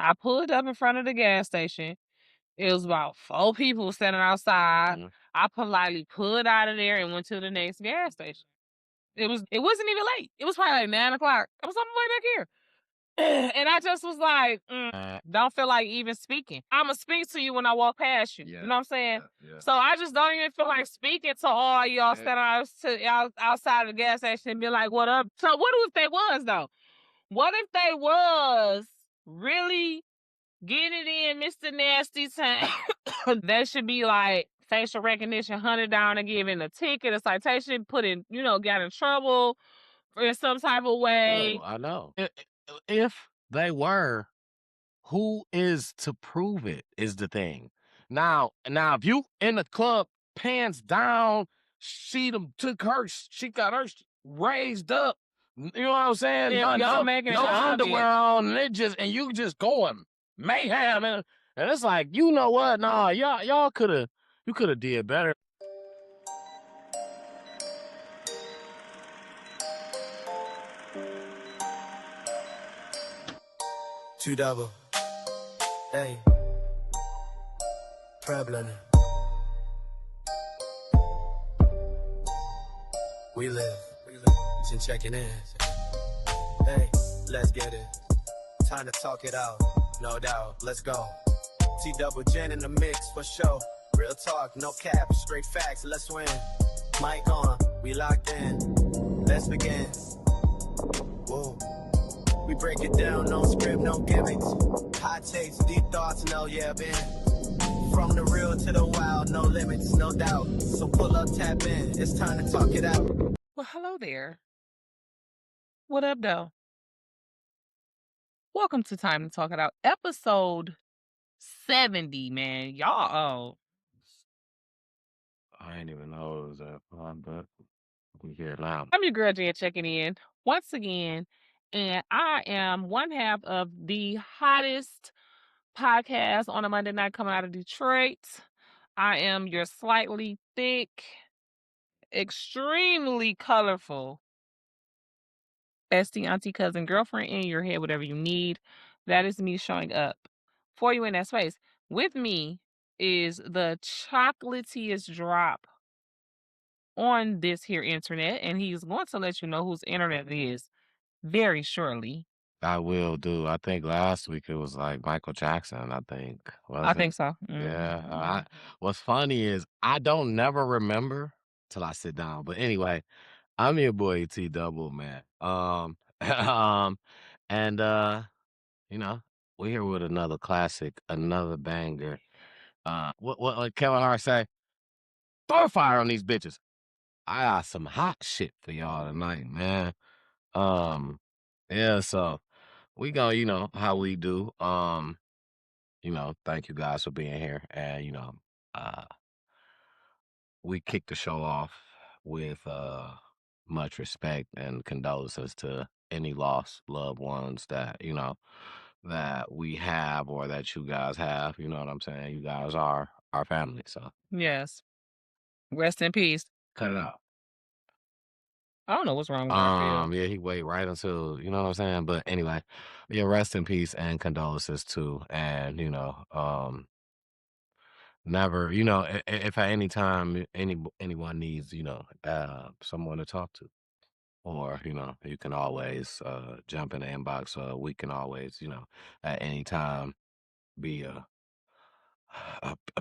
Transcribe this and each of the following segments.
I pulled up in front of the gas station. It was about 4 people standing outside. I politely pulled out of there and went to the next gas station. It wasn't even late. It was probably like 9 o'clock. I was on my way back here. And I just was like, don't feel like even speaking. I'ma speak to you when I walk past you. You know what I'm saying? Yeah. So I just don't even feel like speaking to all y'all standing outside of the gas station and be like, what up? So what if they was though? What if they was really getting it in, Mr. Nasty Time? That should be like facial recognition, hunted down and given a ticket, a citation, put in, got in trouble in some type of way. Oh, I know. If they were, who is to prove it is the thing. Now, if you in the club, pants down, she got her raised up. You know what I'm saying? Yeah, y'all making it no obvious. underwear on, and you just going mayhem, and it's like, you know what? Nah, y'all could have did better. Two double. Hey. Problem. We live. Just checking in. Hey, let's get it. Time to talk it out. No doubt. Let's go. T double Jen in the mix for sure. Real talk, no cap, straight facts. Let's win. Mic on. We locked in. Let's begin. Whoa. We break it down, no script, no gimmicks. Hot takes, deep thoughts, no yeah, been. From the real to the wild, no limits, no doubt. So pull up, tap in, it's time to talk it out. Well, hello there. What up, though? Welcome to Time to Talk It Out, episode 70, man. Y'all, I ain't even know it was that fun, but we hear it loud. I'm your girl, Jen, checking in once again. And I am one half of the hottest podcast on a Monday night coming out of Detroit. I am your slightly thick, extremely colorful bestie, auntie, cousin, girlfriend in your head, whatever you need. That is me showing up for you in that space. With me is the chocolatiest drop on this here internet, and he's going to let you know whose internet it is very shortly. I will do. I think last week it was like Michael Jackson, I think. I think so. Yeah. What's funny is I don't never remember till I sit down. But anyway, I'm your boy T Double, man. And we're here with another classic, another banger. What Kevin Hart say? Throw fire on these bitches. I got some hot shit for y'all tonight, man. Yeah, so we go, how we do. Thank you guys for being here. And, we kick the show off with much respect and condolences to any lost loved ones that, that we have or that you guys have. You know what I'm saying? You guys are our family. So Yes. Rest in peace. cut it out. I don't know what's wrong with Garfield. Yeah, he wait right until, you know what I'm saying? But anyway, yeah, rest in peace and condolences too. And, never, if at any time anyone needs, someone to talk to, or, you can always jump in the inbox. We can always, at any time be a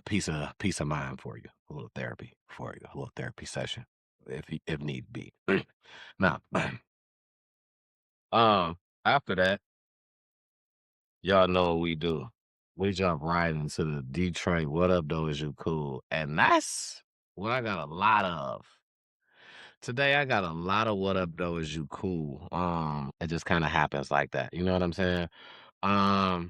piece of mind for you, a little therapy for you, a little therapy session if need be. Now, after that, y'all know what we do. We jump right into the Detroit. What up, though? Is you cool? And that's what I got a lot of. Today, I got a lot of what up, though? Is you cool? It just kind of happens like that. You know what I'm saying? I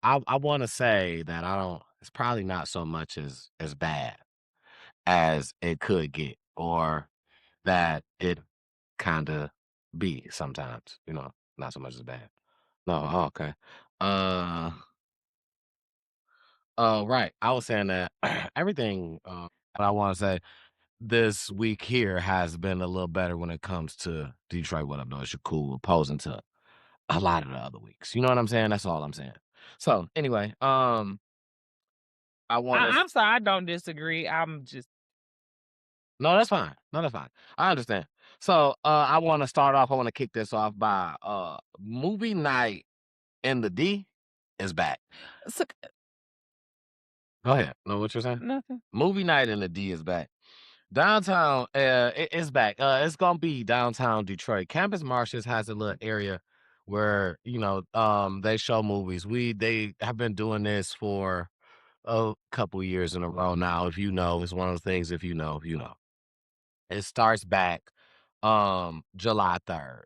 want to say that I don't. It's probably not so much as bad as it could get, or that it kind of be sometimes. Not so much as bad. No, okay. Right. I was saying that everything I want to say this week here has been a little better when it comes to Detroit. What up, though? It's your cool opposing to a lot of the other weeks. You know what I'm saying? That's all I'm saying. So anyway, I want to. I'm sorry, I don't disagree. I'm just No, that's fine. No, that's fine. I understand. So I want to start off. I want to kick this off by movie night in the D is back. so, Go ahead. Know what you're saying? nothing. Movie night in the D is back. Downtown, it's back. It's gonna be downtown Detroit. Campus Martius has a little area where they show movies. They have been doing this for a couple years in a row now. If you know, it's one of the things. If you know, you know. It starts back July 3rd,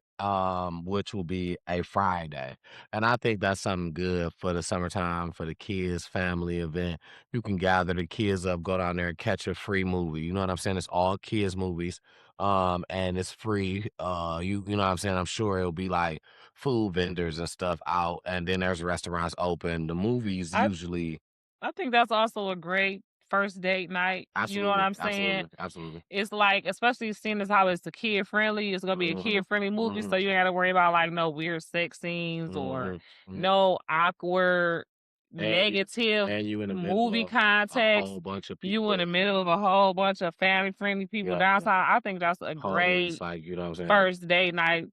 which will be a Friday. And I think that's something good for the summertime, for the kids, family event. You can gather the kids up, go down there and catch a free movie. You know what I'm saying? It's all kids movies. And it's free. You know what I'm saying? I'm sure it'll be like food vendors and stuff out, and then there's restaurants open. The movies I usually I think that's also a great first date night. You know what absolutely, I'm saying? absolutely. It's like, especially seeing as how it's a kid friendly, it's gonna be a Mhm, kid friendly movie, mhm, so you ain't gotta worry about like no weird sex scenes or mhm, mhm. no awkward And negative and you in the middle movie of a context. whole bunch of You in the people. middle of a whole bunch of family friendly people Yeah, downtown. I think that's a totally great psych, you know what I'm saying? first date night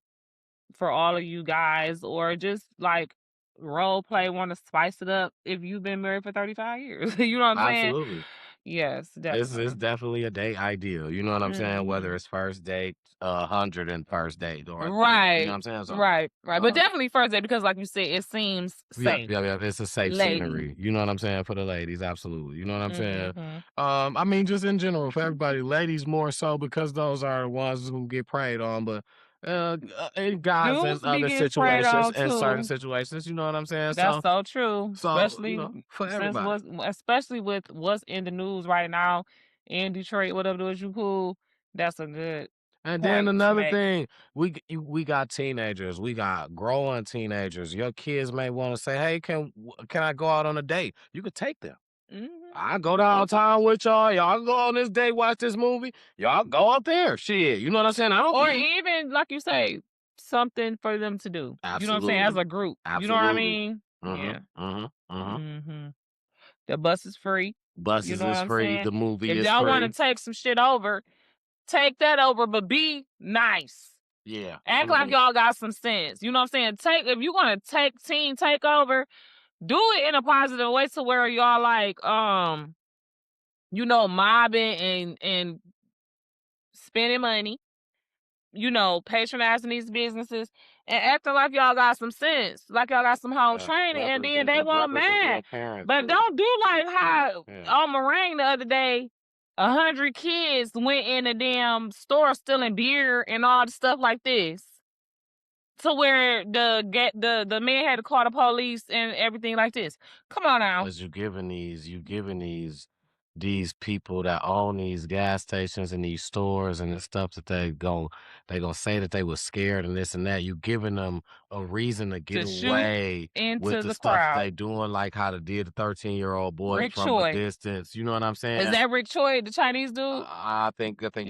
for all of you guys, or just like role play, want to spice it up if you've been married for 35 years. You know what I'm saying? Absolutely. Yes, It's definitely. definitely a date ideal, you know what I'm saying? Whether Hmm. it's first date, 100 and first date, or a 3, you know what Right, I'm saying? So, right. But uh definitely first date because, like you said, it seems yeah, safe, yeah, yeah, it's a safe ladies. scenery, you know what I'm saying, for the ladies, absolutely, you know what I'm saying? Hmm. I mean, just in general, for everybody, ladies more so because those are the ones who get preyed on, but, and guys in Dudes be other getting sprayed situations, on in certain too. situations, you know what I'm saying? That's So so true, so, for everybody. especially with what's in the news right now in Detroit. Whatever it is, you cool. That's a good And then point to another make. thing, we got teenagers, we got growing teenagers. Your kids may want to say, "Hey, can I go out on a date?" You could take them. Hmm. I go downtown with y'all. Y'all go on this date, watch this movie. Y'all go up there. Shit, you know what I'm saying? I don't Or care. even, like you say, something for them to do. You know what I'm saying? As Absolutely, a group. You know what I absolutely. mean? Mhm, Yeah. mhm, mhm. Hmm. The bus is free. You Buses know what is I'm free. saying? The movie If is y'all want to free. take some shit over, take that over, but be nice. Yeah. Act like y'all got some sense. You know what I'm saying? If you want to take over, do it in a positive way to where y'all like mobbing and spending money, patronizing these businesses and acting like y'all got some sense, like y'all got some home training, and then they won't Represent mad. your parents. But don't do like how Yeah. on Moraine the other day, 100 kids went in a damn store stealing beer and all the stuff like this. To where the man had to call the police and everything like this. Come on now. Because you giving these people that own these gas stations and these stores and the stuff that they gonna say that they were scared and this and that. You giving them a reason to get To shoot away with into the the stuff crowd. they doing, like how they did the 13-year-old boy Rick from a Choi. distance. You know what I'm saying? Is that Rick Choi, the Chinese dude? Yeah,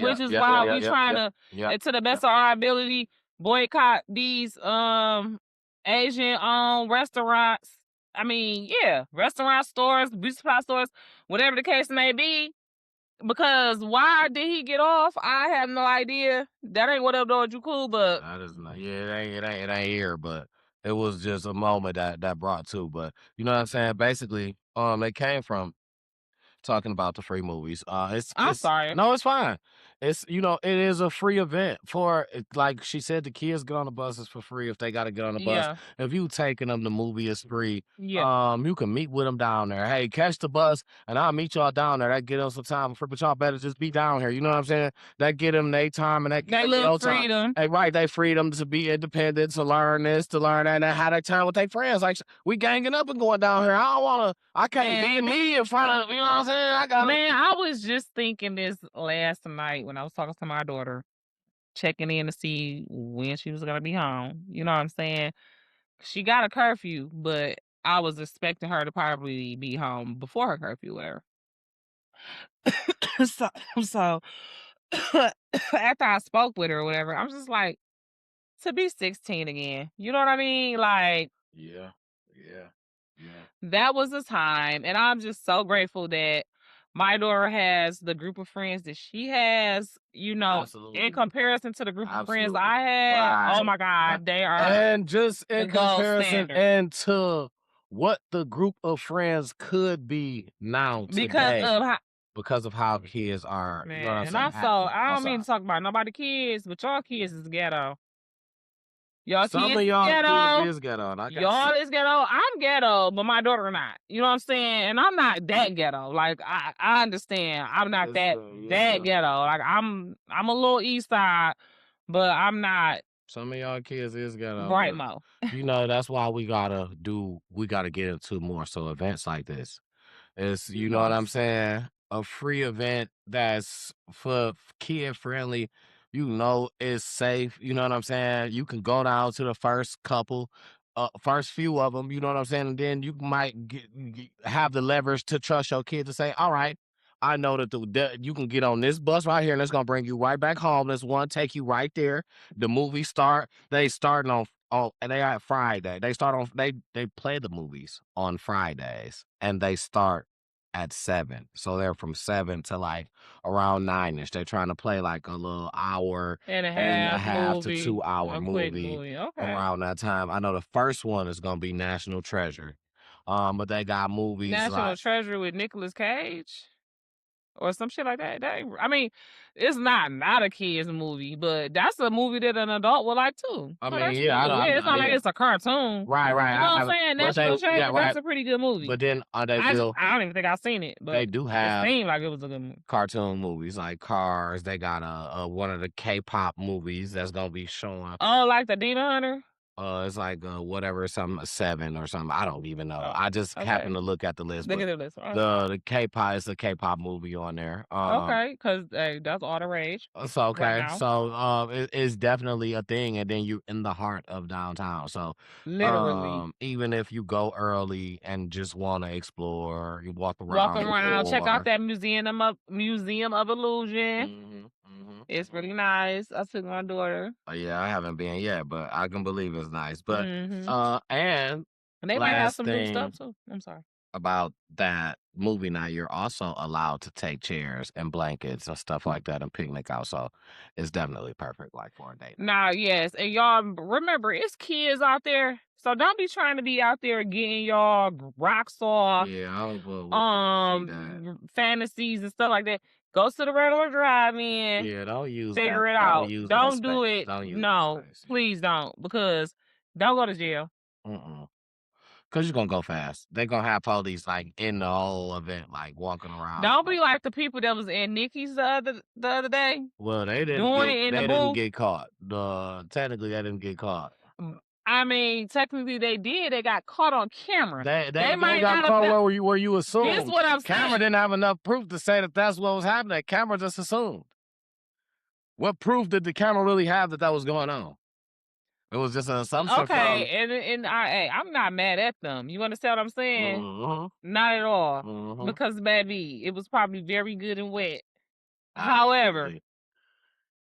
Which is yeah, why yeah, we yeah, trying yeah, to, yeah. to the best of our ability, boycott these Asian owned restaurants. I mean, yeah, restaurant stores, beauty supply stores, whatever the case may be. Because why did he get off? I have no idea. That ain't what up, though. You cool, but I just not. Yeah, it ain't here, but it was just a moment that brought to. But you know what I'm saying? Basically, they came from talking about the free movies. I'm It's sorry. no, it's fine. It's it is a free event for like she said, the kids get on the buses for free if they got to get on the bus. Yeah, If you taking them, the movie is free. yeah. You can meet with them down there. Hey, catch the bus, and I'll meet y'all down there. That get them some time for free, but y'all better just be down here. You know what I'm saying? That get them their time and that They get little your time. freedom. Hey, right, they freedom to be independent, to learn this, to learn that, and how they turn with their friends. Like we ganging up and going down here. I can't be me in front of, you know what I'm saying? I got Man, I was just thinking this last night when I was talking to my daughter, checking in to see when she was gonna be home. You know what I'm saying? She got a curfew, but I was expecting her to probably be home before her curfew, whatever. so, so after I spoke with her or whatever, I was just like, to be 16 again. You know what I mean? Like, yeah, yeah. That was a time, and I'm just so grateful that my daughter has the group of friends that she has, you know, in comparison to the group of friends I had. Oh my God, they are And just the in gold comparison standard. and to what the group of friends could be now Because today. of how, Because of how kids are, you know what I'm man, saying? I don't mean to talk about nobody kids, but y'all kids is ghetto. Y'all Some kids of is y'all ghetto. kids is ghetto. And I got Y'all is ghetto. I'm ghetto, but my daughter not. You know what I'm saying? And I'm not that ghetto. Like I understand. I'm not that ghetto. Like I'm a little east side, but I'm not some of y'all kids is ghetto. bright But, mo. you know, that's why we gotta get into more so events like this. It's, you know what I'm saying? A free event that's for kid friendly, you know, it's safe. You know what I'm saying? You can go down to the first couple, first few of them, you know what I'm saying? And then you might have the leverage to trust your kid to say, all right, I know that you can get on this bus right here and it's going to bring you right back home. This one take you right there. The movie they starting on and they are Friday. They start on they play the movies on Fridays and they start at 7. So they're from 7 to like around 9ish. They're trying to play like a little hour And a half to movie, 2 hour a quick movie Okay. around that time. I know the first one is gonna be National Treasure. But they got movies National like Treasure with Nicolas Cage or some shit like that. I mean, it's not a kids movie, but that's a movie that an adult would like too. I So mean, that's yeah, cool. It's not like it's a cartoon. right. You know what I'm saying? National Treasure, Yeah, right. that's a pretty good movie. But then I don't even think I've seen it, but they do have it seemed like it was a good movie. cartoon movies like Cars. They got a one of the K-pop movies that's gonna be showing. Oh, like the Demon Hunter? It's like whatever, some 7 or something. I don't even know. I just happened to look at the list. Look But at the list. the K-pop is a K-pop movie on there. Okay, because that's all the rage. So okay, right now. so it's definitely a thing, and then you in the heart of downtown. So Literally. even if you go early and just want to explore, you walk Walk around, around, check out or- that Museum of Illusion. It's really nice. I took my daughter. Yeah, I haven't been yet, but I can believe it's nice. But Mhm. and And they might have last some new stuff thing too. I'm sorry. about that movie night, you're also allowed to take chairs and blankets and stuff like that and picnic out. So it's definitely perfect, like for a date. Now, yes, and y'all remember it's kids out there, so don't be trying to be out there getting y'all rocks off. Yeah, I don't see that. Fantasies and stuff like that. Go to the regular drive-in. Yeah, don't use Figure that. it out. Don't use Don't that do space. it. Don't use that No, space. please don't, because don't go to jail. Cause you're gonna go fast. They're gonna have police like in the whole event, like walking around. Don't be like the people that was in Nikki's the other day. Well, they didn't doing get it in they the didn't booth. get caught. Technically they didn't get caught. I mean, technically they did. They got caught on camera. They might got not caught have where you assumed. This what I'm saying. Camera didn't have enough proof to say that that's what was happening. Camera just assumed. What proof did the camera really have that was going on? It was just an assumption. Okay, and I'm not mad at them. You understand what I'm saying? Not at all. Because baby, it was probably very good and wet. However,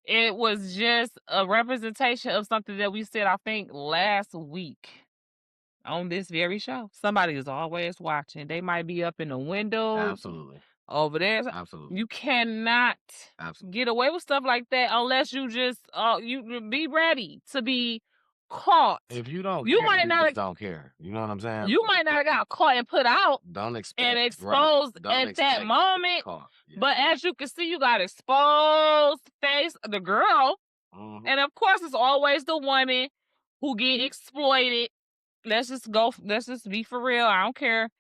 it was just a representation of something that we said, I think, last week on this very show. Somebody is always watching. They might be up in the window. Absolutely. Over there. Absolutely. You cannot get away with stuff like that unless you just you be ready to be caught. If you don't You care, might not just don't care. You know what I'm saying? You might not have got caught and put out Don't expect and exposed at that moment. Yeah. But as you can see, you got exposed face of the girl. And of course it's always the woman who get exploited. Let's just be for real. I don't care.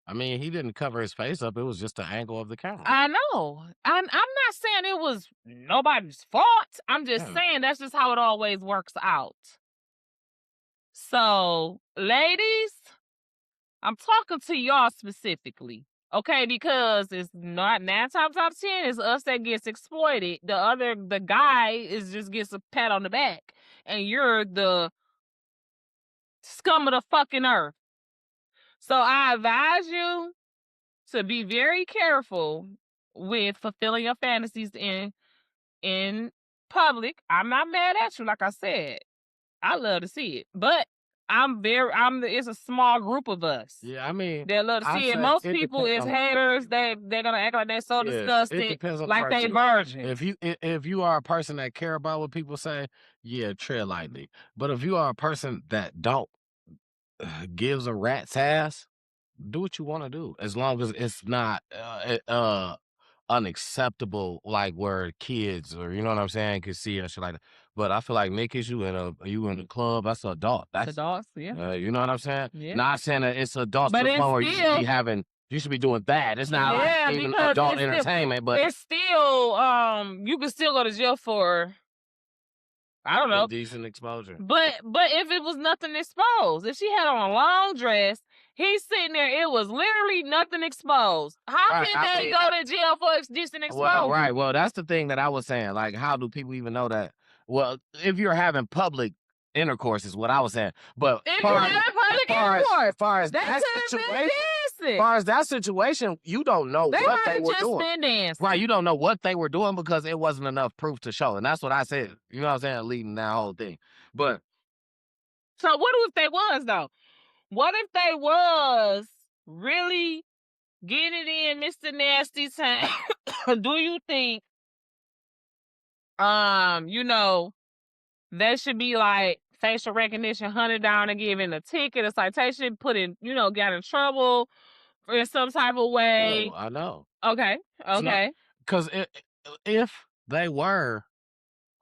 I mean, he didn't cover his face up. It was just the angle of the camera. I know. I'm not saying it was nobody's fault. I'm just saying that's just how it always works out. So, ladies, I'm talking to y'all specifically, okay? Because it's not 9 times out of 10 it's us that gets exploited. The guy just gets a pat on the back, and you're the scum of the fucking earth. So I advise you to be very careful with fulfilling your fantasies in public. I'm not mad at you, like I said. I love to see it. But it's a small group of us. Yeah, I mean, They love to I see it. say Most it people is depends on. haters. They're gonna act like they're so Yeah, it disgusted, depends on the like they person. virgin. If you are a person that care about what people say, yeah, tread lightly. But if you are a person that don't gives a rat's ass, do what you want to do, as long as it's not unacceptable, like where kids or you know what I'm saying can see and shit like that. But I feel like Nikki's you in the club, that's adult. That's Adults, yeah. you know what I'm saying? Yeah. Not saying that it's adults to But the it's point where you should still be having you should be doing that. It's not like yeah, even because adult it's still entertainment, but it's still you can still go to jail for I don't know. indecent exposure. But if it was nothing exposed, if she had on a long dress, he's sitting there, it was literally nothing exposed. How Right, can I they mean, go to jail for indecent exposure? well, right. Well, that's the thing that I was saying. Like, how do people even know that? Well, if you're having public intercourse, is what I was saying. But If you're having public intercourse, far as they that could have been situation, dancing. far as that situation, you don't know They what might they have were just doing. been dancing. Right, you don't know what they were doing because it wasn't enough proof to show, and that's what I said. You know what I'm saying? Leading that whole thing. But So what if they was though? What if they was really getting it in, Mr. Nasty time? Do you think you know, they should be like facial recognition, hunted down and given a ticket, a citation, put in, you know, got in trouble in some type of way? I know. Okay. Okay. Because if they were,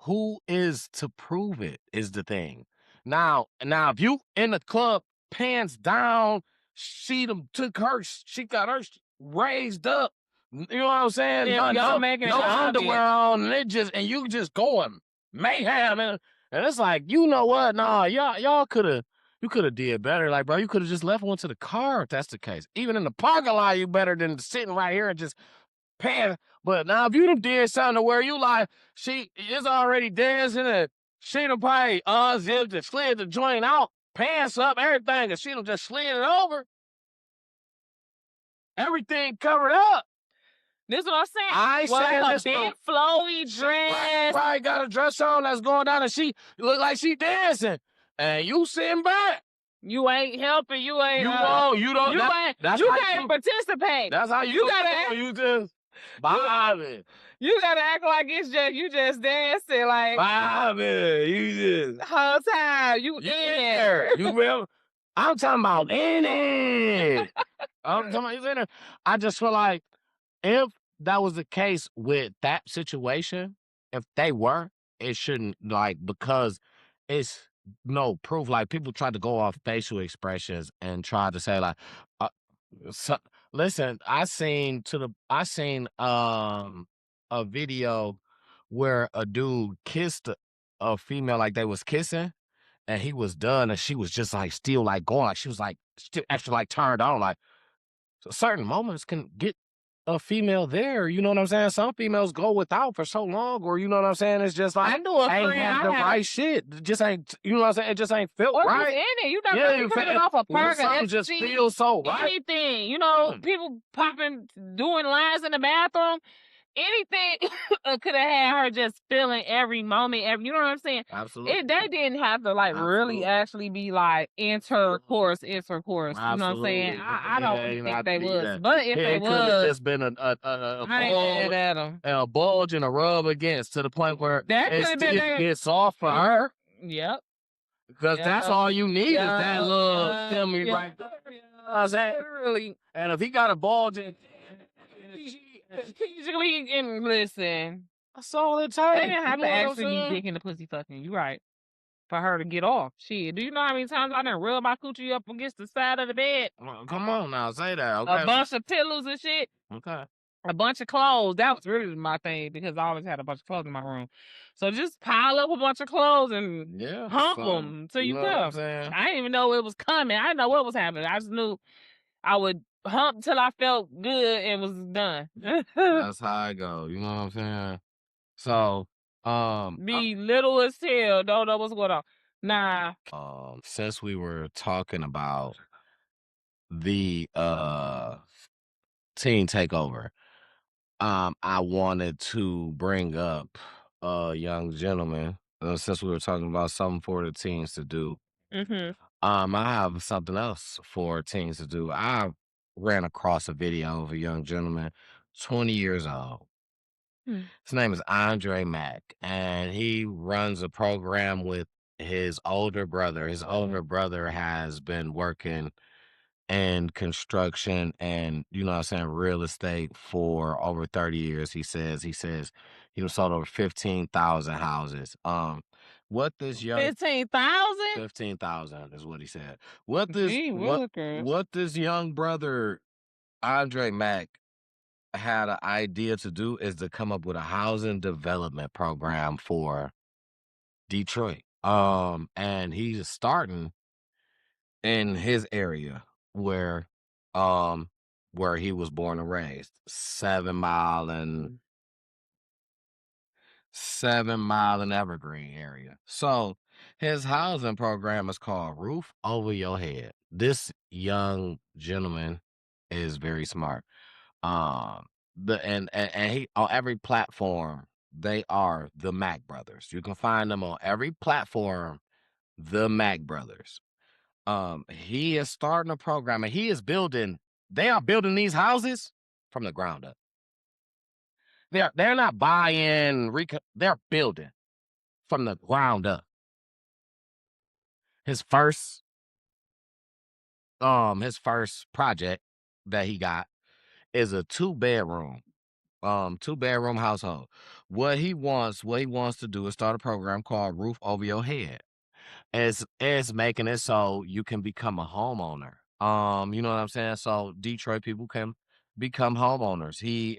who is to prove it is the thing. Now, if you in the club, pants down, she got her raised up. You know what I'm saying? Yeah, y'all making it no obvious. underwear on, and you just going mayhem, and it's like, you know what? Nah, y'all you could have did better. Like, bro, you could have just left one to the car if that's the case. Even in the parking lot, you better than sitting right here and just paying. But now if you done did something to where you like, she is already dancing and she done probably unzipped and slid the joint out, pants up, everything, and she done just slid it over. Everything covered up. This is what I'm saying. I ain't saying like a this big flowy dress. Right, got a dress on that's going down and she look like she dancing. And you sitting back. You ain't helping. You ain't. You won't. You don't. You can't participate. That's how you gotta act. You just vibing. You gotta act like it's just you just dancing like vibing. You just whole time. You in there. You remember? I'm talking about in it. I'm talking about in it. I just feel like if that was the case with that situation, if they were, it shouldn't, like, because it's no proof. Like, people try to go off facial expressions and try to say like, listen, I seen a video where a dude kissed a female like they was kissing, and he was done, and she was just like still like going, like she was like still extra like turned on, like certain moments can get a female there. You know what I'm saying? Some females go without for so long, or you know what I'm saying? It's just like I knew a ain't friend. have the right shit. It just ain't, you know what I'm saying? It just ain't felt What's right. in it? You know, you coming off a perk, something just feels so right. Anything, you know, people popping, doing lines in the bathroom. Anything could have had her just feeling every moment, you know what I'm saying? Absolutely. They didn't have to like really actually be like intercourse. You know what I'm saying? I don't think they was, but if they was, could have just been a bulge and a rub against, to the point where that could have been it's soft for her. Yep. Because that's all you need is that little stimmy right there. You know what I'm saying? Really. And if he got a bulge in, listen, that's all it takes. They didn't have to actually be dick in the pussy fucking. You right. For her to get off. Shit. Do you know how many times I done rub my coochie up against the side of the bed? Come on now, say that. Okay. A bunch of pillows and shit. Okay. A bunch of clothes. That was really my thing because I always had a bunch of clothes in my room. So just pile up a bunch of clothes and hump them till you come. I didn't even know it was coming. I didn't know what was happening. I just knew I would hump till I felt good and was done. That's how I go. You know what I'm saying? So, be little as hell, don't know what's going on. Nah. Since we were talking about the teen takeover, I wanted to bring up a young gentleman, since we were talking about something for the teens to do. Mm-hmm. I have something else for teens to do. I ran across a video of a young gentleman, 20 years old. Hmm. His name is Mack, and he runs a program with his older brother. His older brother has been working in construction and, you know what I'm saying, real estate for over 30 years. He says he was sold over 15,000 houses. What this young 15,000? 15,000 is what he said. What this Gee what willikers. what this young brother Mack had an idea to do is to come up with a housing development program for Detroit. And he's starting in his area where um where he was born and raised, 7 Mile and Evergreen area. So his housing program is called Roof Over Your Head. This young gentleman is very smart. And he on every platform, they are the Mack brothers. You can find them on every platform, the Mack brothers. He is starting a program and they are building these houses from the ground up. They're not buying, they're building from the ground up. His first project that he got is a two-bedroom household. What he wants to do is start a program called Roof Over Your Head. It's making it so you can become a homeowner. You know what I'm saying? So Detroit people can become homeowners. He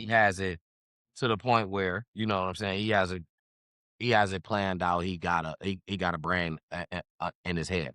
has it to the point where, you know what I'm saying, he has it planned out. He got a brain in his head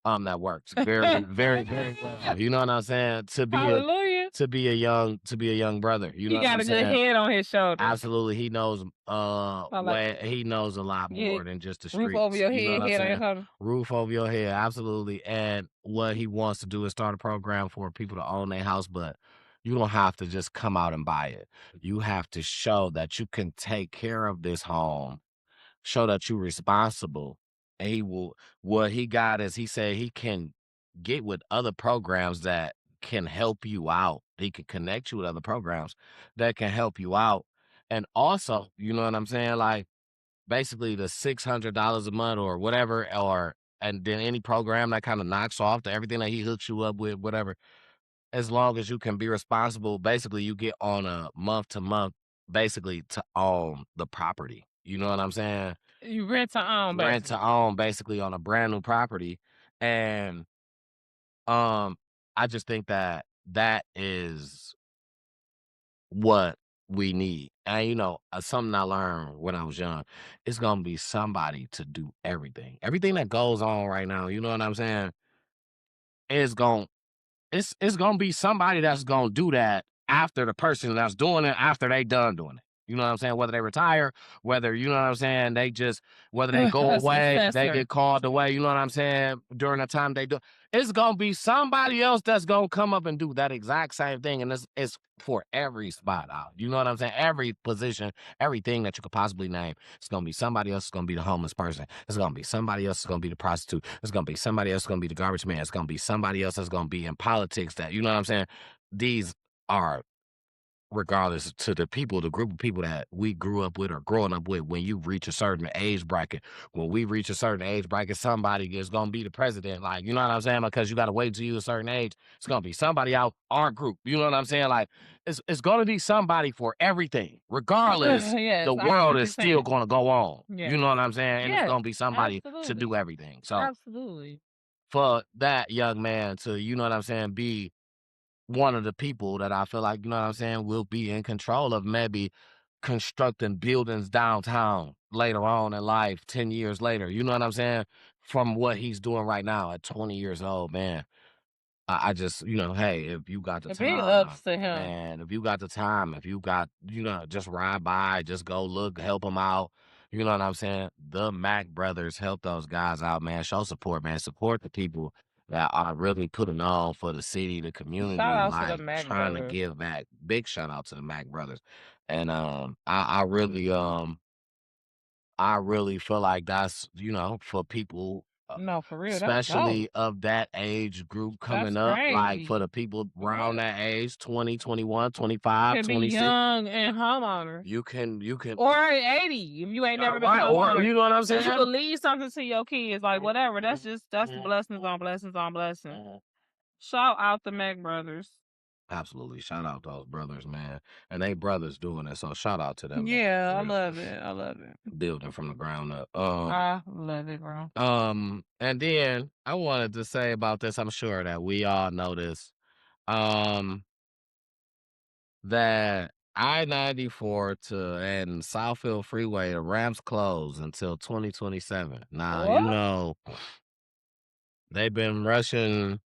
that works very, very, very well. You know what I'm saying? Hallelujah. To be a young brother. You know He what got I'm a good saying? head on his shoulders. Absolutely, he knows like he knows a lot Yeah. more than just the Roof over streets. your You know head, what I'm head on your saying? shoulder. Roof over your head, absolutely. And what he wants to do is start a program for people to own their house, but you don't have to just come out and buy it. You have to show that you can take care of this home, show that you're responsible. And what he got is, he said he can get with other programs that can help you out. He can connect you with other programs that can help you out. And also, you know what I'm saying? Like, basically the $600 a month or whatever, and then any program that kind of knocks off to everything that he hooks you up with, whatever, as long as you can be responsible, basically you get on a month to month, basically to own the property. You know what I'm saying? You rent to own, Rent to basically. own, basically, on a brand new property. And I just think that that is what we need. And something I learned when I was young, it's gonna be somebody to do everything. Everything that goes on right now, you know what I'm saying? Is going it's gonna be somebody that's gonna do that after the person that's doing it, after they done doing it. You know what I'm saying? Whether they retire, whether, you know what I'm saying, whether they go A away, they successor. get called away, you know what I'm saying, during the time they do. It's gonna be somebody else that's gonna come up and do that exact same thing. And it's for every spot out. You know what I'm saying? Every position, everything that you could possibly name. It's gonna be somebody else. It's gonna be the homeless person. It's gonna be somebody else. It's gonna be the prostitute. It's gonna be somebody else. It's gonna be the garbage man. It's gonna be somebody else that's gonna be in politics. That, you know what I'm saying? These are, regardless, to the people, the group of people that we grew up with or growing up with. When you reach a certain age bracket, when we reach a certain age bracket, somebody is gonna be the president. Like, you know what I'm saying? Because you gotta wait till you a certain age. It's gonna be somebody out our group. You know what I'm saying? Like, it's gonna be somebody for everything. Regardless, Yes, the I get world what is you're still saying. gonna go on. Yeah. You know what I'm saying? And it's Yes, gonna be somebody to absolutely. do everything. So Absolutely. for that young man to, you know what I'm saying, be one of the people that I feel like, you know what I'm saying, will be in control of maybe constructing buildings downtown later on in life, 10 years later. You know what I'm saying? From what he's doing right now at 20 years old, man. I just, hey, if you got the Big time, ups to him. man, if you got the time, if you got, just ride by, just go look, help them out. You know what I'm saying? The Mack brothers, help those guys out, man. Show support, man. Support the people that are really putting on for the city, the community, Shout out to the like Mack trying to brothers. give back. Big shout out to the Mack brothers. And I really feel like that's, for people No, for real. especially of that age group coming up, like for the people around that age, 20, 21, 25, can be 26. young and homeowners. You can, Or 80 if you ain't never been right, or you know what I'm saying? You can leave something to your kids, like whatever. That's blessings on blessings on blessings. Shout out the Mack brothers. Absolutely. Shout out those brothers, man. And they brothers doing it. So shout out to them. Yeah, I love it. I love it. Building from the ground up. I love it, bro. And then I wanted to say about this, I'm sure that we all know this. That I-94 and Southfield Freeway, the ramps closed until 2027. Now, you know, they've been rushing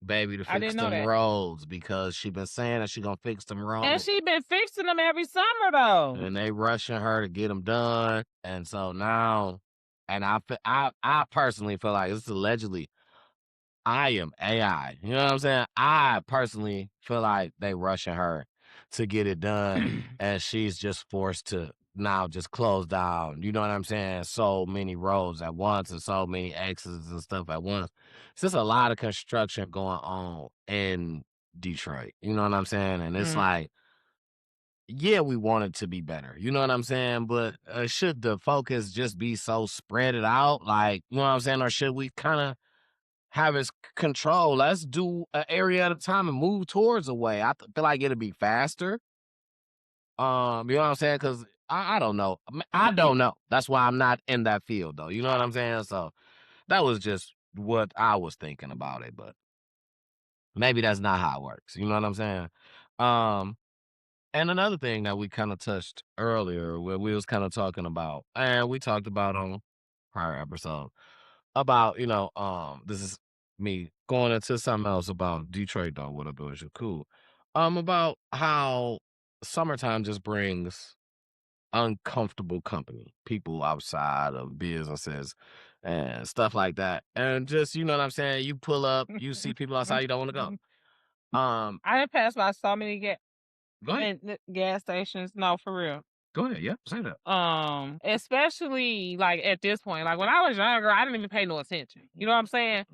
baby to fix them roads because she been saying that she gonna fix them roads. And she been fixing them every summer though. And they rushing her to get them done. And so now, and I personally feel like it's allegedly I am AI. You know what I'm saying? I personally feel like they rushing her to get it done, and she's just forced to now just close down. You know what I'm saying? So many roads at once and so many exits and stuff at once. It's just a lot of construction going on in Detroit. You know what I'm saying? And it's like, yeah, we want it to be better. You know what I'm saying? But should the focus just be so spread it out? Like, you know what I'm saying? Or should we kind of have its control? Let's do an area at a time and move towards a way. I feel like it'll be faster. You know what I'm saying? Because I don't know. I don't know. That's why I'm not in that field, though. You know what I'm saying? So that was just what I was thinking about it. But maybe that's not how it works. You know what I'm saying? And another thing that we kind of touched earlier, where we was kind of talking about, and we talked about on prior episode, about, you know, this is me going into something else about Detroit, though, what up, boys, you're cool. About how summertime just brings uncomfortable company, people outside of businesses and stuff like that. And just, you know what I'm saying? You pull up, you see people outside you don't want to go. I done passed by so many Go ahead. gas stations. No, for real. Go ahead. Yeah, say that. Especially like at this point, like when I was younger, I didn't even pay no attention. You know what I'm saying?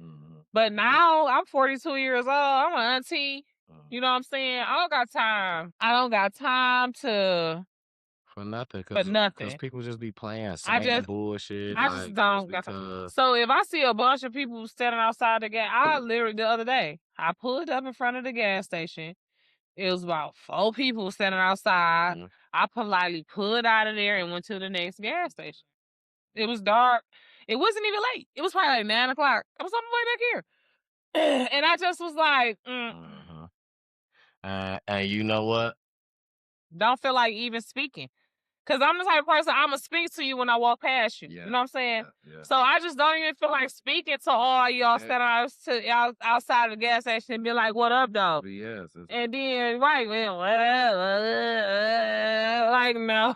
But now I'm 42 years old. I'm an auntie. You know what I'm saying? I don't got time. I don't got time to for nothing. Because people just be playing same bullshit. I just don't got time. So if I see a bunch of people standing outside the gas, I literally the other day I pulled up in front of the gas station. It was about 4 people standing outside. I politely pulled out of there and went to the next gas station. It was dark. It wasn't even late. It was probably like 9 o'clock. I was on my way back here. And I just was like, and you know what? Don't feel like even speaking. Because I'm the type of person, I'm going to speak to you when I walk past you. Yeah. You know what I'm saying? Yeah. So I just don't even feel like speaking to all y'all standing outside the gas station and be like, what up, dog? Yes. And then, right, man, like, no,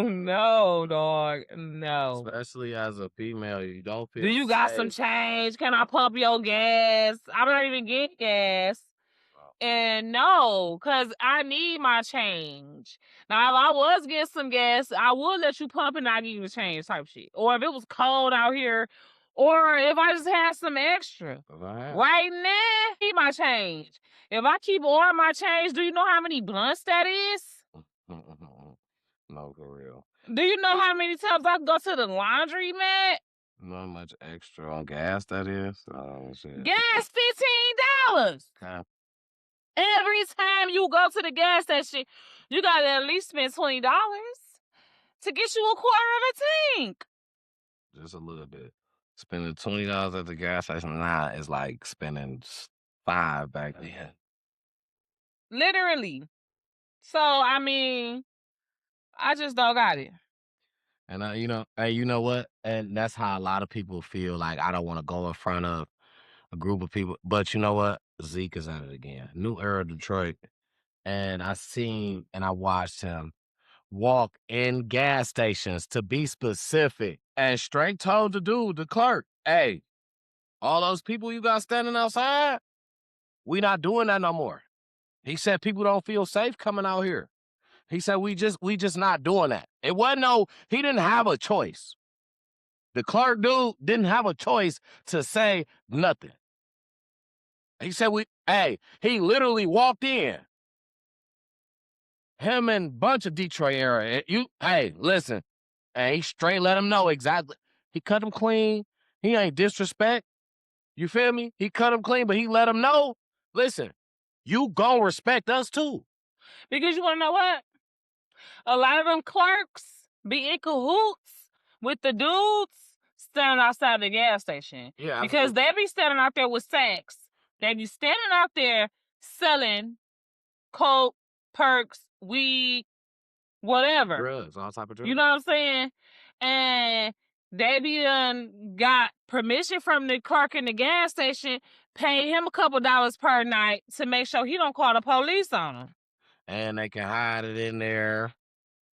no, dog, no. Especially as a female, you don't feel Do you got some change? Can I pump your gas? I'm not even getting gas. And no, because I need my change. Now, if I was getting some gas, I would let you pump and I'll give you the change type shit. Or if it was cold out here, or if I just had some extra. Right now, I need my change. If I keep ordering my change, do you know how many blunts that is? No, for real. Do you know how many times I go to the laundry, man? Not much extra on gas, that is. Oh, shit. Gas, $15. Okay. Every time you go to the gas station, you gotta at least spend $20 to get you a quarter of a tank. Just a little bit. Spending $20 at the gas station now is like spending $5 back then. Literally. So I mean, I just don't got it. And you know what? And that's how a lot of people feel. Like, I don't want to go in front of a group of people. But you know what? Zeke is at it again. New Era Detroit. And I seen and I watched him walk in gas stations, to be specific, and straight told the dude, the clerk, hey, all those people you got standing outside, we not doing that no more. He said people don't feel safe coming out here. He said we just not doing that. It wasn't he didn't have a choice. The clerk dude didn't have a choice to say nothing. He said, he literally walked in. Him and a bunch of Detroit area. Listen. And he straight let him know exactly. He cut him clean. He ain't disrespect. You feel me? He cut him clean, but he let him know, listen, you gon' respect us too. Because you want to know what? A lot of them clerks be in cahoots with the dudes standing outside the gas station. Yeah, because they be standing out there with sacks. They be standing out there selling coke, perks, weed, whatever. Drugs, all type of drugs. You know what I'm saying? And they be got permission from the clerk in the gas station, paying him a couple dollars per night to make sure he don't call the police on him. And they can hide it in there.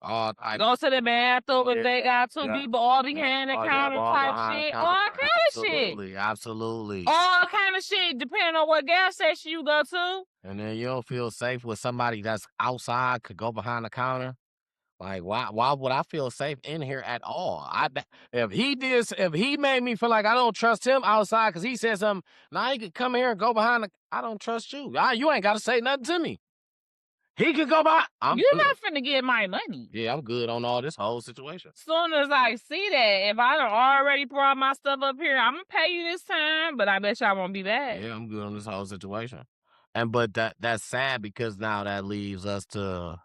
Go to the bathroom if they got to be, but all behind the counter type shit. All kind of shit. Absolutely. All kind of shit, depending on what gas station you go to. And then you don't feel safe with somebody that's outside, could go behind the counter. Like, why would I feel safe in here at all? If he made me feel like I don't trust him outside because he said something, now he could come here and go behind I don't trust you. You ain't got to say nothing to me. He could go by. You're not finna get my money. Yeah, I'm good on all this whole situation. Soon as I see that, if I done already brought my stuff up here, I'm gonna pay you this time, but I bet y'all won't be back. Yeah, I'm good on this whole situation. But that's sad because now that leaves us to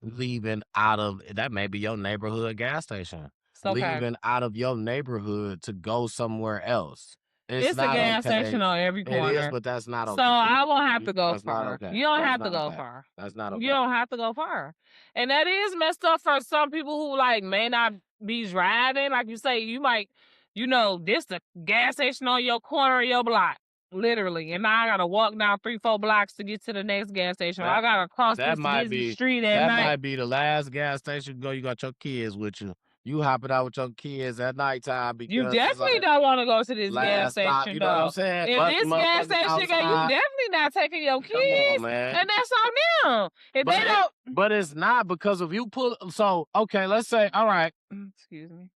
leaving out of, that may be your neighborhood gas station. Okay. Leaving out of your neighborhood to go somewhere else. It's a gas station on every corner. It is, but that's not okay. So I won't have to go far. Okay. You don't have to go far. That's not okay. You don't have to go far. And that is messed up for some people who like may not be driving. Like you say, you might, this the gas station on your corner of your block. Literally. And now I gotta walk down 3-4 blocks to get to the next gas station. I gotta cross this busy street at night. That might be the last gas station you go. You got your kids with you. You hopping out with your kids at nighttime because you definitely don't want to go to this gas station. Stop, you know what I'm saying? If this gas station, you definitely not taking your kids, on, man. and that's on them. If they don't, but it's not because if you pull. So okay, let's say, all right. Excuse me.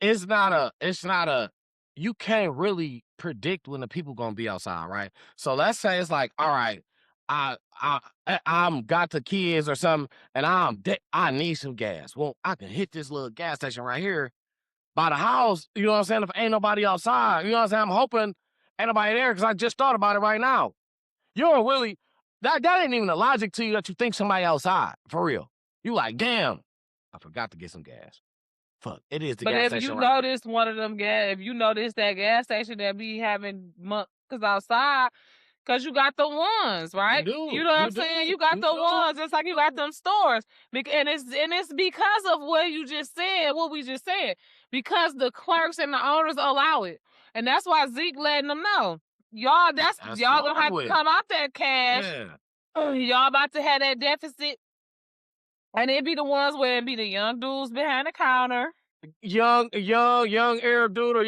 It's not a. You can't really predict when the people gonna be outside, right? So let's say it's like, all right, I'm got the kids or something, and I need some gas. Well, I can hit this little gas station right here by the house. You know what I'm saying? If ain't nobody outside, you know what I'm saying? I'm hoping ain't nobody there because I just thought about it right now. You don't really that ain't even the logic to you that you think somebody outside for real. You like, damn, I forgot to get some gas. Fuck, it is the gas station. But if you notice one of them if you notice that gas station that be having cause outside. Cause you got the ones, right? You know what I'm saying? You got the ones, just like you got them stores. And it's because of what you just said, what we just said. Because the clerks and the owners allow it. And that's why Zeke letting them know. Y'all gonna have to come out that cash. Yeah. Y'all about to have that deficit. And it be the ones where it be the young dudes behind the counter. Young Arab dude or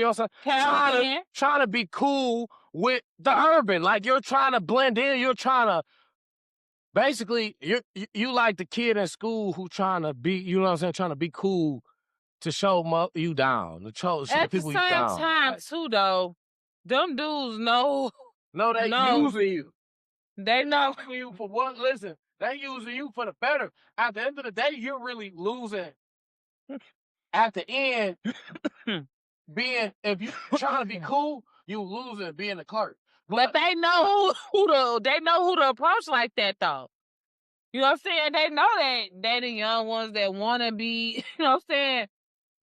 trying to be cool with the urban. Like you're trying to blend in. You're trying to basically you like the kid in school who trying to be, you know what I'm saying, trying to be cool to show you down. To show at people the same time too though, them dudes know. No, they using you. They know you for what? Listen, they using you for the better. At the end of the day, you're really losing. At the end, if you trying to be cool, you losing being a clerk. But they know who to approach like that though. You know what I'm saying? They know that they the young ones that want to be. You know what I'm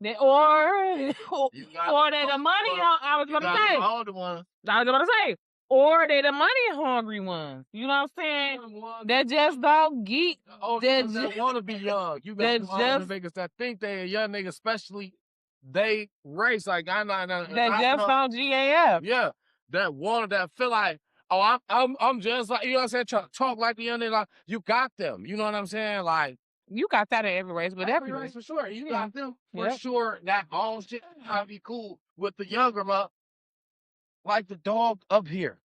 saying? Or they the money. I was gonna say. I was gonna say. Or they the money hungry ones. You know what I'm saying? That just don't geek. That want to be young. You got some niggas that think they a young nigga, especially they race like that just on GAF. Yeah, that feel like, oh, I'm just like, you know what I'm saying? Try to talk like the young nigga. Like, you got them. You know what I'm saying? Like you got that in every race, but every race for sure. You got them for sure. That all shit how be cool with the younger like the dog up here.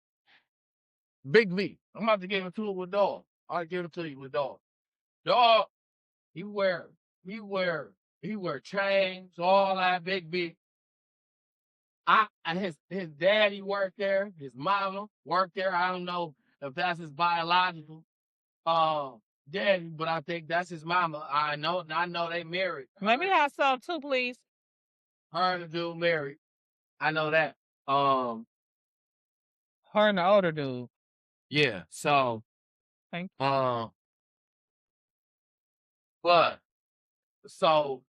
Big V. I'm about to give it to it with dog. I'll give it to you with dog. Dog, he wear chains, all that. Big V. his daddy worked there, his mama worked there. I don't know if that's his biological daddy, but I think that's his mama. I know they married. Let me have some too, please. Her and the dude married. I know that. Her and the older dude. Yeah. So, Thank but so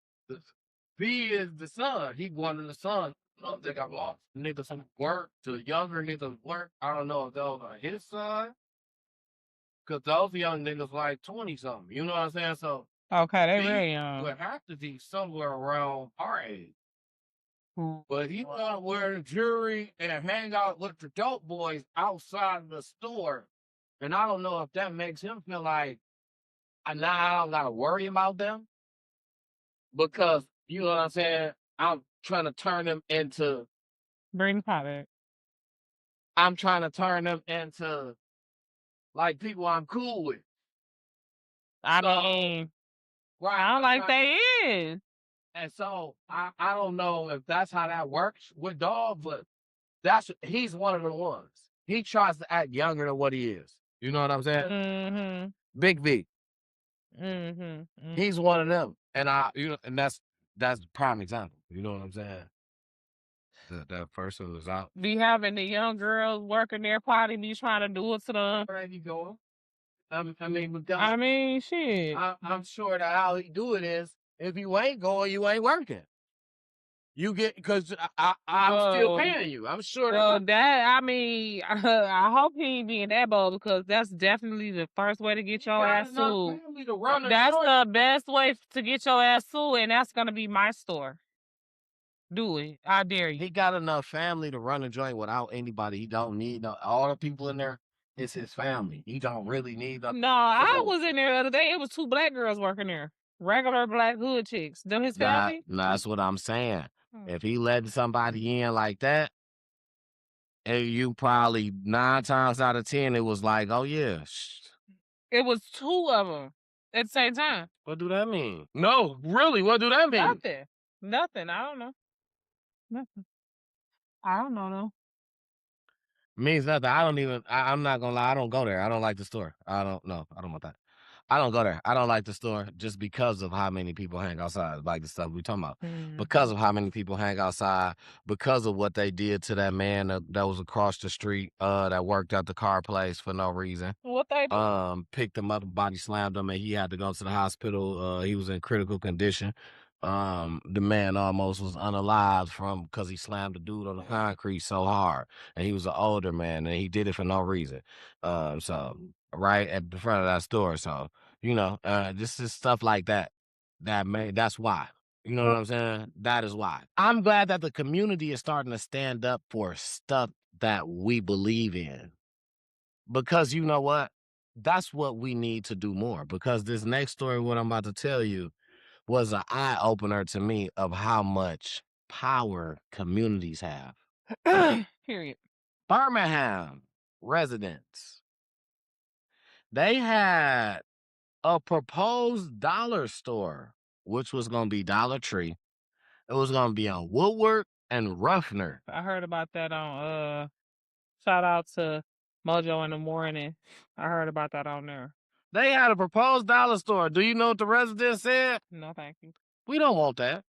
V is the son. He one of the sons. I don't think I lost niggas from work to younger niggas work. I don't know if those are his son. Cause those young niggas like 20 something. You know what I'm saying? So Okay, they V very young. would have to be somewhere around our age. Mm. But he want to wear the jewelry and hang out with the dope boys outside of the store. And I don't know if that makes him feel like now I don't gotta worry about them. Because you know what I'm saying? I'm trying to turn them into Bring the pot back. I'm trying to turn them into like people I'm cool with. I So, mean, right, I don't like they is. And so I don't know if that's how that works with Dog, but he's one of the ones. He tries to act younger than what he is. You know what I'm saying? Mm-hmm. Big V. Mm-hmm. He's one of them. And and that's the prime example. You know what I'm saying? That person was out. Be having the young girls working their party, be trying to do it to them. Where you going? I mean, shit. I'm sure that how he do it is if you ain't going, you ain't working. You get because I'm still paying you. I'm sure. Well, I mean, I hope he ain't being that bold because that's definitely the first way to get your ass sued. That's the best way to get your ass sued, and that's gonna be my store. Do it. I dare you. He got enough family to run a joint without anybody. He don't need all the people in there. It's his family. He don't really need them. No, I was in there the other day. It was 2 black girls working there. Regular black hood chicks. Them his family? That's what I'm saying. If he letting somebody in like that, and you probably 9 times out of 10, it was like, oh yeah. It was 2 of them at the same time. What do that mean? No, really, what do that mean? Nothing. I don't know. Nothing. I don't know though. Means nothing. I'm not gonna lie, I don't go there. I don't like the store. I don't want that. I don't go there. I don't like the store just because of how many people hang outside, like the stuff we talking about. Because of how many people hang outside, because of what they did to that man that was across the street, that worked at the car place for no reason. What they do? Picked him up, body slammed him, and he had to go to the hospital. He was in critical condition. The man almost was unalived because he slammed the dude on the concrete so hard, and he was an older man, and he did it for no reason. So right at the front of that store. So this is stuff like that. That's why. You know what I'm saying? That is why. I'm glad that the community is starting to stand up for stuff that we believe in, because you know what? That's what we need to do more. Because this next story, what I'm about to tell you, was an eye-opener to me of how much power communities have. Period. Birmingham residents, they had a proposed dollar store, which was going to be Dollar Tree. It was going to be on Woodward and Ruffner. I heard about that on, shout out to Mojo in the Morning. I heard about that on there. They had a proposed dollar store. Do you know what the residents said? No, thank you. We don't want that.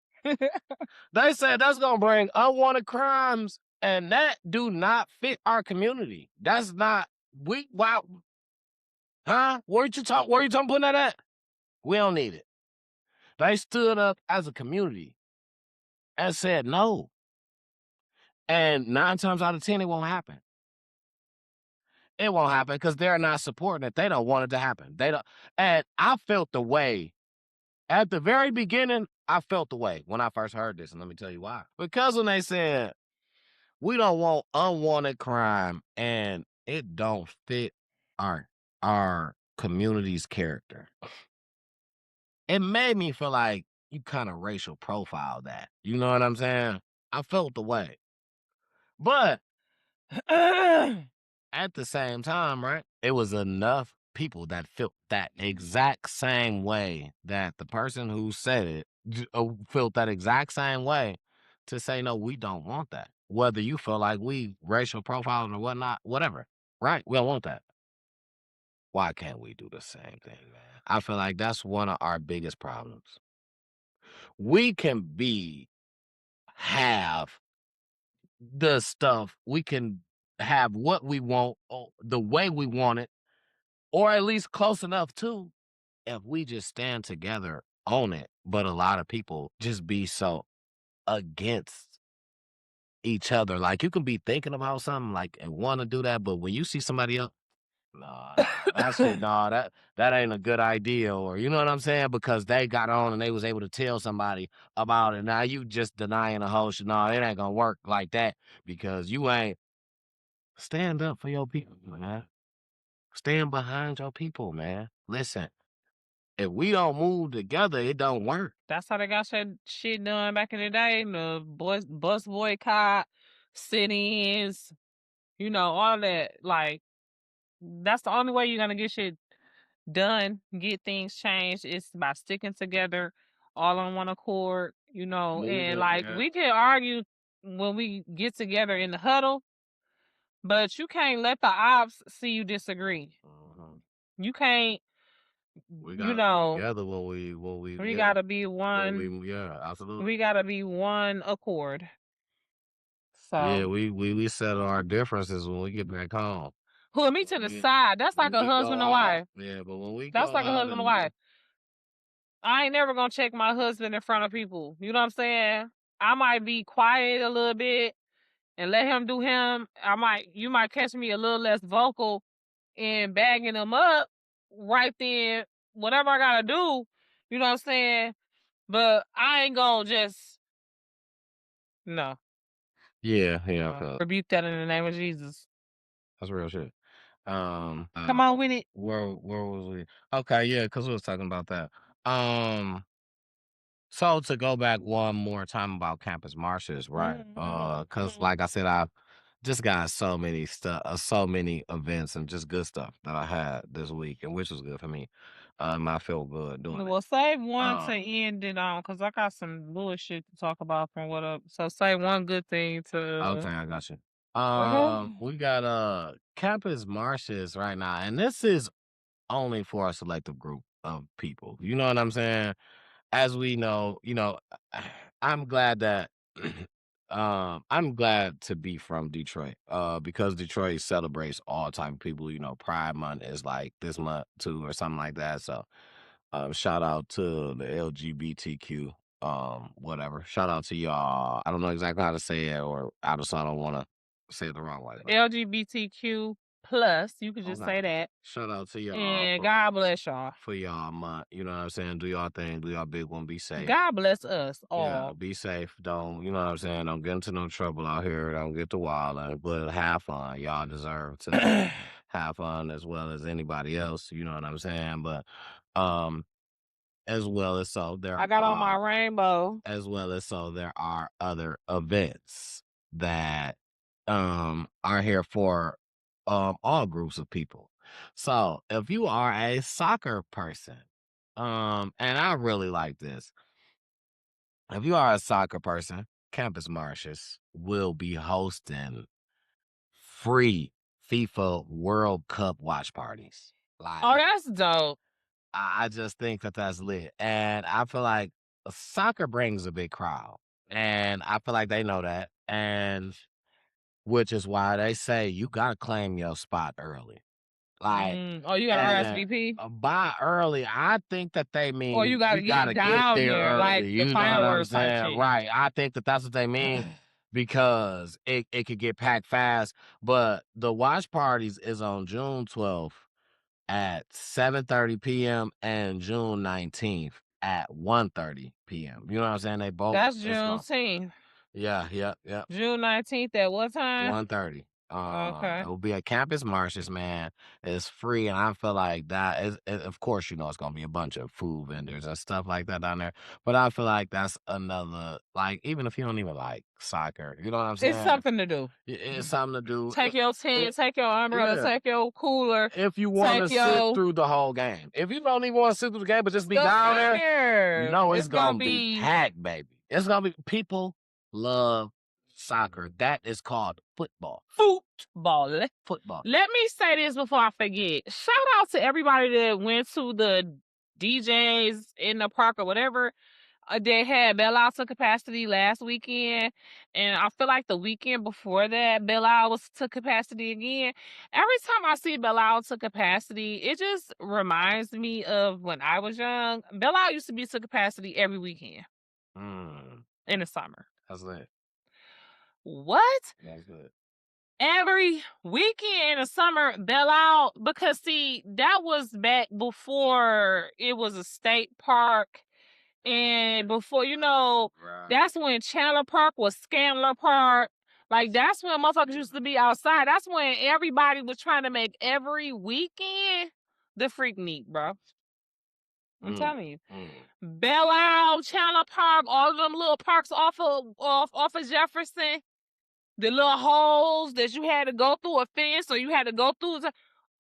They said that's going to bring unwanted crimes, and that do not fit our community. That's not, huh? Where you talking putting that at? We don't need it. They stood up as a community and said no. And 9 times out of 10, it won't happen. It won't happen because they're not supporting it. They don't want it to happen. They don't. And I felt the way. At the very beginning, I felt the way when I first heard this, and let me tell you why. Because when they said, we don't want unwanted crime, and it don't fit our community's character, it made me feel like you kind of racial profile that. You know what I'm saying? I felt the way. But at the same time, right, it was enough people that felt that exact same way that the person who said it felt that exact same way to say, no, we don't want that. whether you feel like we racial profiling or whatnot, whatever, right? We don't want that. Why can't we do the same thing, man? I feel like that's one of our biggest problems. We can have the stuff, we can have what we want the way we want it, or at least close enough to, if we just stand together on it. But a lot of people just be so against each other. Like, you can be thinking about something like and want to do that, but when you see somebody else, nah, that shit, nah, that ain't a good idea, or you know what I'm saying? Because they got on and they was able to tell somebody about it. Now you just denying the whole shit. Nah, it ain't gonna work like that because you ain't stand up for your people, man. Stand behind your people, man. Listen, if we don't move together, it don't work. That's how they got shit done back in the day. The bus boycott, sit-ins, you know, all that. Like, that's the only way you're gonna get shit done, get things changed. It's by sticking together, all on one accord, you know. And like, we can argue when we get together in the huddle, but you can't let the ops see you disagree. You can't. We You gotta know, be together when we yeah, gotta be one. yeah, absolutely. We gotta be one accord. Yeah, So we settle our differences when we get back home. put me to the Yeah. side. That's like When a we go husband and out, wife. yeah, but when we That's go like a out husband and wife. I ain't never gonna check my husband in front of people. You know what I'm saying? I might be quiet a little bit and let him do him. You might catch me a little less vocal in bagging him up right then, whatever I gotta do, you know what I'm saying? But I ain't gonna just no. Yeah, yeah. Rebuke that in the name of Jesus. That's real shit. Come on with it. Where was we? Okay, yeah, because we was talking about that. So to go back one more time about Campus Martius, right? Because like I said, I've just got so many so many events and just good stuff that I had this week, and which was good for me. I feel good doing it. Well, save one to end it on, because I got some bullshit to talk about from what up. So save one good thing to. Okay, I got you. We got Campus Martius right now, and this is only for a selective group of people. You know what I'm saying? As we know, I'm glad that I'm glad to be from Detroit. Because Detroit celebrates all type of people. You know, Pride Month is like this month too, or something like that. So, shout out to the LGBTQ, whatever. Shout out to y'all. I don't know exactly how to say it, or I don't want to say it the wrong way. LGBTQ plus, you could just say that. Shout out to y'all. And God bless y'all. For y'all month. You know what I'm saying? Do y'all thing. Do y'all big one. Be safe. God bless us all. Yeah, be safe. Don't, you know what I'm saying? Don't get into no trouble out here. Don't get to wild. But have fun. Y'all deserve to have fun as well as anybody else. You know what I'm saying? But as well as so there I got on my rainbow. As well as so there are other events that are here for all groups of people. So if you are a soccer person, and I really like this. If you are a soccer person, Campus Martius will be hosting free FIFA World Cup watch parties. Like, oh, that's dope. I just think that that's lit. And I feel like soccer brings a big crowd. And I feel like they know that. And which is why they say you got to claim your spot early. Like, oh, you got to RSVP? Buy early. I think that they mean or you gotta get down there there, early. like You the know what I'm fireworks type saying? shit. Right. I think that that's what they mean because it could get packed fast. But the watch parties is on June 12th at 7:30 p.m. and June 19th at 1:30 p.m. You know what I'm saying? They both. That's Juneteenth. Yeah. June 19th at what time? 1:30. Okay. It will be at Campus Martius, man. It's free, and I feel like that is, of course, it's gonna be a bunch of food vendors and stuff like that down there. But I feel like that's another, like, even if you don't even like soccer, you know what I'm saying? It's something to do. It's something to do. Take your tent, take your umbrella, take your cooler. If you want to sit through the whole game. If you don't even want to sit through the game, but just be down there, it's gonna be packed, baby. It's gonna be, people love soccer. That is called football. Football. Football. Let me say this before I forget. Shout out to everybody that went to the DJs in the park or whatever. They had Belle Isle to capacity last weekend, and I feel like the weekend before that, Belle Isle was to capacity again. Every time I see Belle Isle to capacity, it just reminds me of when I was young. Belle Isle used to be to capacity every weekend in the summer. That's lit. What? That's good. Every weekend in the summer, Belle Isle, because see, that was back before it was a state park. And before, that's when Chandler Park was Scanlon Park. Like, that's when motherfuckers used to be outside. That's when everybody was trying to make every weekend the Freaknik, bro. I'm telling you. Belle Isle, Chandler Park, all of them little parks off of Jefferson. The little holes that you had to go through a fence or you had to go through.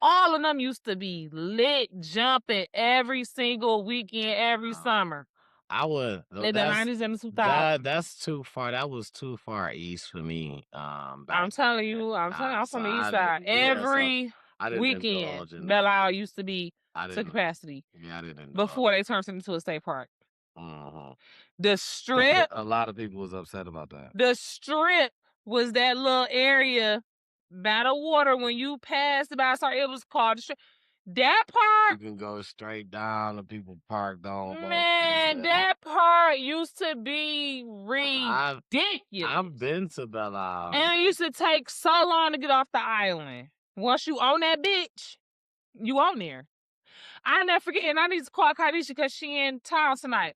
All of them used to be lit, jumping every single weekend, every summer. I would. In the 90s and the 2000s. That's too far. That was too far east for me. I'm telling you, I'm from the east side. Every weekend, Belle Isle used to be to capacity. Yeah, I didn't. Before they turned it into a state park. The Strip. A lot of people was upset about that. The Strip was that little area by the water when you passed by. Sorry, it was called the Strip. That part, you can go straight down. The people parked on. Man, that part used to be ridiculous. I've been to Belle Isle. And it used to take so long to get off the island. Once you own that bitch, you own there. I never forget, and I need to call Kadisha because she in town tonight.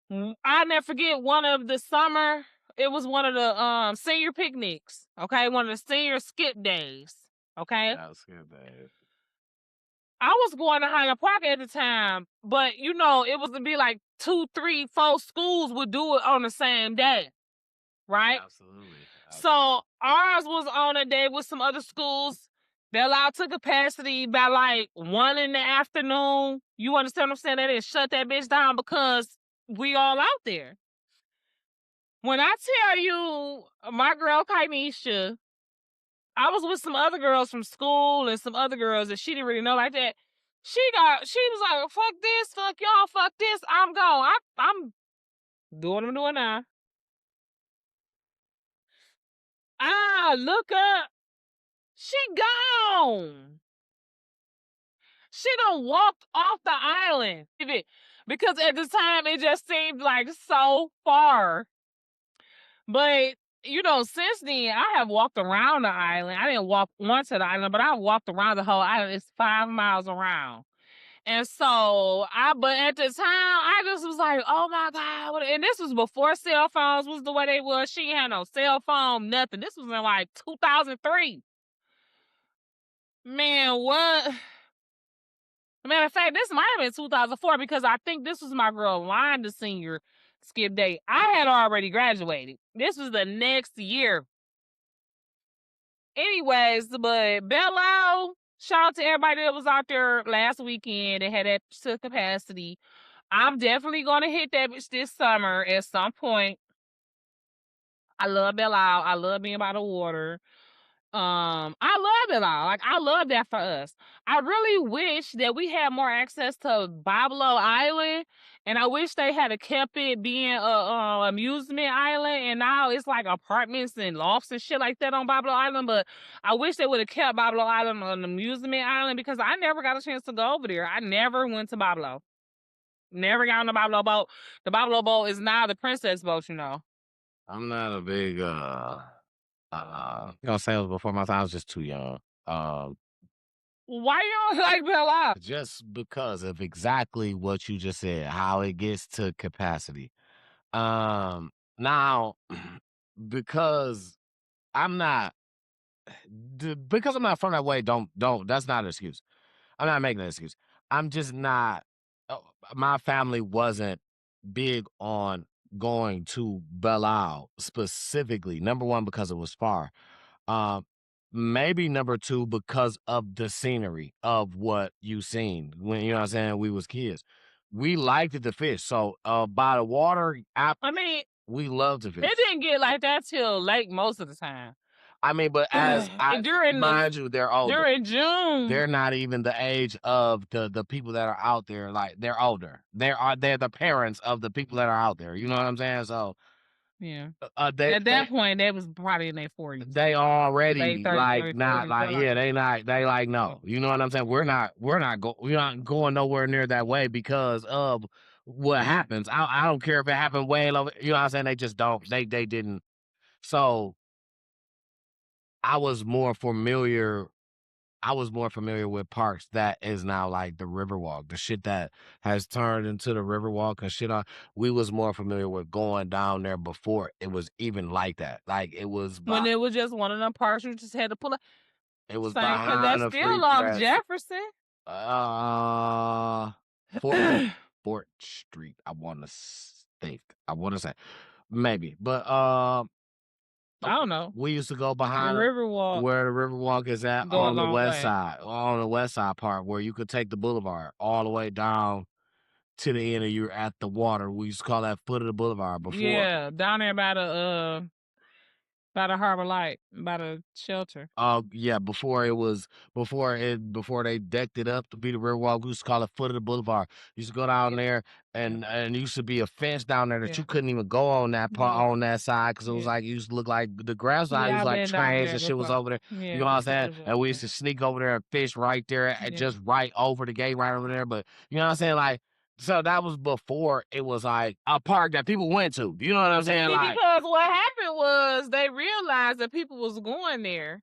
I never forget one of the summer. It was one of the senior picnics. Okay, one of the senior skip days. Okay. Yeah, skip days. I was going to Highland Park at the time, but it was to be like 2, 3, 4 schools would do it on the same day, right? Absolutely. So ours was on a day with some other schools. Belle Isle to capacity by like 1 in the afternoon. You understand what I'm saying? They didn't shut that bitch down because we all out there. When I tell you, my girl Kainisha, I was with some other girls from school and some other girls that she didn't really know like that. She was like, fuck this, fuck y'all, fuck this, I'm gone. I'm doing what I'm doing now. Look up. She gone. She done walked off the island. Because at the time, it just seemed like so far. But since then, I have walked around the island. I didn't walk onto the island, but I walked around the whole island. It's 5 miles around. And so, but at the time, I just was like, oh my God. And this was before cell phones was the way they was. She ain't had no cell phone, nothing. This was in like 2003. Man, what? Matter of fact, this might have been 2004 because I think this was my girl Line, the senior skip day. I had already graduated. This was the next year. Anyways, but Belle Isle, shout out to everybody that was out there last weekend and had that to capacity. I'm definitely going to hit that bitch this summer at some point. I love Belle Isle. I love being by the water. I love Belle Isle. Like, I love that for us. I really wish that we had more access to Bablo Island, and I wish they had kept it being a amusement island, and now it's like apartments and lofts and shit like that on Bablo Island. But I wish they would have kept Bablo Island an amusement island because I never got a chance to go over there. I never went to Bablo. Never got on the Bablo boat. The Bablo boat is now the princess boat, I'm not a big gonna say it was before my time. I was just too young. Why you don't like Belle Isle? Just because of exactly what you just said, how it gets to capacity. Now, because I'm not from that way, don't that's not an excuse. I'm not making an excuse. I'm just not my family wasn't big on going to Belle Isle specifically. Number one, because it was far. Maybe number two, because of the scenery of what you seen when you know what I'm saying we was kids. We liked the fish. So by the water, We love to fish. It didn't get like that till late most of the time. I mean, but as mind you, they're older. During June, they're not even the age of the people that are out there. Like, they're older. They're the parents of the people that are out there. You know what I'm saying? So yeah. At they that point, they was probably in their 40s. they already Late 30s, like early not 40s, like they're yeah they like no. You know what I'm saying? We're not going nowhere near that way because of what happens. I don't care if it happened way over. You know what I'm saying? They just don't. They didn't. So I was more familiar with parks that is now like the Riverwalk, the shit that has turned into the Riverwalk and shit. We was more familiar with going down there before it was even like that. Like, it was when it was just one of them parks you just had to pull up. it was Because behind that's the still free off press. Jefferson. Fort Street. I want to say maybe, but I don't know. we used to go behind the Riverwalk, where the Riverwalk is at go a on the long west way. side, on the west side part where you could take the boulevard all the way down to the end, and you're at the water. We used to call that foot of the boulevard before. Yeah, down there by the Harbor Light, by the shelter. Yeah, before they decked it up to be the Riverwalk, we used to call it foot of the boulevard. You used to go down there, and used to be a fence down there that you couldn't even go on that part on that side because it was like, it used to look like the grass side. It was like trains and shit was over there. You know what I'm saying? And we used to sneak over there and fish right there, just right over the gate, right over there. But you know what I'm saying? Like, so that was before it was like a park that people went to. You know what I'm saying? Like, because what happened was they realized that people was going there,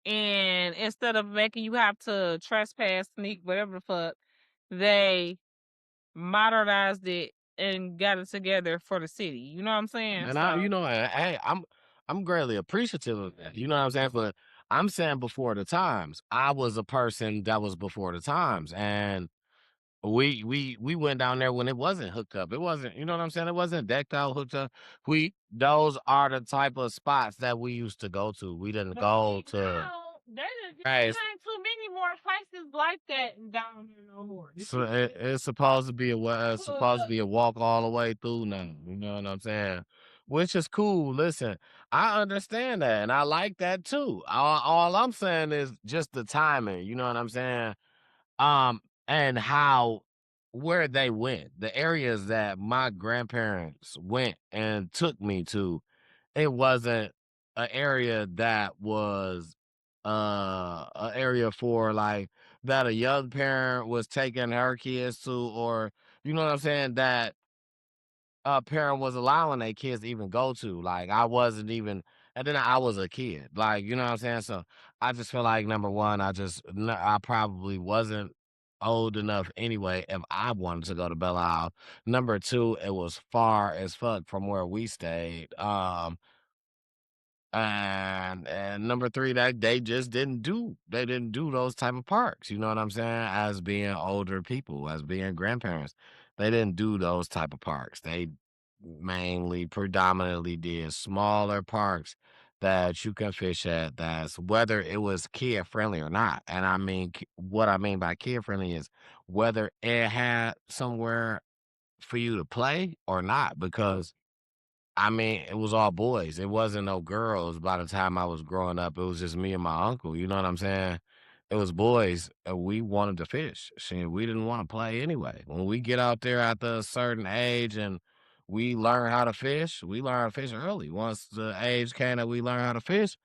and instead of making you have to trespass, sneak, whatever the fuck, they modernized it and got it together for the city. You know what I'm saying? And hey, I'm greatly appreciative of that. You know what I'm saying? But I'm saying before the times. I was a person that was before the times, and we went down there when it wasn't hooked up. It wasn't, you know what I'm saying? It wasn't decked out, hooked up. Those are the type of spots that we used to go to. We didn't go to. There ain't too many more places like that down here no more. So it's supposed to be a walk all the way through now. You know what I'm saying? Which is cool. Listen, I understand that, and I like that too. All I'm saying is just the timing. You know what I'm saying? And where they went, the areas that my grandparents went and took me to, it wasn't an area that was an area for like that a young parent was taking her kids to, or you know what I'm saying, that a parent was allowing their kids to even go to. Like, I wasn't even, and then I was a kid. Like, you know what I'm saying? So I just feel like, number one, I probably wasn't old enough anyway if I wanted to go to Belle Isle. Number two, it was far as fuck from where we stayed. And number three, that they didn't do those type of parks. You know what I'm saying? As being older people, as being grandparents, they didn't do those type of parks. They predominantly did smaller parks that you can fish at. That's whether it was kid friendly or not. And I mean, what I mean by kid friendly is whether it had somewhere for you to play or not, because I mean, it was all boys. It wasn't no girls by the time I was growing up. It was just me and my uncle. You know what I'm saying? It was boys. And we wanted to fish. Shit, we didn't want to play anyway. When we get out there at a certain age and we learn how to fish, we learn how to fish early. Once the age came that we learn how to fish,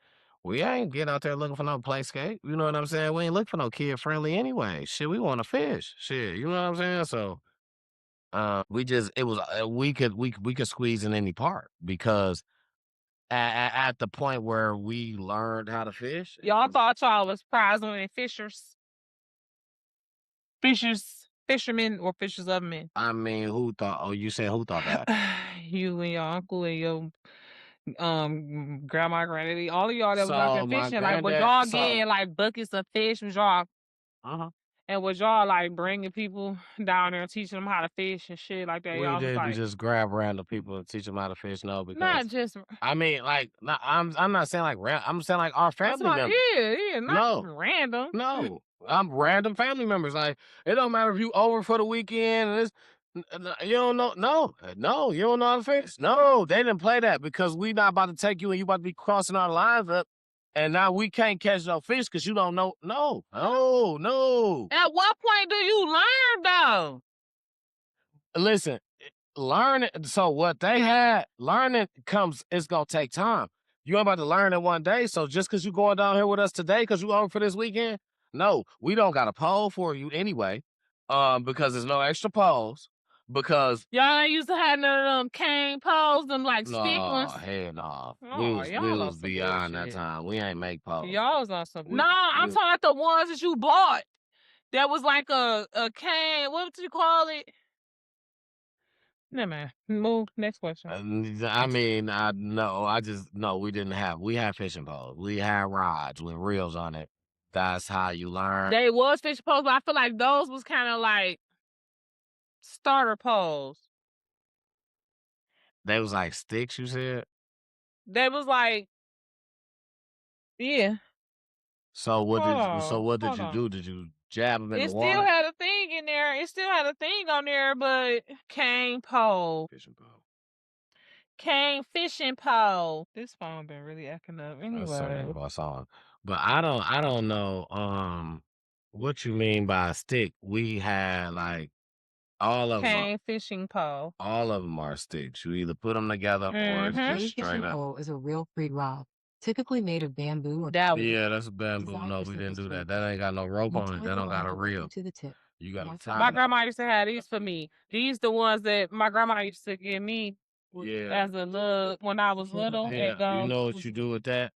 we ain't getting out there looking for no play skate. You know what I'm saying? We ain't looking for no kid friendly anyway. Shit, we want to fish. Shit, you know what I'm saying? So we could squeeze in any part because at the point where we learned how to fish, y'all thought y'all was prize winning fishermen or fishers of men. I mean, who thought? Oh, you said who thought that? You and your uncle and your grandma, granddaddy, all of y'all that was out there fishing. Like, was y'all getting like buckets of fish? Was y'all and was y'all like bringing people down there and teaching them how to fish and shit like that? We y'all didn't like, just grab random people and teach them how to fish. No, because not just. I mean, like, I'm not saying like I'm saying like our family members. Yeah, not random. No, I'm random family members. Like, it don't matter if you over for the weekend and You don't know? No, you don't know how to fish? No, they didn't play that because we not about to take you and you about to be crossing our lines up, and now we can't catch no fish because you don't know. No. At what point do you learn though? Listen, learning. So what they had, learning it's gonna take time. You ain't about to learn in one day. So just because you going down here with us today, because you on for this weekend, no, we don't got a pole for you anyway. Because there's no extra poles. Because Y'all ain't used to have none of them cane poles, them like stick ones. hell no. Oh, we y'all on was some beyond that bullshit. time. We ain't make poles. Y'all was on some. No, I'm talking about the ones that you bought. That was like a cane. What would you call it? Never mind. Move. Next question. I mean, we didn't have. We had fishing poles. We had rods with reels on it. That's how you learn. They was fishing poles, but I feel like those was kind of like starter poles. They was like sticks, you said? They was like, yeah. So what did you do? Did you jab them in the water? It still had a thing in there. It still had a thing on there, but cane pole. Fishing pole. Cane fishing pole. This phone been really acting up anyway. That's something about song. But I don't know what you mean by a stick. We had like all of them. Cane fishing pole. All of them are sticks. You either put them together or it's just straight fishing up. pole is a real free rod, typically made of bamboo. Yeah, that's a bamboo. No, we didn't do that. That ain't got no rope on it. That don't got a reel. To the tip. You got to tie. My grandma used to have these for me. These the ones that my grandma used to give me. Yeah. As a little when I was little. Yeah. You know what you do with that?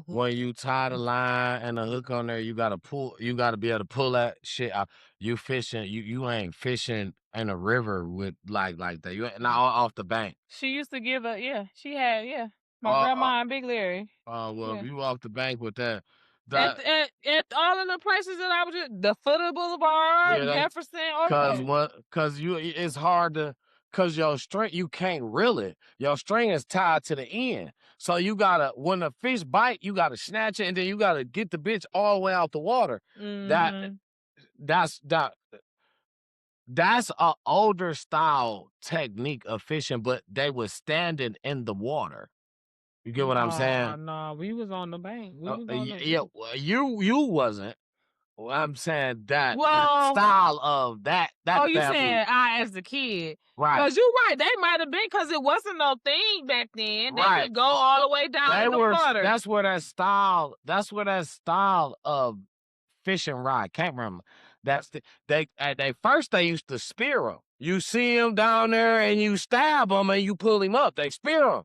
When you tie the line and the hook on there, you gotta pull. You gotta be able to pull that shit out. You fishing. You ain't fishing in a river with like that. You not off the bank. She used to give she had my grandma and Big Larry. Well, if you off the bank with that. At all of the places that I was at, the Footer Boulevard, Jefferson, Cause it's hard to. Cause your string, you can't reel it. Your string is tied to the end. So you gotta, when the fish bite, you gotta snatch it and then you gotta get the bitch all the way out the water. Mm-hmm. That's a older style technique of fishing, but they was standing in the water. You get what I'm saying? No, we was on the bank. You wasn't. Well, I'm saying that style of that. Oh, you saying I as a kid? Right? Because you're right. They might have been because it wasn't no thing back then. They could go all the way down the water. That's where that style. That's where that style of fishing rod came from. They first they used to spear them. You see them down there and you stab them and you pull him up. They spear them.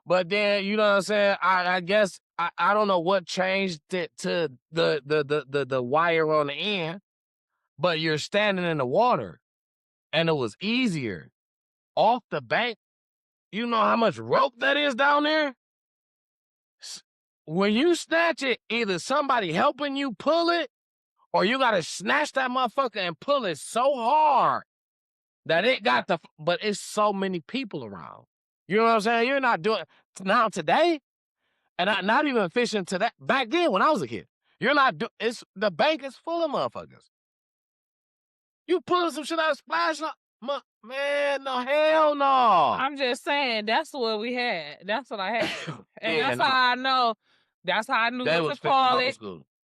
But then, you know what I'm saying? I guess I don't know what changed it to the wire on the end, but you're standing in the water, and it was easier. Off the bank, you know how much rope that is down there? When you snatch it, either somebody helping you pull it, or you got to snatch that motherfucker and pull it so hard that it got but it's so many people around. You know what I'm saying? You're not doing now today, and not even fishing to that back then when I was a kid. You're not it's the bank is full of motherfuckers. You pulling some shit out of splash, man? No, hell no. I'm just saying that's what we had. That's what I had, and that's how I know. That's how I knew what to call it.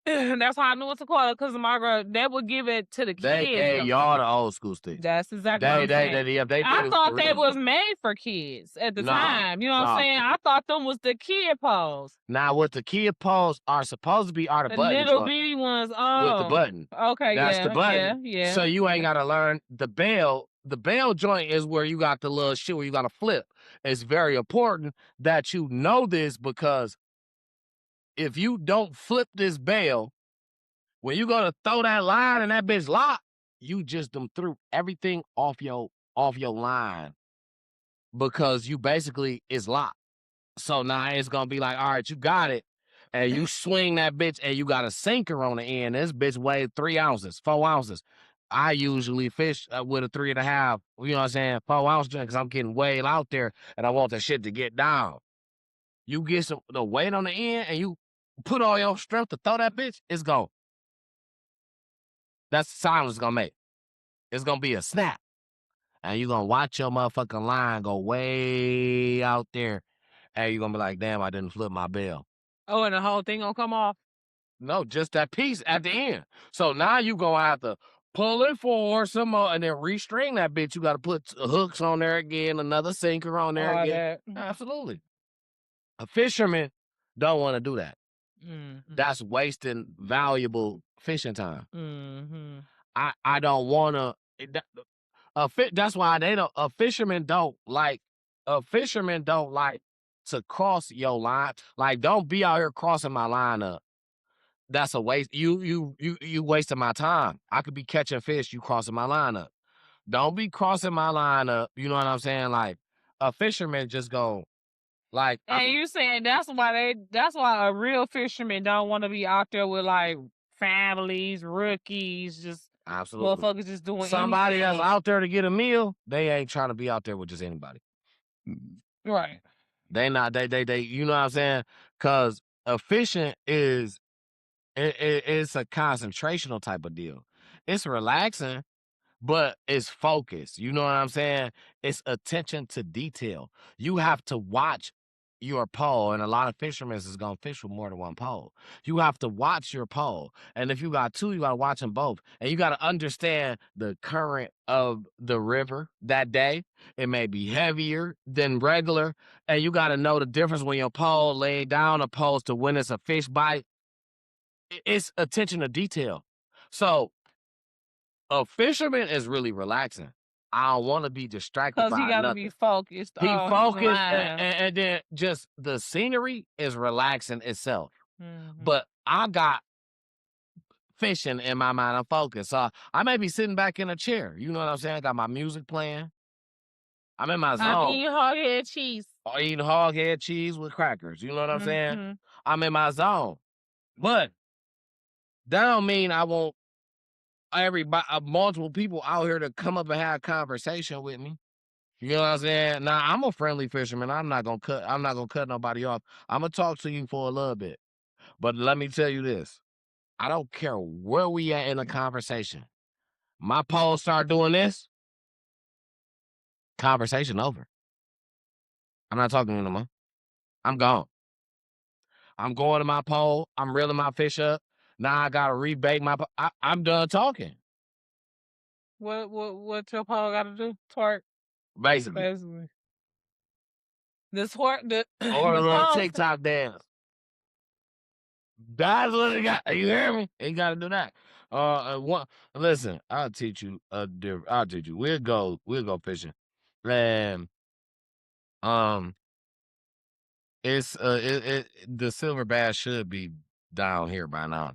That's how I knew what to call it because my girl, they would give it to the kids. They gave y'all the old school sticks. That's exactly what I'm saying. I thought they was made for kids at the time. You know what I'm saying? I thought them was the kid poles. Now, what the kid poles are supposed to be are the buttons. Little bitty ones. Oh. With the button. Okay, that's the button. Yeah. So you ain't got to learn the bell. The bell joint is where you got the little shit where you got to flip. It's very important that you know this because if you don't flip this bell, when you gonna throw that line and that bitch locked, you just threw everything off your line because you basically is locked. So now it's gonna be like, all right, you got it, and you swing that bitch, and you got a sinker on the end. This bitch weighs 3 ounces, 4 ounces. I usually fish with a 3.5. You know what I'm saying? 4 ounce drink because I'm getting way out there, and I want that shit to get down. You get the weight on the end, and you put all your strength to throw that bitch. It's gone. That's the sound it's gonna make. It's gonna be a snap. and you're gonna watch your motherfucking line go way out there, and you're gonna be like, damn, I didn't flip my bell. Oh, and the whole thing gonna come off? No, just that piece at the end. So now you gonna have to pull it forward some more and then restring that bitch. You gotta put hooks on there again, another sinker on there All again. that. Absolutely. A fisherman don't want to do that. Mm-hmm. That's wasting valuable fishing time. Mm-hmm. I don't want to. That's why a fisherman don't like to cross your line. Like, don't be out here crossing my line up. That's a waste. You wasting my time. I could be catching fish. You crossing my line up. Don't be crossing my line up. You know what I'm saying? Like, a fisherman just go like. And you saying that's why a real fisherman don't want to be out there with like families, rookies, just Absolutely. motherfuckers just doing Somebody anything. that's out there to get a meal, they ain't trying to be out there with just anybody. Right. They not they you know what I'm saying? Cause a fishing is it's a concentrational type of deal. It's relaxing, but it's focused. You know what I'm saying? It's attention to detail. You have to watch your pole, and a lot of fishermen is gonna fish with more than one pole. You have to watch your pole, and if you got two, you gotta watch them both, and you gotta understand the current of the river that day. It may be heavier than regular, and you gotta know the difference when your pole laid down opposed to when it's a fish bite. It's attention to detail. So a fisherman is really relaxing. I don't want to be distracted Because by he gotta nothing. be focused. He on his focused, line. and then just the scenery is relaxing itself. Mhm. But I got fishing in my mind. I'm focused. So I may be sitting back in a chair. You know what I'm saying? I got my music playing. I'm in my I'm zone. eating hog-head cheese. Or eating hog-head cheese with crackers. You know what I'm saying? Mhm. I'm in my zone. But that don't mean I want multiple people out here to come up and have a conversation with me. You know what I'm saying? Now, I'm a friendly fisherman. I'm not gonna cut nobody off. I'm gonna talk to you for a little bit. But let me tell you this. I don't care where we at in the conversation. My pole start doing this, conversation over. I'm not talking to you no more. I'm gone. I'm going to my pole. I'm reeling my fish up. Now I gotta rebait my I'm done talking. What your pole gotta do? Twerk. Basically. The twerk Or a little pole- TikTok dance. That's what it got. You hear me? It got to do that. Listen, I'll teach you I'll teach you. We'll go fishing, and it's the silver bass should be down here by now.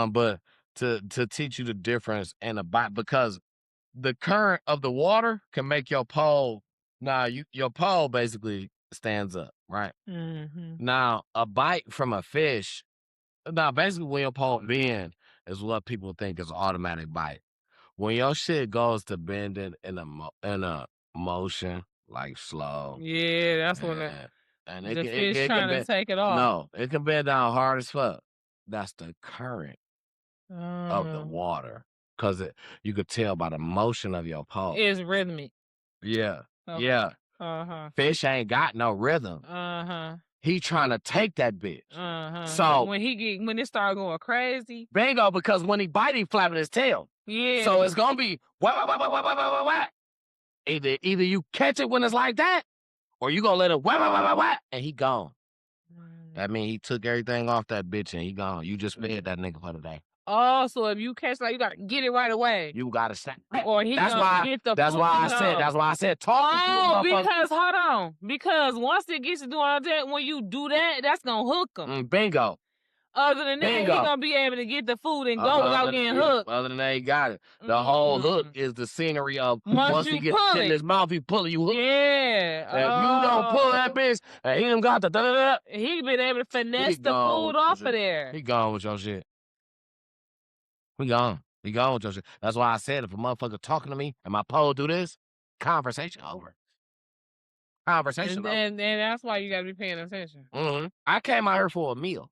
But to teach you the difference in a bite, because the current of the water can make your pole. Now your pole basically stands up, right? Mhm. Now a bite from a fish. Now, basically, when your pole bend is what people think is an automatic bite. When your shit goes to bending in a motion, like slow, Yeah, that's when and the fish trying to take it off. No, it can bend down hard as fuck. That's the current of the water, because you could tell by the motion of your pole. It's rhythmic. Yeah, Okay. yeah. Uh-huh. Fish ain't got no rhythm. Uh-huh. He trying to take that bitch. Uh-huh. So when it start going crazy. Bingo, because when he bite, he flapping his tail. Yeah. So it's gonna be whack. Either you catch it when it's like that, or you gonna let it whack, and he gone. That mean he took everything off that bitch and he gone. You just fed that nigga for the day. Oh, so if you catch, like, you gotta get it right away. You gotta stop. Or he That's gonna why. get the That's why I said talk. Oh, because hold on, because once it gets to doing all that, when you do that, that's gonna hook him. Bingo. Other than that, he Bingo. gonna be able to get the food and go without getting hooked. Other than that, he got it. The whole hook is the scenery of once he gets pull in his mouth, he pull it, you hook. Yeah. If you don't pull that bitch, and he done got the da-da-da, he been able to finesse the food off of there. He gone with your shit. We gone. We gone with your shit. That's why I said if a motherfucker talking to me and my pole do this, conversation over. Conversation over. And that's why you gotta be paying attention. I came out here for a meal.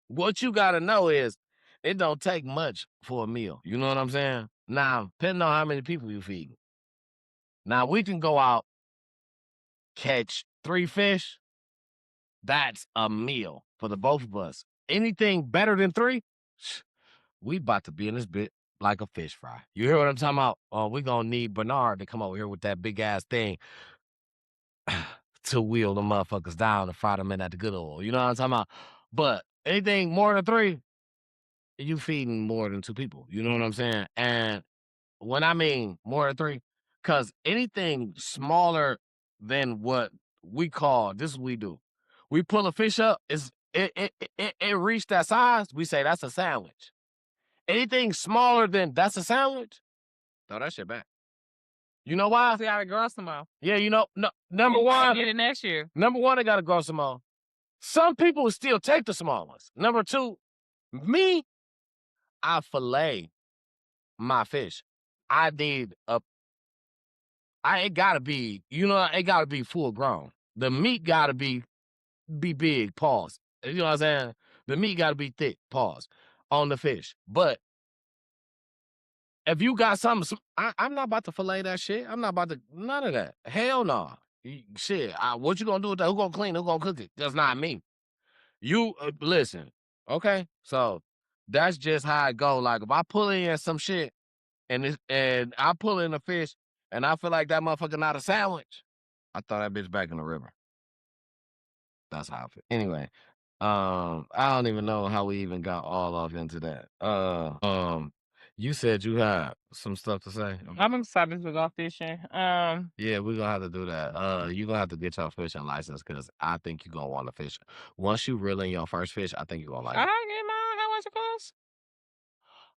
What you gotta know is it don't take much for a meal. You know what I'm saying? Now, depending on how many people you feed. Now, we can go out, catch 3 fish. That's a meal for the both of us. Anything better than 3, we about to be in this bit like a fish fry. You hear what I'm talking about? Oh, we gonna need Bernard to come over here with that big ass thing to wheel the motherfuckers down and fry them in at the good oil. You know what I'm talking about? But anything more than 3, you feeding more than 2 people. You know what I'm saying? And when I mean more than 3, because anything smaller than what we call, this is what we do. We pull a fish up, it reached that size, we say that's a sandwich. Anything smaller than that's a sandwich, throw that shit back. You know why? So you gotta grow some more. Yeah, you know, no, number one, Get it next year. number one, they gotta grow some more. Some people will still take the small ones. Number 2, me, I fillet my fish. I need it gotta be, it gotta be full grown. The meat gotta be big, pause. You know what I'm saying? The meat gotta be thick, pause, on the fish. But if you got something, I'm not about to fillet that shit. I'm not about to, none of that. Hell no. Shit, what you gonna do with that? Who gonna clean? Who gonna cook it? That's not me. You, listen, okay? So that's just how I go. Like, if I pull in some shit and I pull in a fish and I feel like that motherfucker not a sandwich, I throw that bitch back in the river. That's how I feel. Anyway, I don't even know how we even got all off into that. You said you had some stuff to say. I'm excited to go fishing. Yeah, we're gonna have to do that. You're gonna have to get your fishing license because I think you're gonna want to fish. Once you reel in your first fish, I think you're gonna like I it. get mine. How much it cost?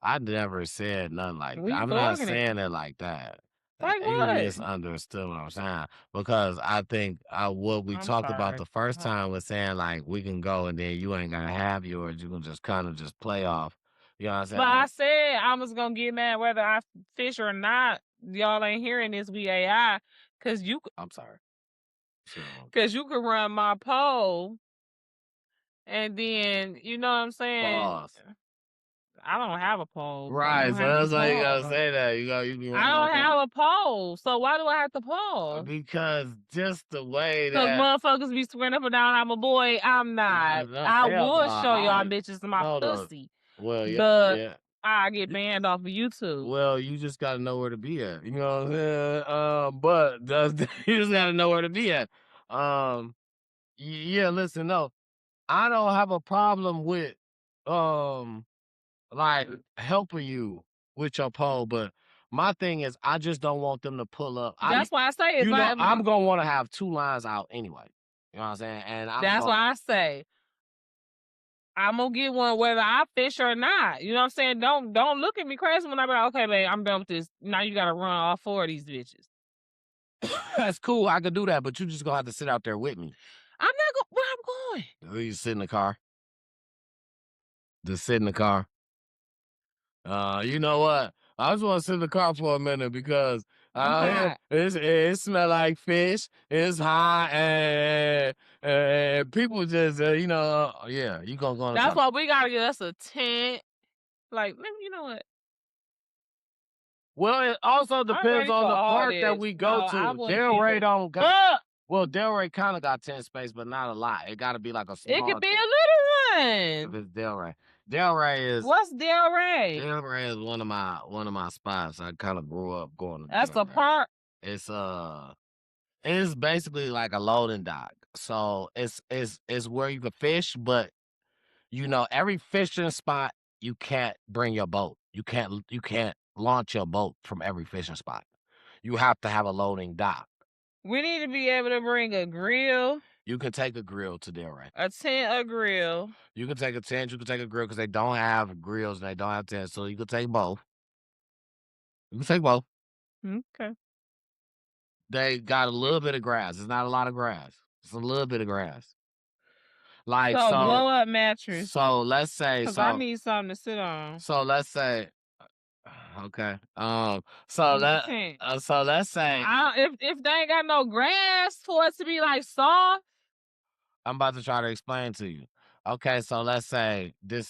I never said nothing like We that. I'm not vlogging it. saying it like that. Like You what? misunderstood what I'm saying because I think what we I'm talked about sorry. the first time was saying like we can go and then you ain't gonna have yours. You can just kind of just play off. You know what I'm saying? But I said I was gonna get mad whether I fish or not. Y'all ain't hearing this VAI because I'm sorry. So, because you could run my pole, and then you know what I'm saying. pause. I don't have a pole. Right, so that's why you gotta say that. You can I don't have a pole, so why do I have to pole? because just the way Because that motherfuckers be swearing up and down I'm a boy. I'm not. I will show y'all bitches my pussy. Well, yeah, But yeah. I get banned off of YouTube. Well, you just gotta know where to be at. You know what I'm saying? But you just gotta know where to be at. Yeah, listen, no. I don't have a problem with like helping you with your pole, but my thing is I just don't want them to pull up. That's why I say it's like I'm gonna want to have 2 lines out anyway. You know what I'm saying? And that's why I say I'm gonna get one whether I fish or not. You know what I'm saying? Don't look at me crazy when I be like, okay, babe, I'm done with this. Now you gotta run all 4 of these bitches. That's cool. I could do that, but you just gonna have to sit out there with me. I'm not going. Where I'm going? You sit in the car. Just sit in the car. You know what? I just want to sit in the car for a minute because it smell like fish. It's hot and people just yeah. You gonna go in the That's car. why we gotta get us a tent. Like, you know what? Well, it also depends on the park that we go to. Delray don't got. Well, Delray kind of got tent space, but not a lot. It got to be like a small. It could be a little If one. it's Delray. Delray is. What's Delray? Delray is one of my spots. I kind of grew up going to. That's Delray. a park. It's basically like a loading dock. So it's where you can fish, but every fishing spot you can't bring your boat. You can't launch your boat from every fishing spot. You have to have a loading dock. We need to be able to bring a grill. You can take a grill to Delray. A tent, a grill. You can take a tent, you can take a grill because they don't have grills and they don't have tents. So you can take both. Okay. They got a little bit of grass. It's not a lot of grass. It's a little bit of grass. Like so blow up mattress. So let's say I need something to sit on. So let's say okay. So let's say if they ain't got no grass for it to be like soft. I'm about to try to explain to you. Okay, so let's say the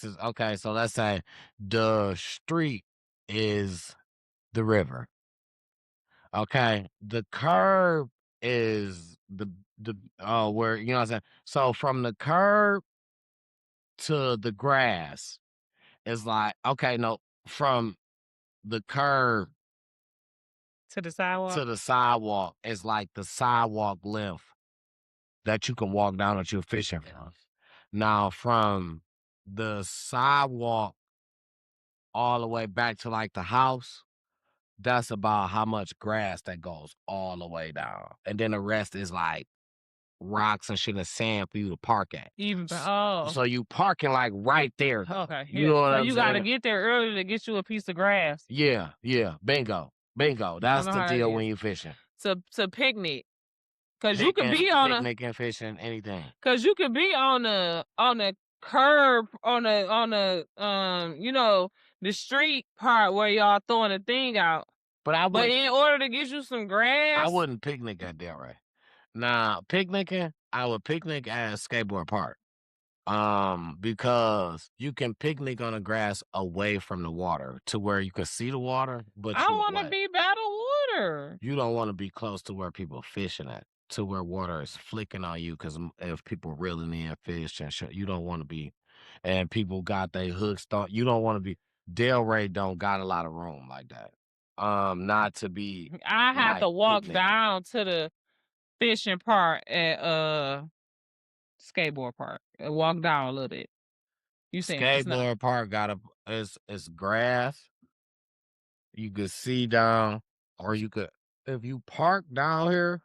street is the river. Okay, the curb is the where you know what I'm saying. So from the curb to the grass is like okay, no, from the curb To the sidewalk. to the sidewalk is like the sidewalk length that you can walk down that you're fishing from. Now from the sidewalk all the way back to like the house, that's about how much grass that goes all the way down. And then the rest is like rocks and shit and sand for you to park at. Even oh, So you parking like right there. okay. You know what so I'm you saying? got to get there early to get you a piece of grass Yeah, yeah. Bingo. Bingo. That's know the how that deal is. when you fishing. to picnic. Cause you could be on a picnicking, fishing, anything. cause you could be on a curb on a you know, the street part where y'all throwing the thing out. But in order to get you some grass, I wouldn't picnic at Delray. Now, picnicking, I would picnic at a skateboard park. Because you can picnic on the grass away from the water to where you can see the water, but I you want to what? be by the water. You don't want to be close to where people fishing at, to where water is flicking on you. Because if people reeling in fish and shit, you don't want to be. And people got their hooks thought you don't want to be. Delray don't got a lot of room like that. Not to be. I have like to walk picnicking. down to the fishing part at skateboard park and walk down a little bit. You saying it's not? Skateboard park got it's grass. You could see down, or you could if you park down here,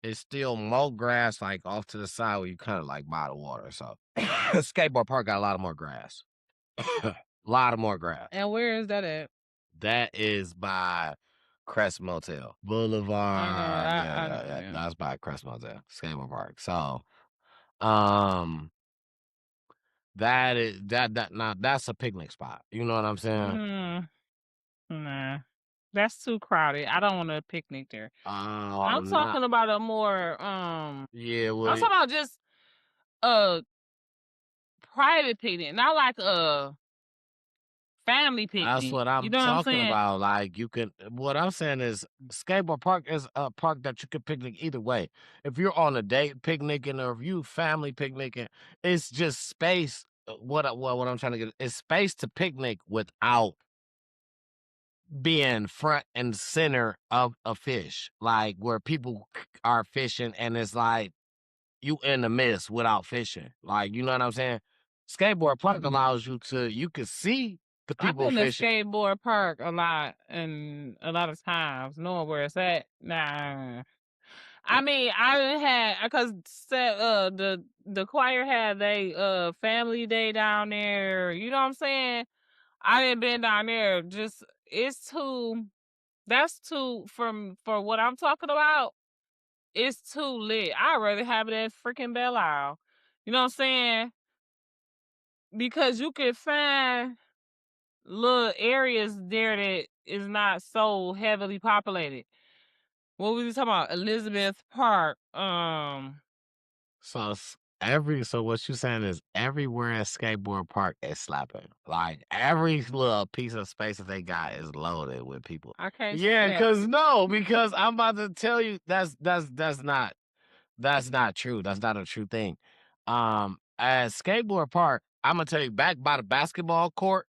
it's still more grass like off to the side where you kind of like by the water. So skateboard park got a lot of more grass. A lot of more grass. And where is that at? That is by Crest Motel Boulevard. Yeah, that's by Crest Motel skateboard park. So, that is that now that's a picnic spot. You know what I'm saying? Nah, that's too crowded. I don't want to picnic there. I'm Not, talking about a more yeah. Well, I'm talking about just a private picnic, not like a family picnic. That's what I'm you know what I'm talking saying? about. Like you can. What I'm saying is, skateboard park is a park that you can picnic either way. If you're on a date picnicking or if you family picnicking, it's just space. What I'm trying to get is space to picnic without being front and center of a fish, like where people are fishing and it's like you in the midst without fishing. Like, you know what I'm saying? Skateboard park allows you can see the I've people been to fishing. skateboard park a lot and a lot of times, knowing where it's at. Nah. I mean, I had because the choir had they family day down there. You know what I'm saying? I didn't been down there. Just it's too. That's too for what I'm talking about. It's too lit. I'd rather have it at freaking Belle Isle. You know what I'm saying? Because you can find little areas there that is not so heavily populated. What was you talking about? Elizabeth Park. So so what you saying is everywhere at skateboard park is slapping. Like every little piece of space that they got is loaded with people. I can't. Yeah, stand- because I'm about to tell you that's not true. That's not a true thing. At skateboard park, I'm gonna tell you back by the basketball court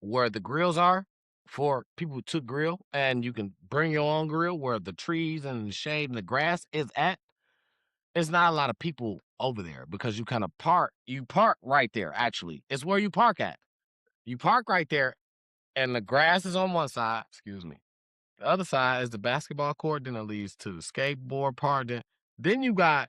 where the grills are for people to grill, and you can bring your own grill where the trees and the shade and the grass is at. It's not a lot of people over there because you kind of you park right there, actually. It's where you park at. You park right there, and the grass is on one side, excuse me. The other side is the basketball court, then it leads to the skateboard park. Then you got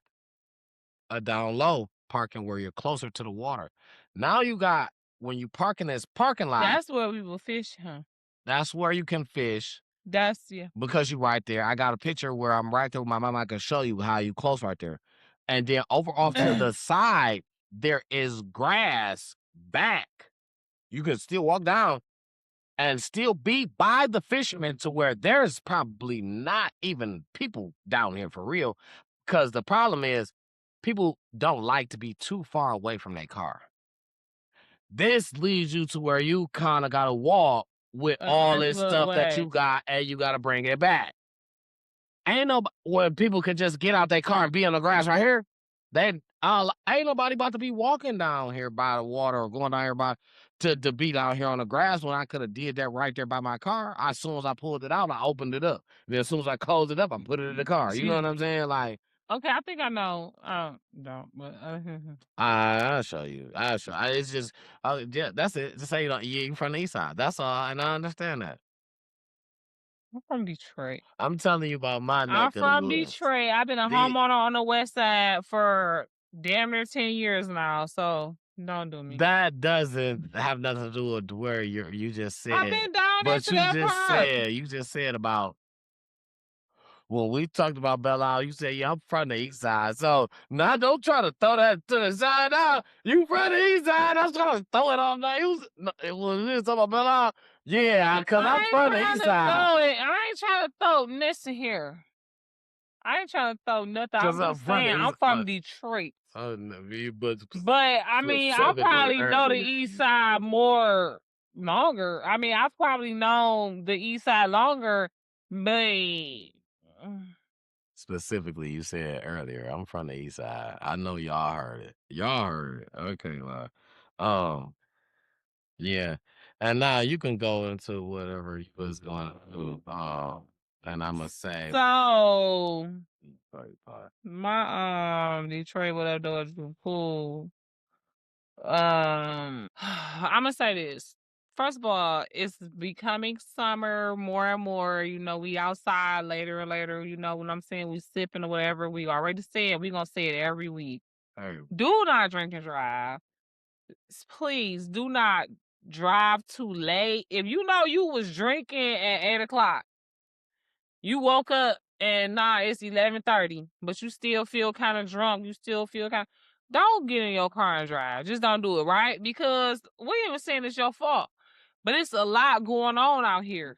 a down low parking where you're closer to the water. Now you got, when you park in this parking lot, That's where we will fish, huh? that's where you can fish. That's yeah. Because you're right there. I got a picture where I'm right there with my mom. I can show you how you close right there. And then over off to the side, there is grass back. You can still walk down and still be by the fishermen to where there's probably not even people down here for real. Because the problem is people don't like to be too far away from their car. This leads you to where you kind of got to walk with all this Look, stuff that wait. you got, and you got to bring it back. Ain't no when people could just get out their car and be on the grass right here. They ain't nobody about to be walking down here by the water or going down here by to be down here on the grass when I could have did that right there by my car. As soon as I pulled it out, I opened it up. Then as soon as I closed it up, I put it in the car. You know what I'm saying? Like, Okay, I think I know. No, but I'll show you. I'll show. It's just, yeah, that's it. Just say you from the east side. That's all, and I understand that. I'm from Detroit. I'm telling you about my I'm neck of the from woods. Detroit. I've been a homeowner on the west side for damn near 10 years now, so don't do me. That doesn't have nothing to do with where you just said. I've been down there But to you that part. just said about when we talked about Belle Isle, you said, yeah, I'm from the east side. So now don't try to throw that to the side now. You from the east side. I was trying to throw it off now. It was talking about Belle Isle. Yeah, because I'm from the east side. I ain't trying to throw nothing here. I ain't trying to throw nothing. I'm just saying I'm from Detroit. But I mean, I probably know the east side more longer. I mean, I've probably known the east side longer, but Specifically, you said earlier, I'm from the east side. I know y'all heard it. Y'all heard it. Okay, well, yeah. And now you can go into whatever you was going to do. And I'ma say so sorry, Pod. my Detroit whatever was cool. I'm gonna say this. First of all, it's becoming summer more and more. You know, we outside later and later. You know what I'm saying? We sipping or whatever. We already said we gonna say it every week. Hey, Do not drink and drive. Please do not drive too late. If you know you was drinking at 8 o'clock, you woke up and it's 11:30, but you still feel kind of drunk. You still feel kind of. Don't get in your car and drive. Just don't do it, right? Because we ain't even saying it's your fault, but it's a lot going on out here.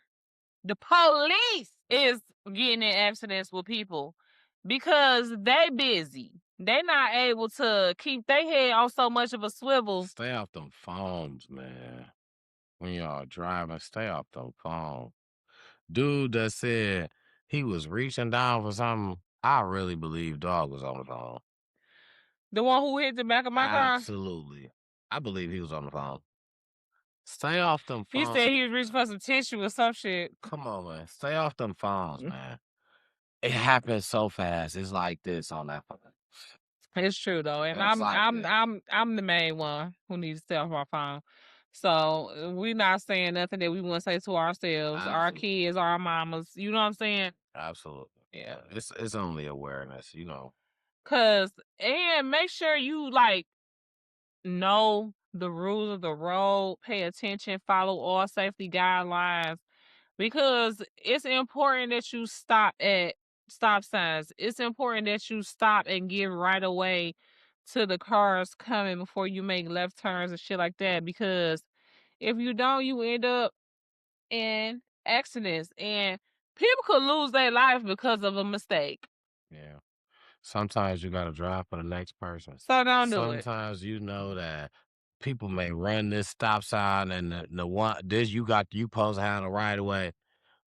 The police is getting in accidents with people because they busy. They not able to keep their head on so much of a swivel. Stay off them phones, man. When y'all driving, stay off them phones. Dude that said he was reaching down for something, I really believe dog was on the phone. The one who hit the back of my car? Absolutely. I believe he was on the phone. Stay off them He phones. said he was reaching for some tissue or some shit. Come on, man. Stay off them phones, man. It happens so fast. It's like this on that phone. It's true though, and It's like I'm the main one who needs to stay off my phone. So we're not saying nothing that we wouldn't say to ourselves, our Absolutely. kids, our mamas. You know what I'm saying? Absolutely. Yeah. It's only awareness, you know. And make sure you know the rules of the road, pay attention, follow all safety guidelines, because it's important that you stop at stop signs. It's important that you stop and give right away to the cars coming before you make left turns and shit like that. Because if you don't, you end up in accidents and people could lose their life because of a mistake. Yeah. Sometimes you gotta drive for the next person. So don't do it. Sometimes you know that people may run this stop sign and the one this you supposed to have the right of way.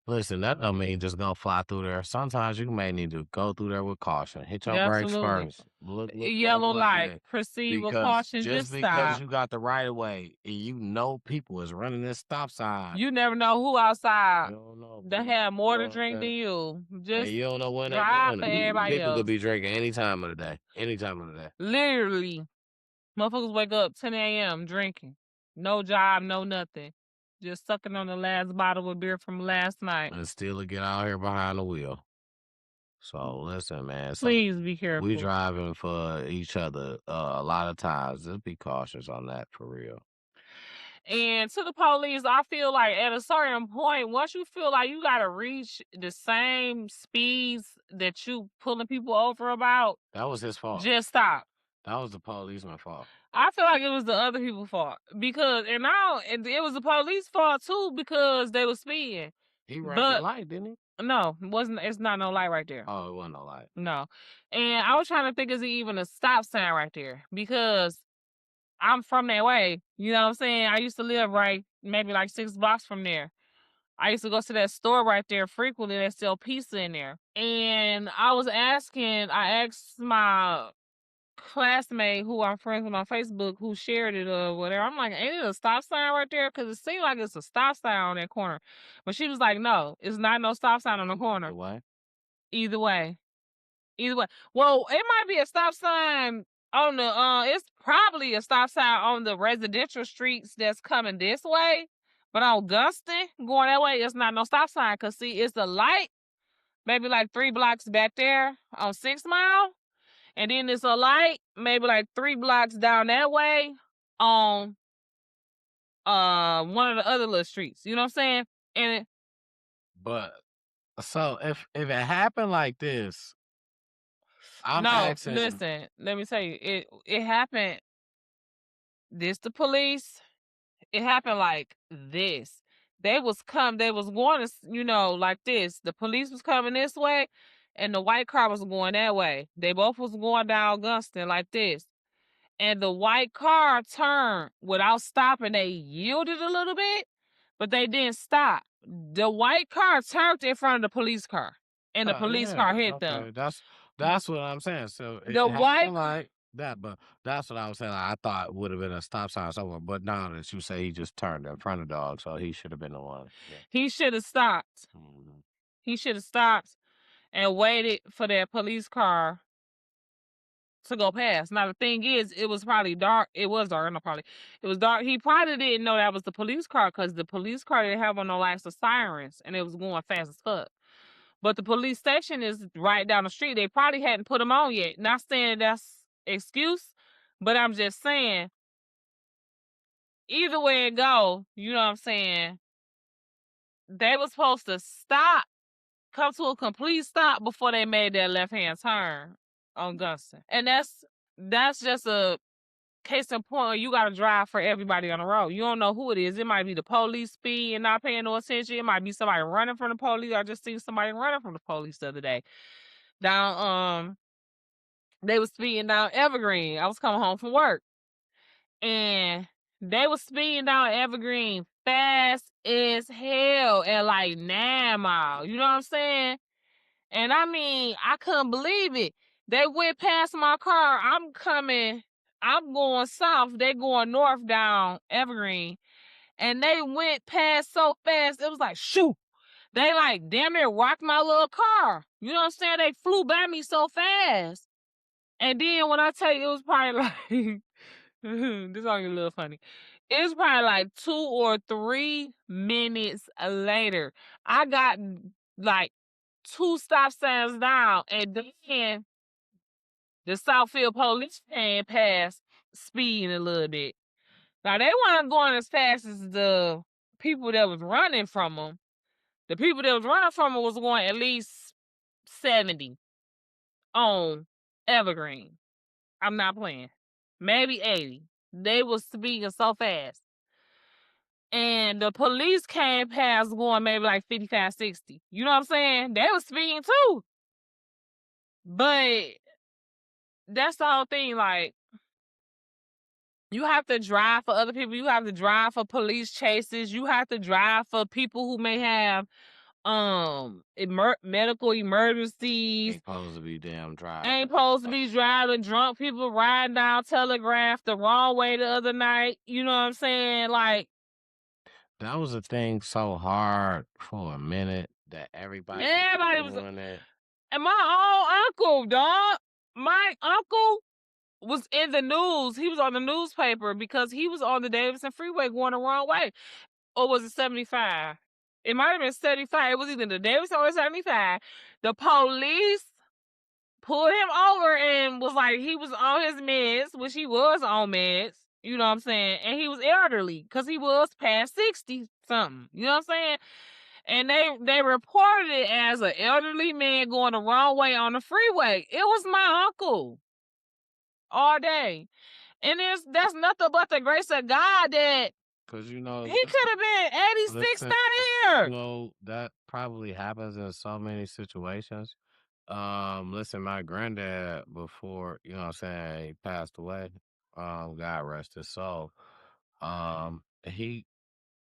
Listen, that don't mean just gonna fly through there. Sometimes you may need to go through there with caution. Hit your brakes Absolutely. first. Look Yellow both light, ways. proceed with Because caution, just just because stop. you got the right of way and you know people is running this stop sign. You never know who outside You don't know. that have more to drink than you. And Just you don't know when they drive doing for it. everybody People else. could be drinking any time of the day. Any time of the day. Literally, motherfuckers wake up 10 a.m. drinking. No job, no nothing. Just sucking on the last bottle of beer from last night. And still to get out here behind the wheel. So listen, man. Please be careful. We driving for each other a lot of times. Just be cautious on that for real. And to the police, I feel like at a certain point, once you feel like you gotta reach the same speeds that you pulling people over about, that was his fault. Just stop. That was the policeman's fault. I feel like it was the other people's fault because, and it was the police fault too because they were speeding. He ran the light, didn't he? No, it wasn't. It's not no light right there. Oh, it wasn't no light. No, and I was trying to think, is it even a stop sign right there? Because I'm from that way. You know what I'm saying? I used to live right maybe like 6 blocks from there. I used to go to that store right there frequently. They sell pizza in there. And I asked my classmate who I'm friends with on Facebook who shared it or whatever. I'm like, ain't it a stop sign right there? Because it seemed like it's a stop sign on that corner. But she was like, no, it's not no stop sign on the corner. Why? Either way. Either way. Well, it might be a stop sign on the it's probably a stop sign on the residential streets that's coming this way. But on Gunston, going that way, it's not no stop sign. Cause see, it's a light, maybe like 3 blocks back there on 6 Mile. And then it's a light, maybe like 3 blocks down that way on one of the other little streets. You know what I'm saying? And But so if it happened like this, I'm no, asking. listen, let me tell you, it happened. This the police. It happened like this. They was going to, like this. The police was coming this way, and the white car was going that way. They both was going down Gunston like this. And the white car turned without stopping. They yielded a little bit, but they didn't stop. The white car turned in front of the police car, and the police car hit them. That's what I'm saying. So it The white happened like that, but that's what I was saying. Like, I thought it would have been a stop sign somewhere, but now that you say he just turned in front of the dog, so he should have been the one. Yeah. He should have stopped. Mhm. He should have stopped and waited for that police car to go past. Now the thing is, it was probably dark. It was dark, no probably. It was dark. He probably didn't know that was the police car because the police car didn't have on no lights or sirens, and it was going fast as fuck. But the police station is right down the street. They probably hadn't put them on yet. Not saying that's excuse, but I'm just saying, either way it go, you know what I'm saying? They were supposed to come to a complete stop before they made that left-hand turn on Gunston. And that's just a case in point. You got to drive for everybody on the road. You don't know who it is. It might be the police speed and not paying no attention. It might be somebody running from the police. I just seen somebody running from the police the other day. They was speeding down Evergreen. I was coming home from work, and they was speeding down Evergreen fast as hell at like 9 miles. You know what I'm saying? And I mean, I couldn't believe it. They went past my car. I'm going south. They going north down Evergreen. And they went past so fast, it was like, shoot. They like damn near rocked my little car. You know what I'm saying? They flew by me so fast. And then when I tell you, it was probably like, this is only a little funny. It was probably like 2 or 3 minutes later. I got like 2 stop signs down, and then the Southfield police came past speeding a little bit. Now, they weren't going as fast as the people that was running from them. The people that was running from them was going at least 70 on Evergreen. I'm not playing. Maybe 80. They was speeding so fast. And the police came past going maybe like 55, 60. You know what I'm saying? They was speeding too. But that's the whole thing. Like, you have to drive for other people. You have to drive for police chases. You have to drive for people who may have medical emergencies. Ain't supposed to be damn driving. Ain't supposed to be driving. Drunk people riding down Telegraph the wrong way the other night. You know what I'm saying? Like, that was a thing so hard for a minute that everybody was doing it. And my own uncle, dog. My uncle was in the news. He was on the newspaper because he was on the Davidson Freeway going the wrong way. Or was it 75? It might have been 75. It was either the Davidson or 75. The police pulled him over and was like, he was on his meds, which he was on meds. You know what I'm saying? And he was elderly because he was past 60 something. You know what I'm saying? And they reported it as an elderly man going the wrong way on the freeway. It was my uncle all day. And that's nothing but the grace of God that because he could have been 86 down here. You know, that probably happens in so many situations. Listen, my granddad, before, you know what I'm saying, he passed away. God rest his soul. They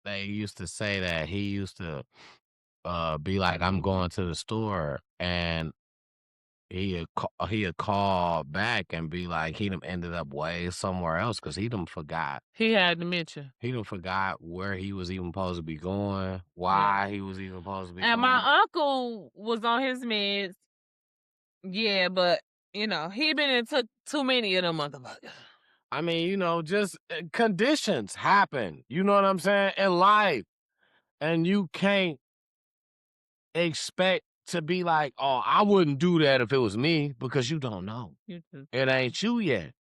used to say that he used to be like, I'm going to the store, and he'd call back and be like, he done ended up way somewhere else because he done forgot. He had dementia. He done forgot where he was even supposed to be going, why he was even supposed to be And going. my uncle was on his meds. Yeah, but he been and took too many of them motherfuckers. I mean, just conditions happen. You know what I'm saying? In life. And you can't expect to be like, oh, I wouldn't do that if it was me, because you don't know. It ain't you yet.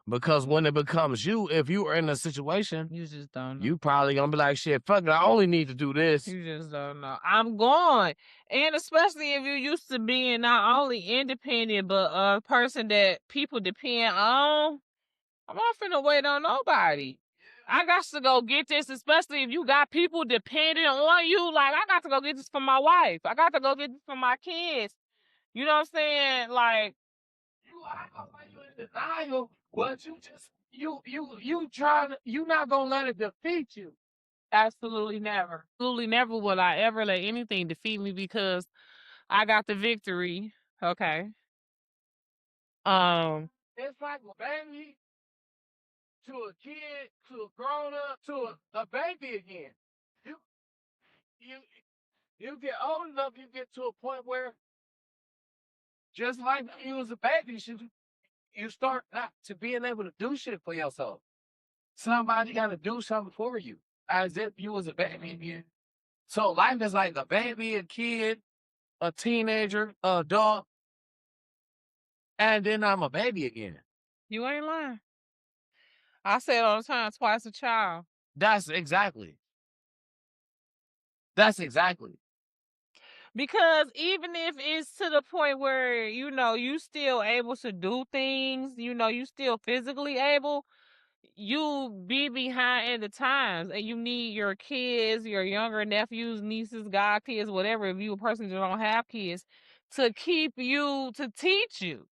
Because when it becomes you, if you are in a situation, You just don't know. you probably gonna be like, shit, fuck it, I only need to do this. You just don't know. I'm gone. And especially if you're used to being not only independent, but a person that people depend on, I'm not finna wait on nobody. I got to go get this, especially if you got people dependent on you. Like, I got to go get this for my wife. I got to go get this for my kids. You know what I'm saying? Like, I don't like you in denial, but you not gonna let it defeat you. absolutely never. Absolutely never will I ever let anything defeat me, because I got the victory. Okay. It's like a baby to a kid, to a grown up, to a baby again. You get old enough, you get to a point where, just like when you was a baby, you start not to being able to do shit for yourself. Somebody got to do something for you, as if you was a baby again. So life is like a baby, a kid, a teenager, a adult, and then I'm a baby again. You ain't lying. I say it all the time, twice a child. That's exactly. Because even if it's to the point where, you still able to do things, you still physically able, you be behind in the times, and you need your kids, your younger nephews, nieces, god kids, whatever, if you a person that don't have kids, to teach you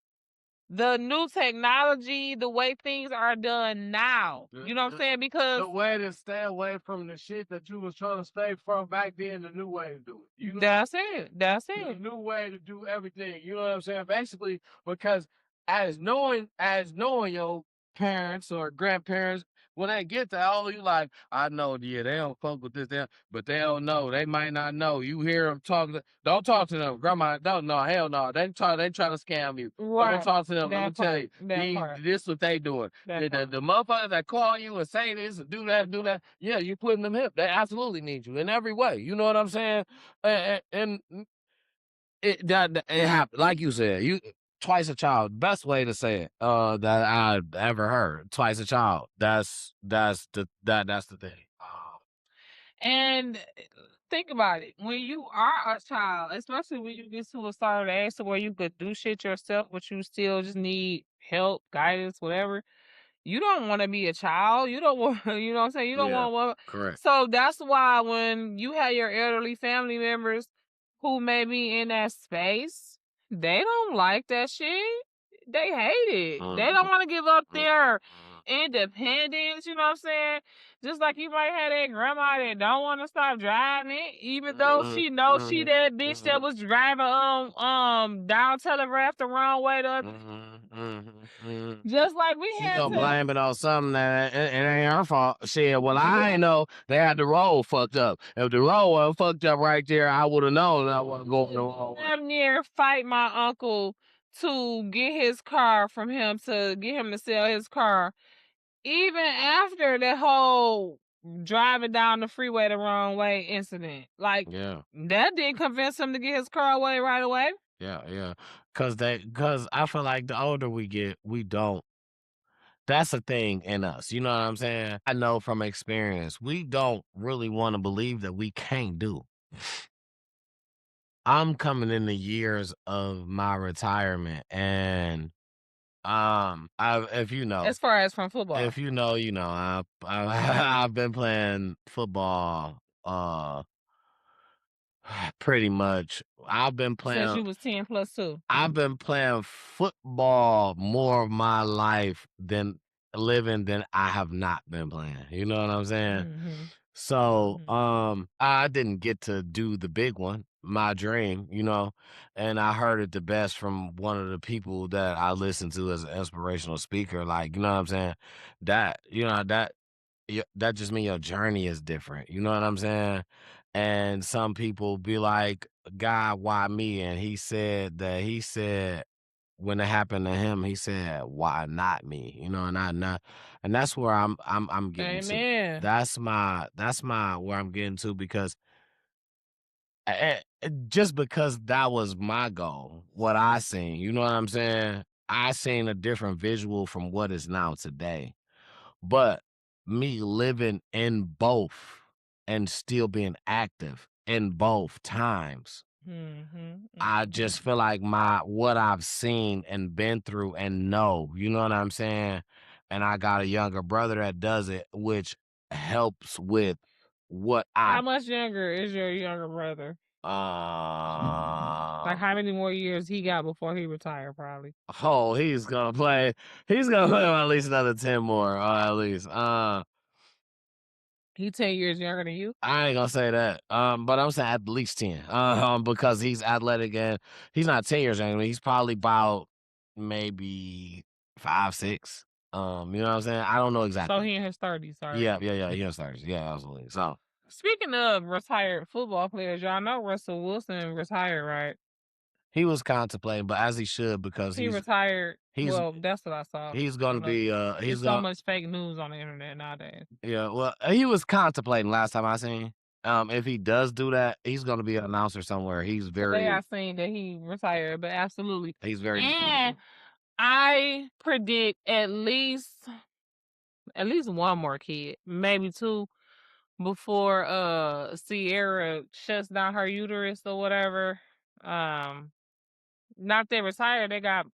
the new technology, the way things are done now. You know what I'm saying? Because the way to stay away from the shit that you was trying to stay from back then, the new way to do it. You know? That's it. The new way to do everything. You know what I'm saying? Basically, because as knowing your parents or grandparents, when they get to all you like, I know, yeah, they don't fuck with this, but they don't know. They might not know. You hear them talking. Don't talk to them. Grandma, don't know. Hell no. They trying to scam you. Right. Don't talk to them. Let me tell you. This what they doing. The motherfuckers that call you and say this and do that. Yeah, you putting them hip. They absolutely need you in every way. You know what I'm saying? And it happened. Like you said, you twice a child. Best way to say it that I've ever heard. Twice a child. That's the thing. And think about it. When you are a child, especially when you get to a certain age to where you could do shit yourself, but you still just need help, guidance, whatever, you don't want to be a child. You don't want, you know what I'm saying? You don't want. Correct. So that's why when you have your elderly family members who may be in that space, they don't like that shit. They hate it. They don't want to give up their independence. You know what I'm saying? Just like you might have that grandma that don't want to stop driving, even though she knows she that bitch that was driving down Telegraph the wrong way to. Just like we had to blame it on something that it ain't her fault. Shit, well, I ain't know they had the road fucked up. If the road was fucked up right there, I would have known I wasn't going the wrong way. Damn near fight my uncle to get his car from him, to get him to sell his car. Even after that whole driving down the freeway the wrong way incident. Like, that didn't convince him to get his car away right away. Yeah. Cause I feel like the older we get, we don't. That's a thing in us. You know what I'm saying? I know from experience, we don't really want to believe that we can't do. I'm coming in the years of my retirement, and if you know, as far as from football, if you know, I've been playing football, pretty much. I've been playing since you was 10 plus 2. I've been playing football more of my life than living than I have not been playing. You know what I'm saying? Mm-hmm. So, I didn't get to do the big one, my dream, and I heard it the best from one of the people that I listen to as an inspirational speaker. Like, you know what I'm saying? That just mean your journey is different. You know what I'm saying? And some people be like, God, why me? And he said when it happened to him, he said, why not me? And that's where I'm getting to. Amen. That's my where I'm getting to, because just because that was my goal, what I seen, you know what I'm saying? I seen a different visual from what is now today. But me living in both and still being active in both times, I just feel like what I've seen and been through and know, you know what I'm saying? And I got a younger brother that does it, which helps with what How much younger is your younger brother? Like, how many more years he got before he retired, probably? Oh, he's gonna play at least another 10 more, at least. He 10 years younger than you? I ain't gonna say that. But I'm saying at least 10. Because he's athletic and he's not 10 years younger. He's probably about maybe 5, 6. You know what I'm saying? I don't know exactly. So he in his 30s, sorry. Yeah, he in his 30s. Yeah, absolutely. So speaking of retired football players, y'all know Russell Wilson retired, right? He was contemplating, but as he should, because he retired. Well, that's what I saw. He's gonna be There's so much fake news on the internet nowadays. Yeah, well, he was contemplating last time I seen. If he does do that, he's gonna be an announcer somewhere. He's very. Today I seen that he retired, but absolutely. He's very. And I predict at least one more kid, maybe 2, before Sierra shuts down her uterus or whatever. Not they retired, they got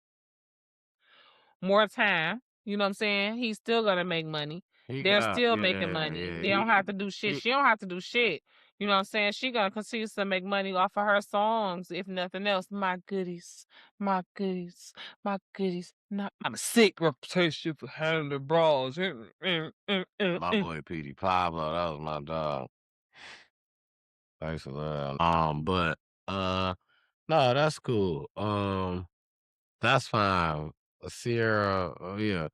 more time. You know what I'm saying? He's still gonna make money. They're still making money. They don't have to do shit. She don't have to do shit. You know what I'm saying? She gonna continue to make money off of her songs, if nothing else. My goodies, my goodies, my goodies. I'm a sick reputation for handling bras. My boy P.D. Pablo, that was my dog. Thanks for that. But no, that's cool. That's fine. Sierra, yeah.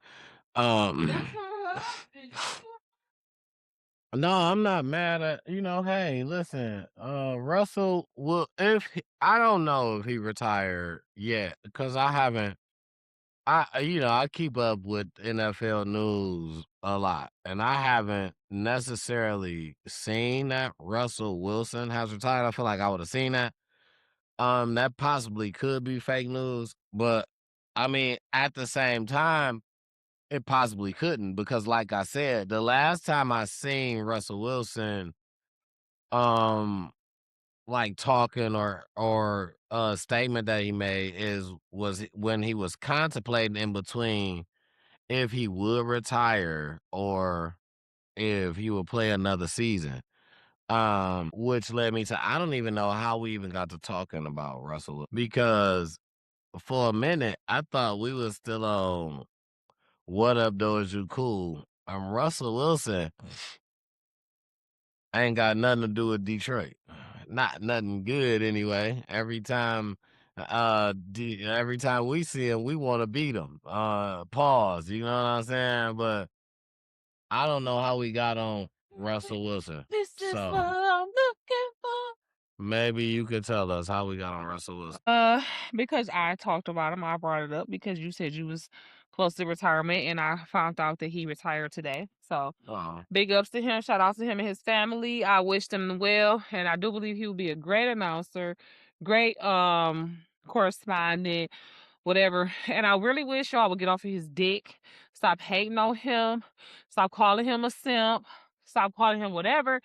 No, I'm not mad at, hey, listen, Russell I don't know if he retired yet, because I keep up with NFL news a lot, and I haven't necessarily seen that Russell Wilson has retired. I feel like I would have seen that. That possibly could be fake news, but I mean, at the same time, it possibly couldn't, because like I said, the last time I seen Russell Wilson like talking or a statement that he made was when he was contemplating in between if he would retire or if he would play another season. Which led me to, I don't even know how we even got to talking about Russell, because for a minute I thought we was still on What Up Though Is You Cool. Russell Wilson ain't got nothing to do with Detroit. Not nothing good anyway. Every time we see him, we want to beat him. Pause. You know what I'm saying? But I don't know how we got on Russell Wilson. This is what I'm looking for. Maybe you could tell us how we got on Russell Wilson. Because I talked about him. I brought it up because you said you was close to retirement, and I found out that he retired today. So big ups to him. Shout out to him and his family. I wish them well, and I do believe he will be a great announcer, great correspondent, whatever. And I really wish y'all would get off of his dick. Stop hating on him. Stop calling him a simp. Stop calling him whatever.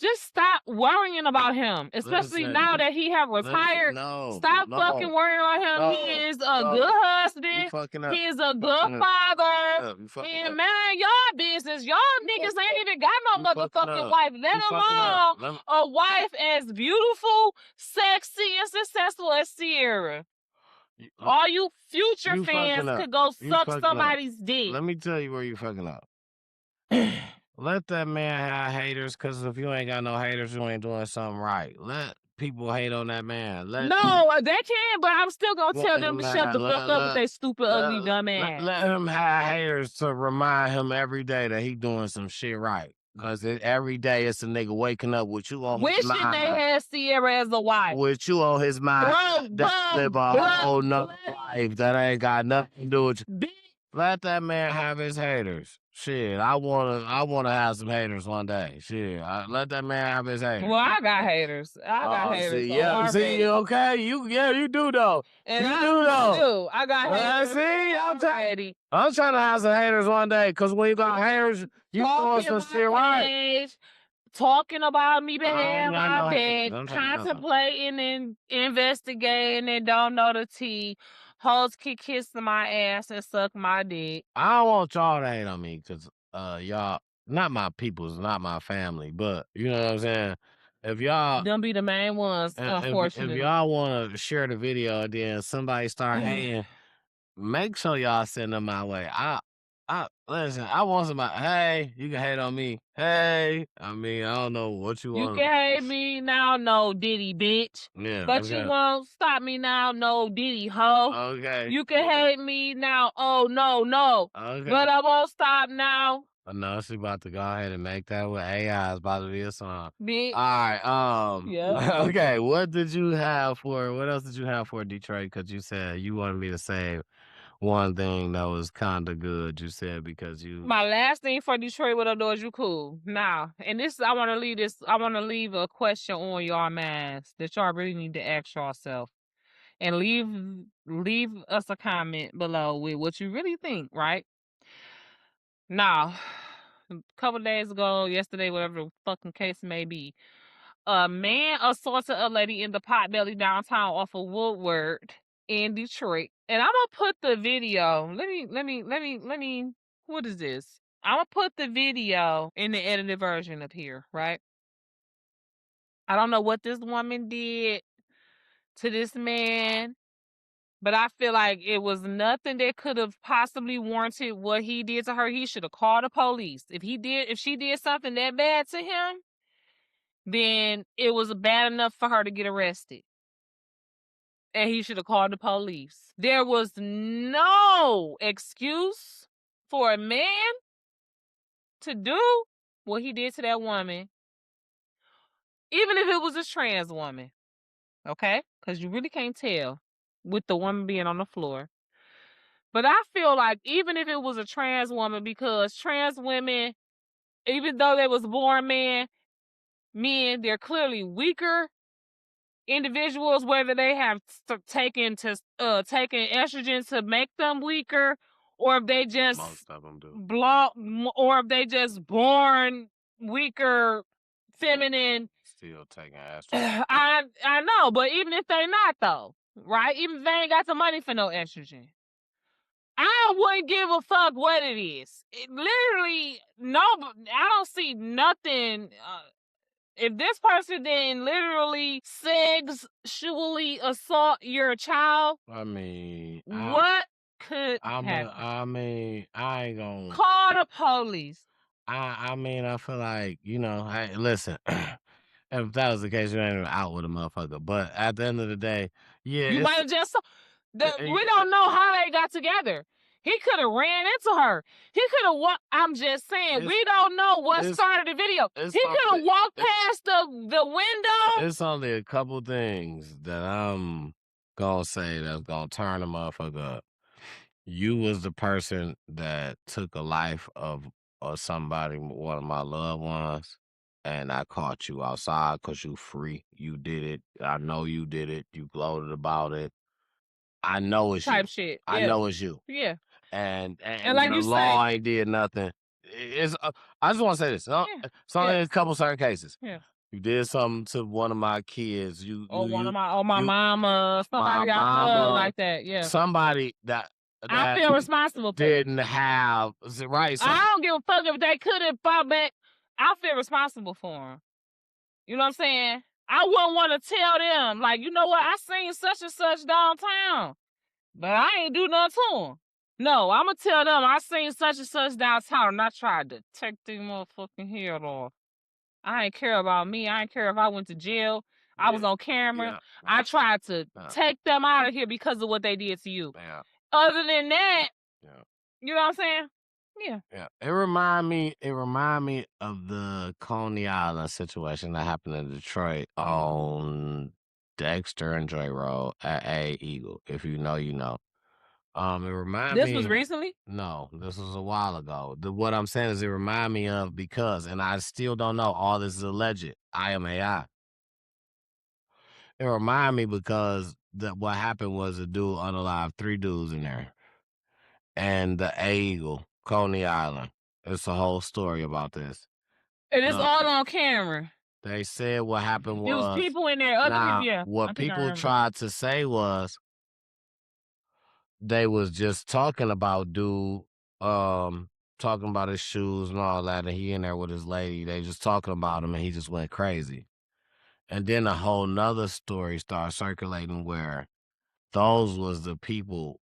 Just stop worrying about him, especially now that he have retired. Stop fucking worrying about him. He is a good husband. He is a good father. And man, y'all business. Y'all niggas ain't even got no motherfucking wife. Let alone a wife as beautiful, sexy, and successful as Sierra. All you future You fucking fans up. could go You suck fucking up. somebody's dick. Let me tell you where you fucking up. Let that man have haters, because if you ain't got no haters, you ain't doing something right. Let people hate on that man. No, they can, but I'm still gonna tell them to shut the fuck up with their stupid, ugly, dumb ass. Let him have haters to remind him every day that he doing some shit right. Because every day it's a nigga waking up with you on his Wishing mind. they had Sierra as a wife. With you on his mind. That live a whole nother life that ain't got nothing to do with you. Let that man have his haters. Shit, I wanna have some haters one day. Shit, let that man have his haters. Well, I got haters. I got haters. Okay, you do though. And you I do though. I got haters. I'm trying to have some haters one day, because when you got haters, you doing some shit right. Talking about me behind I my back, contemplating and investigating and don't know the tea. Hoes keep kissing my ass and suck my dick. I don't want y'all to hate on me, because y'all, not my peoples, not my family, but you know what I'm saying? If y'all them be the main ones, unfortunately. If y'all want to share the video and then somebody start hating, make sure y'all send them my way. Listen, I want somebody, hey, you can hate on me. Hey, I mean, I don't know what you want. You can hate me now, no Diddy, bitch. Yeah. But you won't stop me now, no Diddy, hoe. Okay. You can hate me now, oh, no. Okay. But I won't stop now. No, she about to go ahead and make that with AI. It's about to be a song. Bitch. All right. Yeah. Okay. What else did you have for Detroit? Because you said you wanted me to say one thing that was kind of good. You said because you. My last thing for Detroit, what up, though, is you cool. Now, and this, I want to leave a question on y'all minds that y'all really need to ask yourself. And leave us a comment below with what you really think, right? Now, a couple days ago, yesterday, whatever the fucking case may be, a man assaulted a lady in the Potbelly downtown off of Woodward in Detroit. And I'm gonna put the video. Let me. What is this? I'm gonna put the video in the edited version up here, right? I don't know what this woman did to this man, but I feel like it was nothing that could have possibly warranted what he did to her. He should have called the police. If she did something that bad to him, then it was bad enough for her to get arrested. And he should have called the police. There was no excuse for a man to do what he did to that woman, even if it was a trans woman. Okay? Because you really can't tell with the woman being on the floor. But I feel like even if it was a trans woman, because trans women, even though they was born men, they're clearly weaker individuals, whether they have taken estrogen to make them weaker, or if they just Most of them do. or if they just born weaker, feminine. Still taking estrogen. I know, but even if they not though, right? Even if they ain't got the money for no estrogen, I wouldn't give a fuck what it is. Literally, no, I don't see nothing. If this person didn't literally sexually assault your child, I mean, what could happen? I mean, I ain't gonna call the police. I mean, I feel like, hey, listen, if that was the case, you ain't even out with a motherfucker. But at the end of the day, yeah. You might have just we don't know how they got together. He could have ran into her. He could have walked. I'm just saying, we don't know what started the video. He could have walked past the window. It's only a couple things that I'm gonna say that's gonna turn the motherfucker up. You was the person that took a life of somebody, one of my loved ones, and I caught you outside because you free. You did it. I know you did it. You gloated about it. I know it's type you. Shit. I Yeah. know it's you. Yeah. And like the you law say, ain't did nothing. I just want to say this. It's only a couple certain cases. Yeah. You did something to one of my kids. My mama, somebody like that. Yeah. Somebody that I feel responsible for. Didn't have right. I don't give a fuck if they could have fought back. I feel responsible for them. You know what I'm saying? I wouldn't want to tell them, like, you know what? I seen such and such downtown. But I ain't do nothing to them. No, I'm going to tell them I seen such and such downtown and I tried to take their motherfucking head off. I ain't care about me. I ain't care if I went to jail. I was on camera. I tried to take them out of here because of what they did to you. Other than that, you know what I'm saying? Yeah. It remind me of the Coney Island situation that happened in Detroit on Dexter and Joy Road at A Eagle. If you know, you know. It remind me. This was recently? No, this was a while ago. What I'm saying is it remind me of because, and I still don't know, all this is alleged. I am AI. It remind me because what happened was a dude unalived 3 dudes in there. And the Eagle, Coney Island. It's a whole story about this. And it's all on camera. They said what happened was... There was people in there, other people, yeah. What people tried to say was they was just talking about dude, talking about his shoes and all that, and he in there with his lady. They just talking about him, and he just went crazy. And then a whole nother story started circulating where those was the people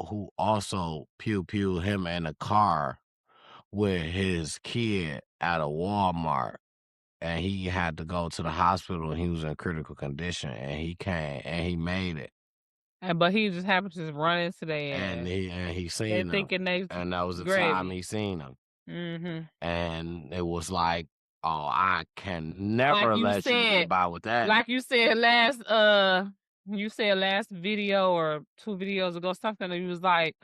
who also pew-pewed him in a car with his kid at a Walmart, and he had to go to the hospital, and he was in critical condition, and he came, and he made it. But he just happened to just run into their ass. And he seen them. And that was the time he seen them. Mm-hmm. And it was like, oh, I can never let you get by with that. Like you said last video or 2 videos ago, something that you was like,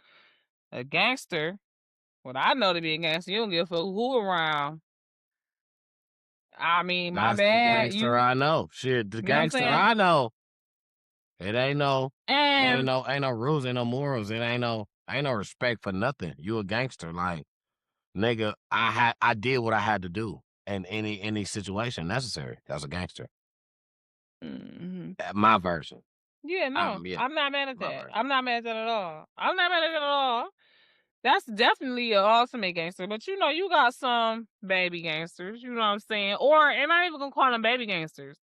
a gangster. What I know to be a gangster, you don't give a fuck who around. I mean, my That's bad. The gangster I know. Shit, the gangster I know. It ain't no rules, ain't no morals. It ain't no respect for nothing. You a gangster, like, nigga. I did what I had to do in any situation necessary. That's a gangster. Mm-hmm. My version. Yeah, no, I'm not mad at that. I'm not mad at that at all. I'm not mad at that at all. That's definitely an ultimate gangster. But you know, you got some baby gangsters. You know what I'm saying? Or, and I'm not even gonna call them baby gangsters.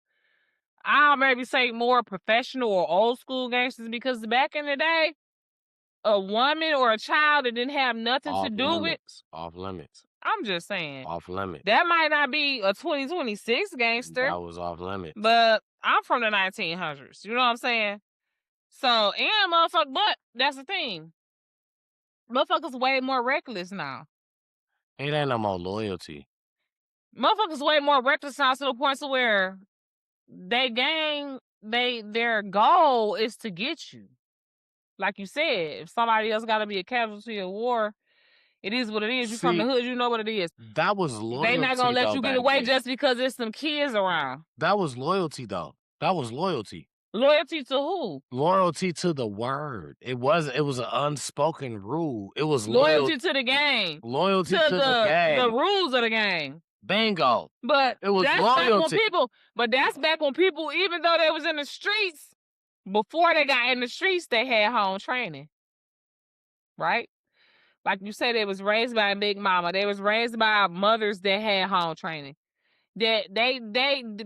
I'll maybe say more professional or old school gangsters, because back in the day, a woman or a child that didn't have nothing to do with... Off limits. I'm just saying. Off limits. That might not be a 2026 gangster. That was off limits. But I'm from the 1900s. You know what I'm saying? So, and motherfucker, but that's the thing. Motherfuckers way more reckless now. It ain't no more loyalty. Motherfuckers way more reckless now to the point to where their goal is to get you. Like you said, if somebody else got to be a casualty of war, it is what it is. You from the hood, you know what it is. That was loyalty. They not gonna let you get away just because there's some kids around. That was loyalty, though. That was loyalty. Loyalty to who? Loyalty to the word. It was an unspoken rule. It was loyalty to the game. Loyalty to the game. The rules of the game. Bingo. But it was that's loyalty. That's back when people, even though they was in the streets, before they got in the streets, they had home training. Right? Like you said, they was raised by a big mama. They was raised by mothers that had home training. That they left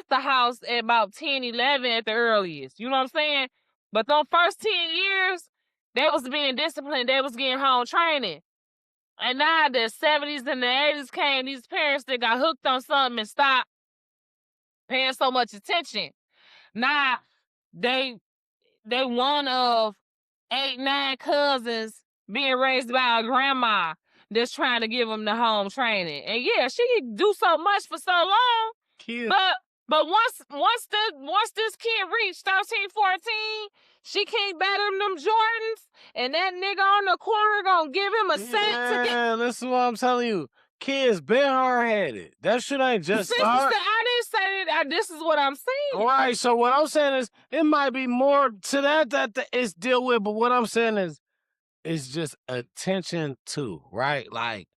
the house at about 10, 11 at the earliest. You know what I'm saying? But those first 10 years, they was being disciplined. They was getting home training. And now the 70s and the 80s came, these parents that got hooked on something and stopped paying so much attention. Now they one of 8, 9 cousins being raised by a grandma that's trying to give them the home training. And yeah, she can do so much for so long. Kid. But once this kid reached 13, 14, she can't better them Jordans, and that nigga on the corner gonna give him a cent to get... Yeah, listen to what I'm telling you. Kids been hard-headed. That shit ain't just start. I didn't say that. This is what I'm saying. All right, so what I'm saying is it might be more to that it's deal with, but what I'm saying is it's just attention to, right? Like,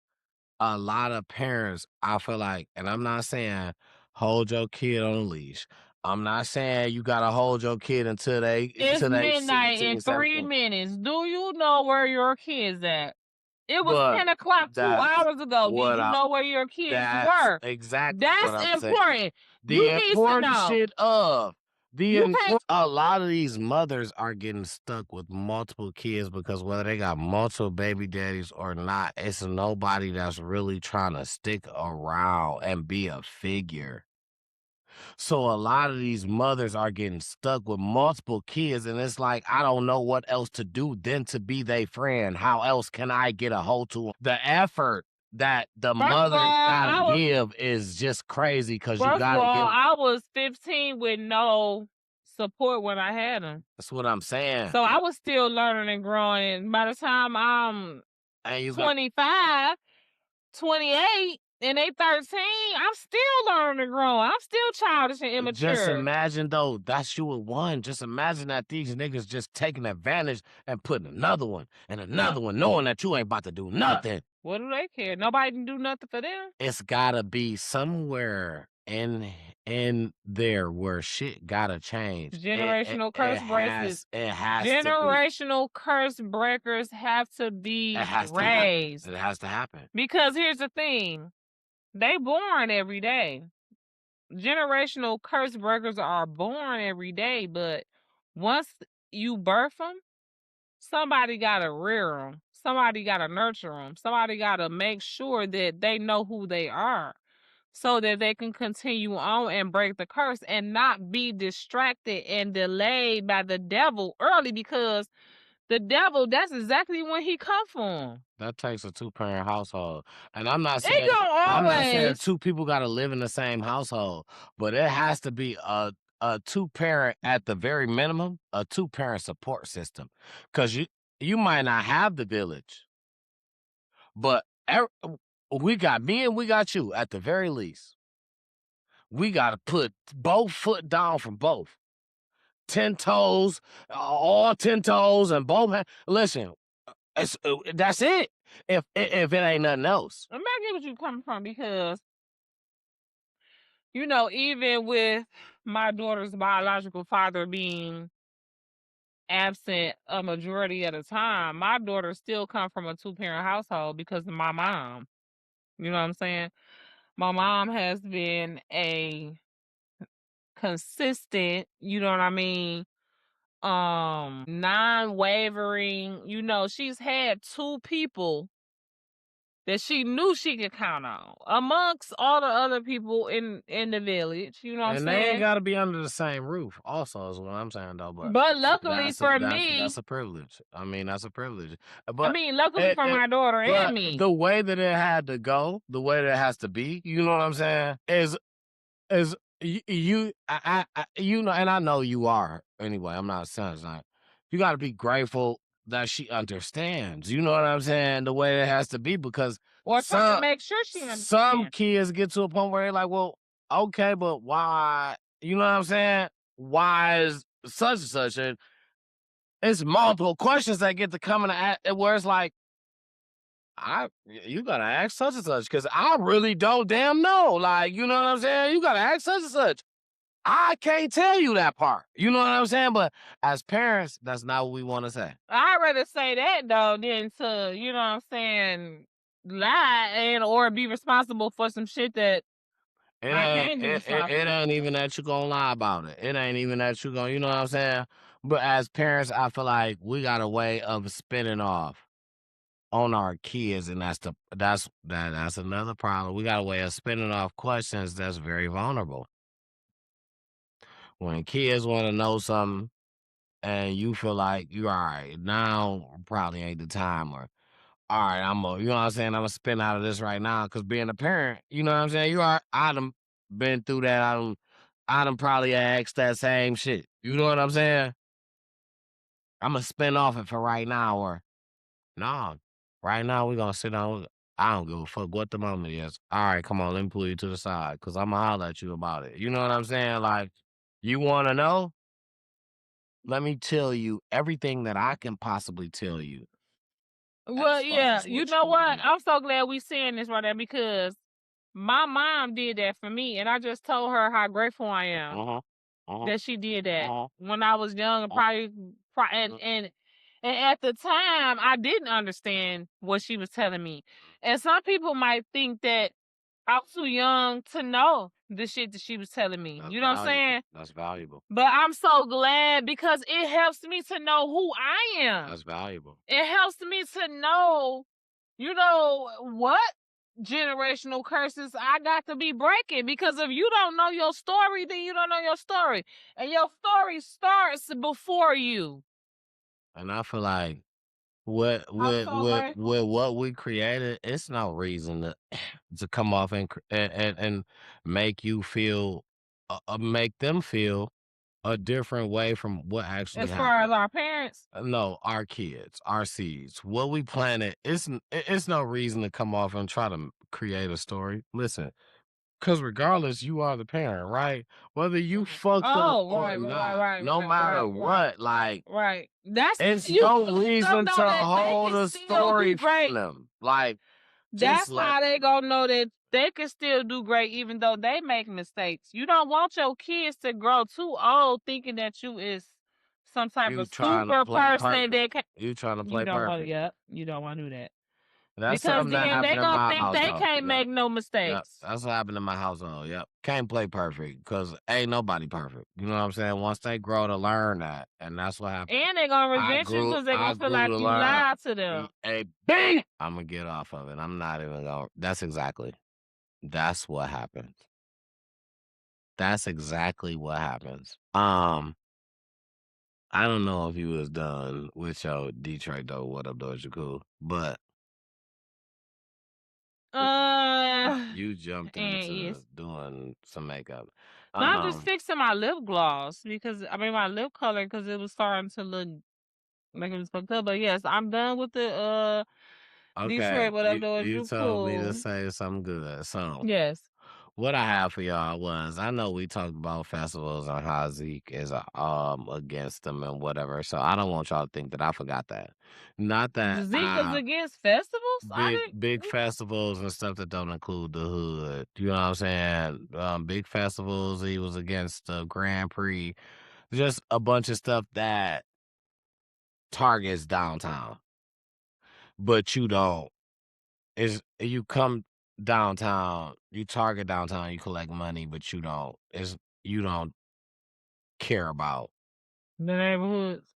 a lot of parents, I feel like, and I'm not saying hold your kid on a leash. I'm not saying you gotta hold your kid until it's midnight in 3 minutes. Do you know where your kid's at? It was 10 o'clock 2 hours ago. Did you know where your kids were? Exactly. That's important. The important shit of A lot of these mothers are getting stuck with multiple kids because whether they got multiple baby daddies or not, it's nobody that's really trying to stick around and be a figure. So a lot of these mothers are getting stuck with multiple kids, and it's like, I don't know what else to do than to be their friend. How else can I get a hold to 'em? The effort that the mother gotta give is just crazy because you gotta give. I was 15 with no support when I had them. That's what I'm saying. So I was still learning and growing. And by the time I'm 25, 28, and they 13, I'm still learning and growing. I'm still childish and immature. Just imagine though, that's you with one. Just imagine that these niggas just taking advantage and putting another one and another one, knowing that you ain't about to do nothing. What do they care? Nobody can do nothing for them. It's gotta be somewhere in there where shit gotta change. Generational curse breakers. It has Generational curse breakers have to be raised. It has to happen. Because here's the thing. They born every day. Generational curse breakers are born every day, but once you birth them, somebody got to rear them. Somebody got to nurture them. Somebody got to make sure that they know who they are so that they can continue on and break the curse and not be distracted and delayed by the devil early, because the devil, that's exactly when he come from. That takes a 2-parent household. And I'm not saying 2 people got to live in the same household, but it has to be a 2-parent at the very minimum, a 2-parent support system. Because you might not have the village, but we got me and we got you at the very least. We got to put both foot down from both. 10 toes, all 10 toes, and both hands. Listen, that's it. If it ain't nothing else. I get what you're coming from, because, you know, even with my daughter's biological father being absent a majority of the time, my daughter still come from a 2-parent household because of my mom. You know what I'm saying? My mom has been a consistent, you know what I mean, non-wavering, you know, she's had 2 people that she knew she could count on amongst all the other people in the village. You know what I'm saying? And they ain't got to be under the same roof also, is what I'm saying, though. But luckily for me, that's a privilege. I mean, that's a privilege. But luckily for my daughter and me, the way that it had to go, the way that it has to be, you know what I'm saying, is you know, and I know you are anyway. I'm not saying it's not. You got to be grateful that she understands. You know what I'm saying? The way it has to be, because to make sure she understands. Some kids get to a point where they're like, well, okay, but why? You know what I'm saying? Why is such and such? And it's multiple questions that get to coming at where it's like, you gotta ask such and such, because I really don't damn know. Like, you know what I'm saying? You gotta ask such and such. I can't tell you that part. You know what I'm saying? But as parents, that's not what we want to say. I'd rather say that, though, than to, you know what I'm saying, lie and or be responsible for some shit that it ain't even that you gonna lie about it. It ain't even that you gonna, you know what I'm saying? But as parents, I feel like we got a way of spinning off on our kids, and that's another problem. We got a way of spinning off questions that's very vulnerable. When kids want to know something and you feel like you're all right, now probably ain't the time, or all right, you know what I'm saying, I'm gonna spin out of this right now, because being a parent, you know what I'm saying, I done been through that. I done probably asked that same shit. You know what I'm saying? I'm gonna spin off it for right now, or no, right now we're gonna sit down. I don't give a fuck what the moment is. All right, come on, let me pull you to the side, because I'm gonna holler at you about it. You know what I'm saying? Like, you wanna know? Let me tell you everything that I can possibly tell you. Well, yeah, you know what? I'm so glad we saying this right there, because my mom did that for me, and I just told her how grateful I am that she did that when I was young, and probably and at the time I didn't understand what she was telling me. And some people might think that I'm too young to know the shit that she was telling me. That's You know what I'm valuable. saying? That's valuable. But I'm so glad because it helps me to know who I am. That's valuable. It helps me to know, you know, what generational curses I got to be breaking. Because if you don't know your story, then you don't know your story. And your story starts before you. And I feel like with what we created, it's no reason to come off and make you feel make them feel a different way from what actually As far as happened. our parents, No, our kids, our seeds, what we planted. It's no reason to come off and try to create a story. Listen, because regardless, you are the parent, right? Whether you fucked up or right, not, right, no right, matter right, what, like right. That's it's you no know reason that to they hold can a still story do great. from them. Like, That's just let how they gonna know that they can still do great even though they make mistakes. You don't want your kids to grow too old thinking that you is some type you of trying to super play person perfect. that can. You trying to You play don't want to. perfect. Yep. You don't want to do that That's because something that then they happened in gonna my think they household. can't Yep. make no Yep. mistakes. That's what happened in my household. Yep. Can't play perfect because ain't nobody perfect. You know what I'm saying? Once they grow to learn that, and that's what happened. And they gonna resent you because they I gonna feel grew like to you learn. lied to them. I'm gonna get off of it. I'm not even gonna. That's what happens. That's exactly what happens. I don't know if you was done with your Detroit though. What up, though? You cool, but you jumped into Yes. doing some makeup. No, I'm just fixing my lip gloss because my lip color because it was starting to look like it was fucked up. But yes, I'm done with the Okay, Detroit. What up, though? you You told me to cool? say something good. So Yes. what I have for y'all was I know we talked about festivals and how Zeke is against them and whatever. So I don't want y'all to think that I forgot that. Not that Zeke is against festivals. big festivals and stuff that don't include the hood. You know what I'm saying? Big festivals. He was against the Grand Prix. Just a bunch of stuff that targets downtown, but you don't. Is you come downtown, you target downtown, you collect money, but you don't care about The neighborhoods.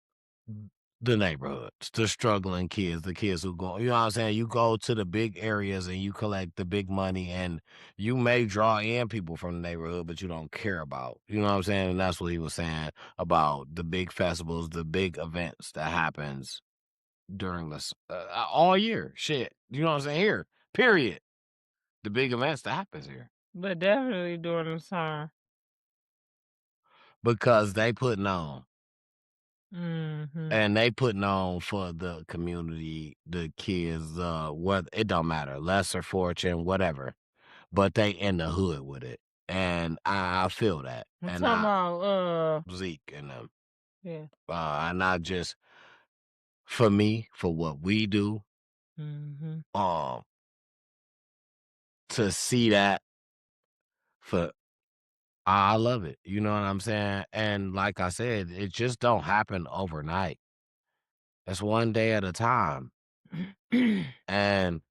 the neighborhoods, the struggling kids, the kids who go, you know what I'm saying? You go to the big areas and you collect the big money and you may draw in people from the neighborhood, but you don't care about, you know what I'm saying? And that's what he was saying about the big festivals, the big events that happens during this all year. Shit. You know what I'm saying? Here, period. The big events that happens here. But definitely during the summer. Because they putting on. Mm-hmm. And they putting on for the community, the kids, what it don't matter, lesser fortune, whatever. But they in the hood with it. And I feel that. I'm And talking about Zeke and them. yeah. And not just for me, for what we do. Mm-hmm. To see that for I love it. You know what I'm saying? And like I said, it just don't happen overnight. It's one day at a time. And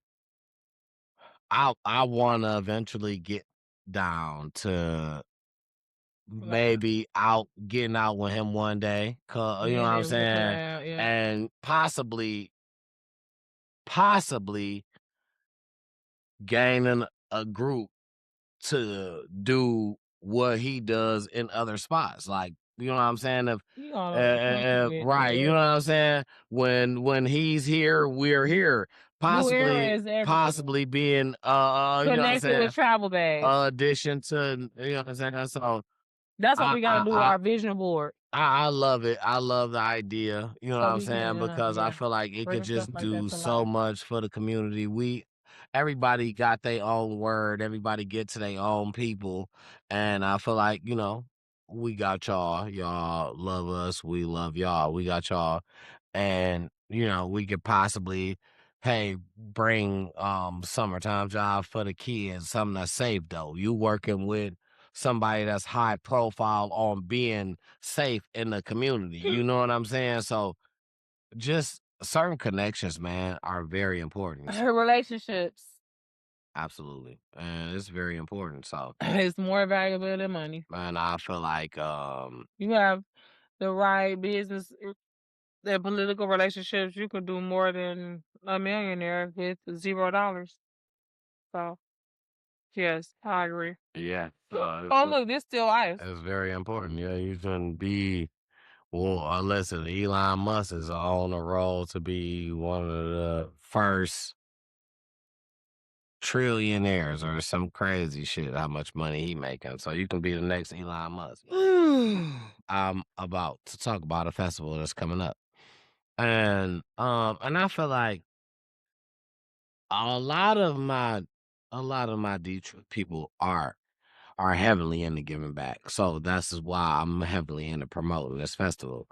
I want to eventually get down to maybe getting out with him one day. You know what I'm saying? Yeah. And possibly gaining a group to do what he does in other spots. Like, you know what I'm saying? If right, you know what I'm saying? When he's here, we're here. Possibly being you know what I'm connected saying? with travel bags. Addition to you know what I'm saying? So that's what we gotta do. Our vision board. I love it. I love the idea. You know what I'm saying? Because I feel like it could just do so much for the community. Everybody got their own word. Everybody get to their own people. And I feel like, we got y'all. Y'all love us. We love y'all. We got y'all. And, we could possibly, hey, bring summertime job for the kids, something that's safe though. You working with somebody that's high profile on being safe in the community. You know what I'm saying? So just certain connections, man, are very important. Relationships. Absolutely. And it's very important. So, It's more valuable than money. and I feel like You have the right business and political relationships, you could do more than a millionaire with $0. So, yes, I agree. yeah, Oh, look, this still ice. it's very important. Yeah, you shouldn't be well, listen, Elon Musk is on a roll to be one of the first trillionaires or some crazy shit, how much money he making. So you can be the next Elon Musk. I'm about to talk about a festival that's coming up. And I feel like a lot of my Detroit people are heavily into giving back. So that's why I'm heavily into promoting this festival.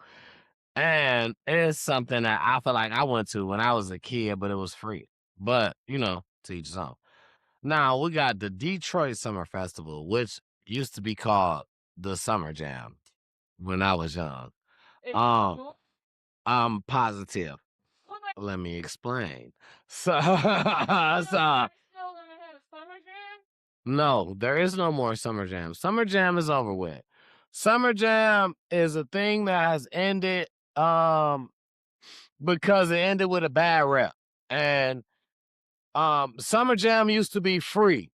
And it's something that I feel like I went to when I was a kid, but it was free. But, to each his own. Now we got the Detroit Summer Festival, which used to be called the Summer Jam when I was young. Um, I'm positive. Let me explain. So, so no, there is no more Summer Jam. Summer Jam is over with. Summer Jam is a thing that has ended because it ended with a bad rep. And Summer Jam used to be free.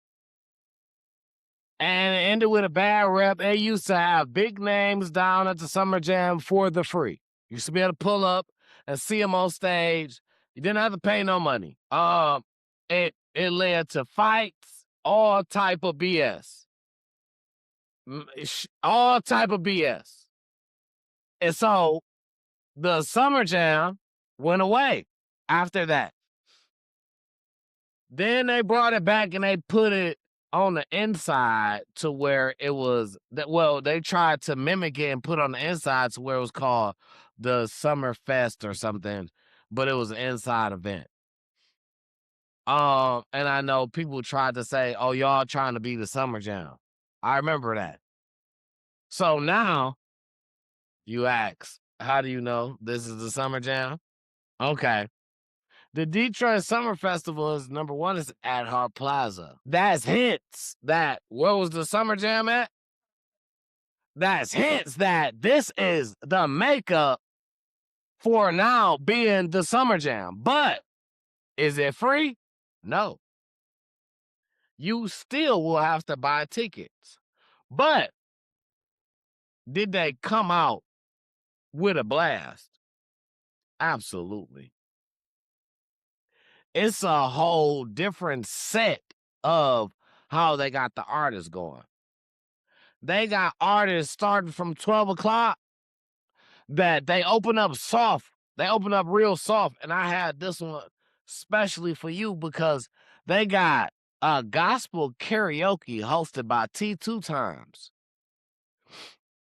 And it ended with a bad rep. They used to have big names down at the Summer Jam for the free. You used to be able to pull up and see them on stage. You didn't have to pay no money. It led to fights, all type of BS. All type of BS. And so the Summer Jam went away after that. Then they brought it back and they put it on the inside to where it was that. Well, they tried to mimic it and put on the inside to where it was called the Summer Fest or something, but it was an inside event. And I know people tried to say, "Oh, y'all trying to be the Summer Jam." I remember that. So now you ask, how do you know this is the Summer Jam? Okay. The Detroit Summer Festival is number one is at Hart Plaza. That's hints that where was the Summer Jam at? That's hints that this is the makeup for now being the Summer Jam. But is it free? No. You still will have to buy tickets. But did they come out with a blast? Absolutely. It's a whole different set of how they got the artists going. They got artists starting from 12 o'clock that they open up soft. They open up real soft. And I had this one especially for you because they got a gospel karaoke hosted by T2 Times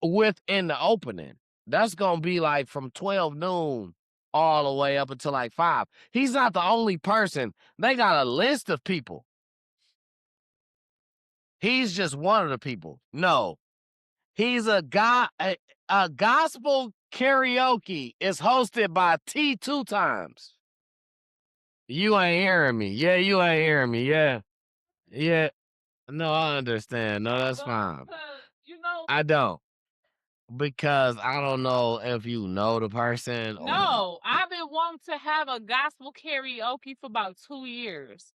within the opening. That's going to be like from 12 noon all the way up until like 5. He's not the only person. They got a list of people. He's just one of the people. No. He's a gospel karaoke is hosted by T2 Times. You ain't hearing me. Yeah, you ain't hearing me. Yeah. Yeah. No, I understand. No, that's fine. I don't. Because I don't know if you know the person. No, I've been wanting to have a gospel karaoke for about 2 years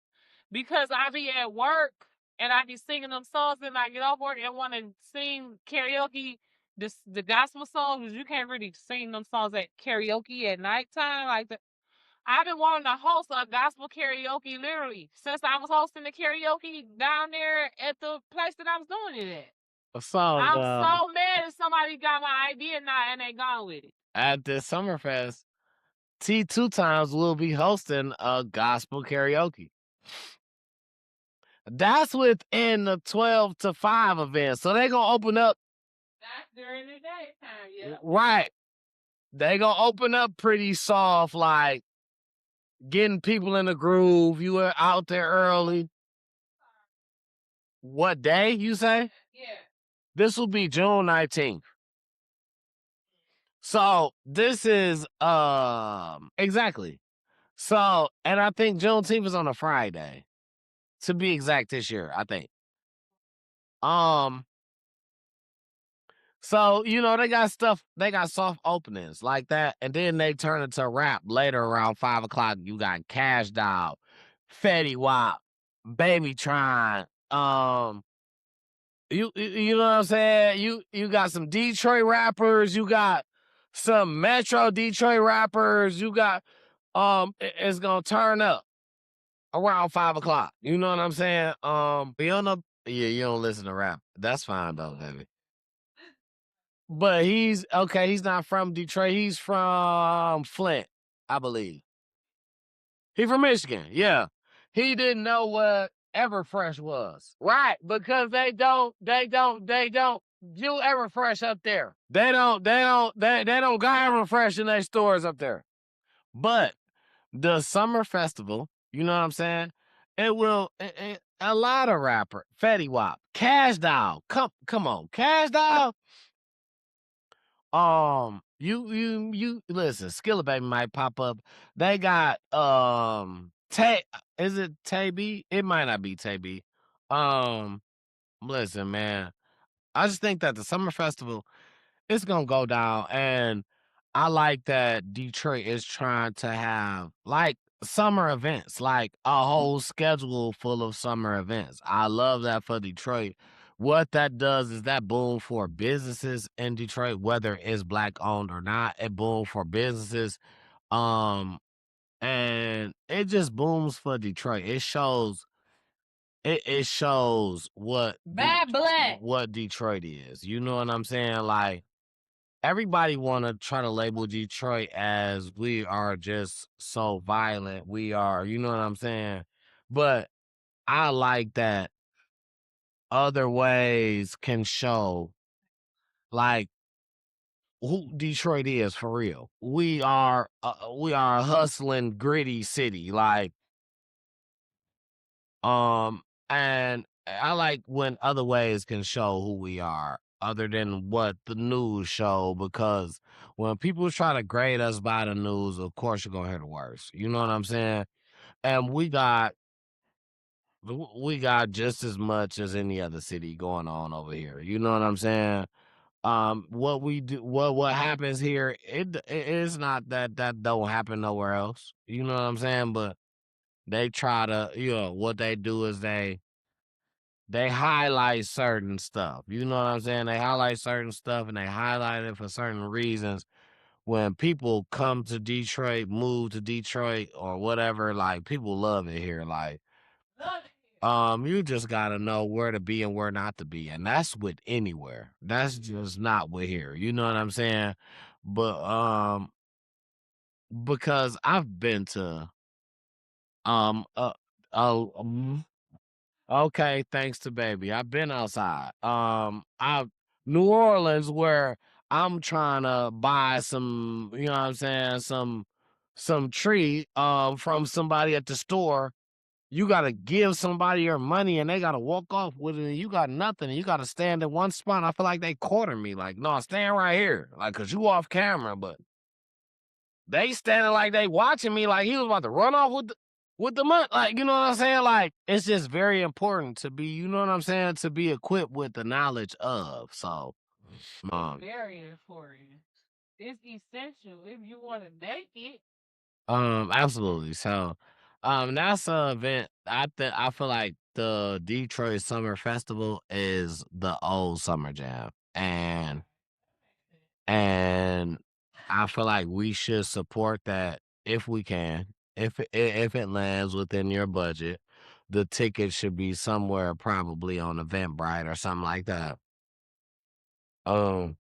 because I be at work and I be singing them songs and I get off work and want to sing karaoke, the gospel songs, because you can't really sing them songs at karaoke at nighttime like that. I've been wanting to host a gospel karaoke literally since I was hosting the karaoke down there at the place that I was doing it at. I'm so mad if somebody got my idea now and they gone with it. At this Summerfest, T2 Times will be hosting a gospel karaoke. That's within the 12 to 5 event. So they're going to open up. That's during the daytime, yeah. Right. They going to open up pretty soft, like getting people in the groove. You were out there early. What day, you say? Yeah. This will be June 19th. So this is exactly. So, and I think Juneteenth is on a Friday. to be exact this year, I think. So, they got soft openings like that, and then they turn into rap later around 5 o'clock. You got Cash Doll, Fetty Wap, Baby Tron. You know what I'm saying? You got some Detroit rappers, you got some Metro Detroit rappers, you got it's gonna turn up around 5 o'clock. You know what I'm saying? You don't listen to rap. That's fine though, baby. But he's not from Detroit. He's from Flint, I believe. He from Michigan, yeah. He didn't know what Everfresh was. Right, because they don't do Everfresh up there. They don't got Everfresh in their stores up there. But the summer festival, you know what I'm saying? It will a lot of rapper, Fetty Wap, Cash Doll. Come on, Cash Doll. You listen, Skilla Baby might pop up. They got is it Tay B? It might not be Tay B. Listen, man. I just think that the summer festival it's gonna go down, and I like that Detroit is trying to have like summer events, like a whole schedule full of summer events. I love that for Detroit. What that does is that boom for businesses in Detroit, whether it's black owned or not, it boom for businesses. Um, and it just booms for Detroit. It shows what Bad black. what Detroit is. You know what I'm saying? Like everybody want to try to label Detroit as we are just so violent. We are, you know what I'm saying? But I like that other ways can show like who Detroit is for real. We are a hustling, gritty city. Like and I like when other ways can show who we are other than what the news show, because when people try to grade us by the news, of course you're gonna hear the worst. You know what I'm saying? And we got just as much as any other city going on over here. You know what I'm saying? What we do, what happens here, it is not that don't happen nowhere else. You know what I'm saying? But they try to, what they do is they highlight certain stuff. You know what I'm saying? They highlight certain stuff and they highlight it for certain reasons. When people come to Detroit, move to Detroit or whatever, like people love it here. Like, you just gotta know where to be and where not to be. And that's with anywhere. That's just not with here. You know what I'm saying? But because I've been to um uh, uh okay, thanks to baby. I've been outside. I New Orleans where I'm trying to buy some, you know what I'm saying, some tree from somebody at the store. You gotta give somebody your money and they gotta walk off with it and you got nothing and you gotta stand in one spot. I feel like they corner me. Like, no, stand right here. Like, cause you off camera, but they standing like they watching me like he was about to run off with the money. Like, you know what I'm saying? Like, it's just very important to be, you know what I'm saying, to be equipped with the knowledge of. So, Very important. It's essential if you want to make it. absolutely. So, that's an event. I feel like the Detroit Summer Festival is the old Summer Jam, and I feel like we should support that if we can. If it lands within your budget, the ticket should be somewhere probably on Eventbrite or something like that. Um,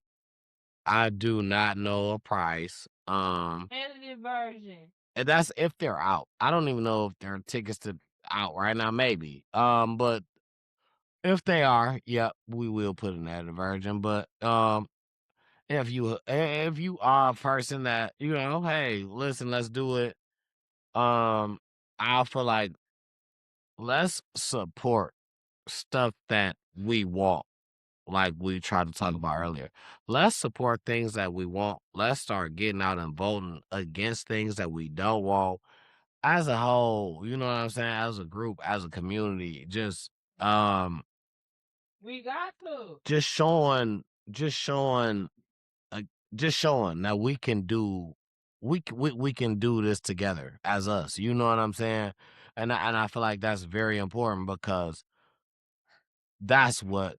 I do not know a price. Edited version. And that's if they're out. I don't even know if there are tickets to out right now. Maybe. But if they are, yeah, we will put an edited version. But if you are a person that hey, listen, let's do it. I feel like let's support stuff that we want, like we tried to talk about earlier. Let's support things that we want. Let's start getting out and voting against things that we don't want. as a whole, you know what I'm saying? As a group, as a community, We got to. just showing, just showing, uh, just showing that we can do, we can do this together as us. You know what I'm saying? And I feel like that's very important because that's what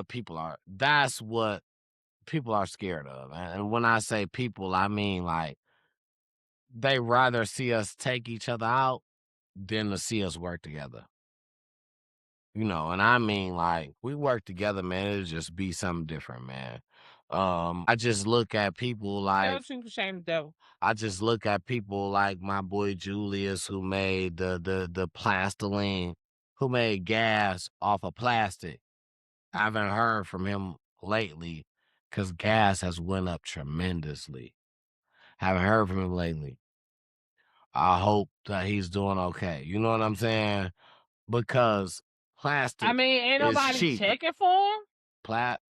people are. That's what people are scared of. And when I say people, I mean like they rather see us take each other out than to see us work together. You know, and I mean like we work together, man, it'll just be something different, man. I just look at people Tell like the truth, shame the devil. I just look at people like my boy Julius who made the plastiline, who made gas off of plastic. I haven't heard from him lately because gas has went up tremendously. Haven't heard from him lately. I hope that he's doing okay. You know what I'm saying? Because I plastic mean, ain't is nobody cheap. checking for him.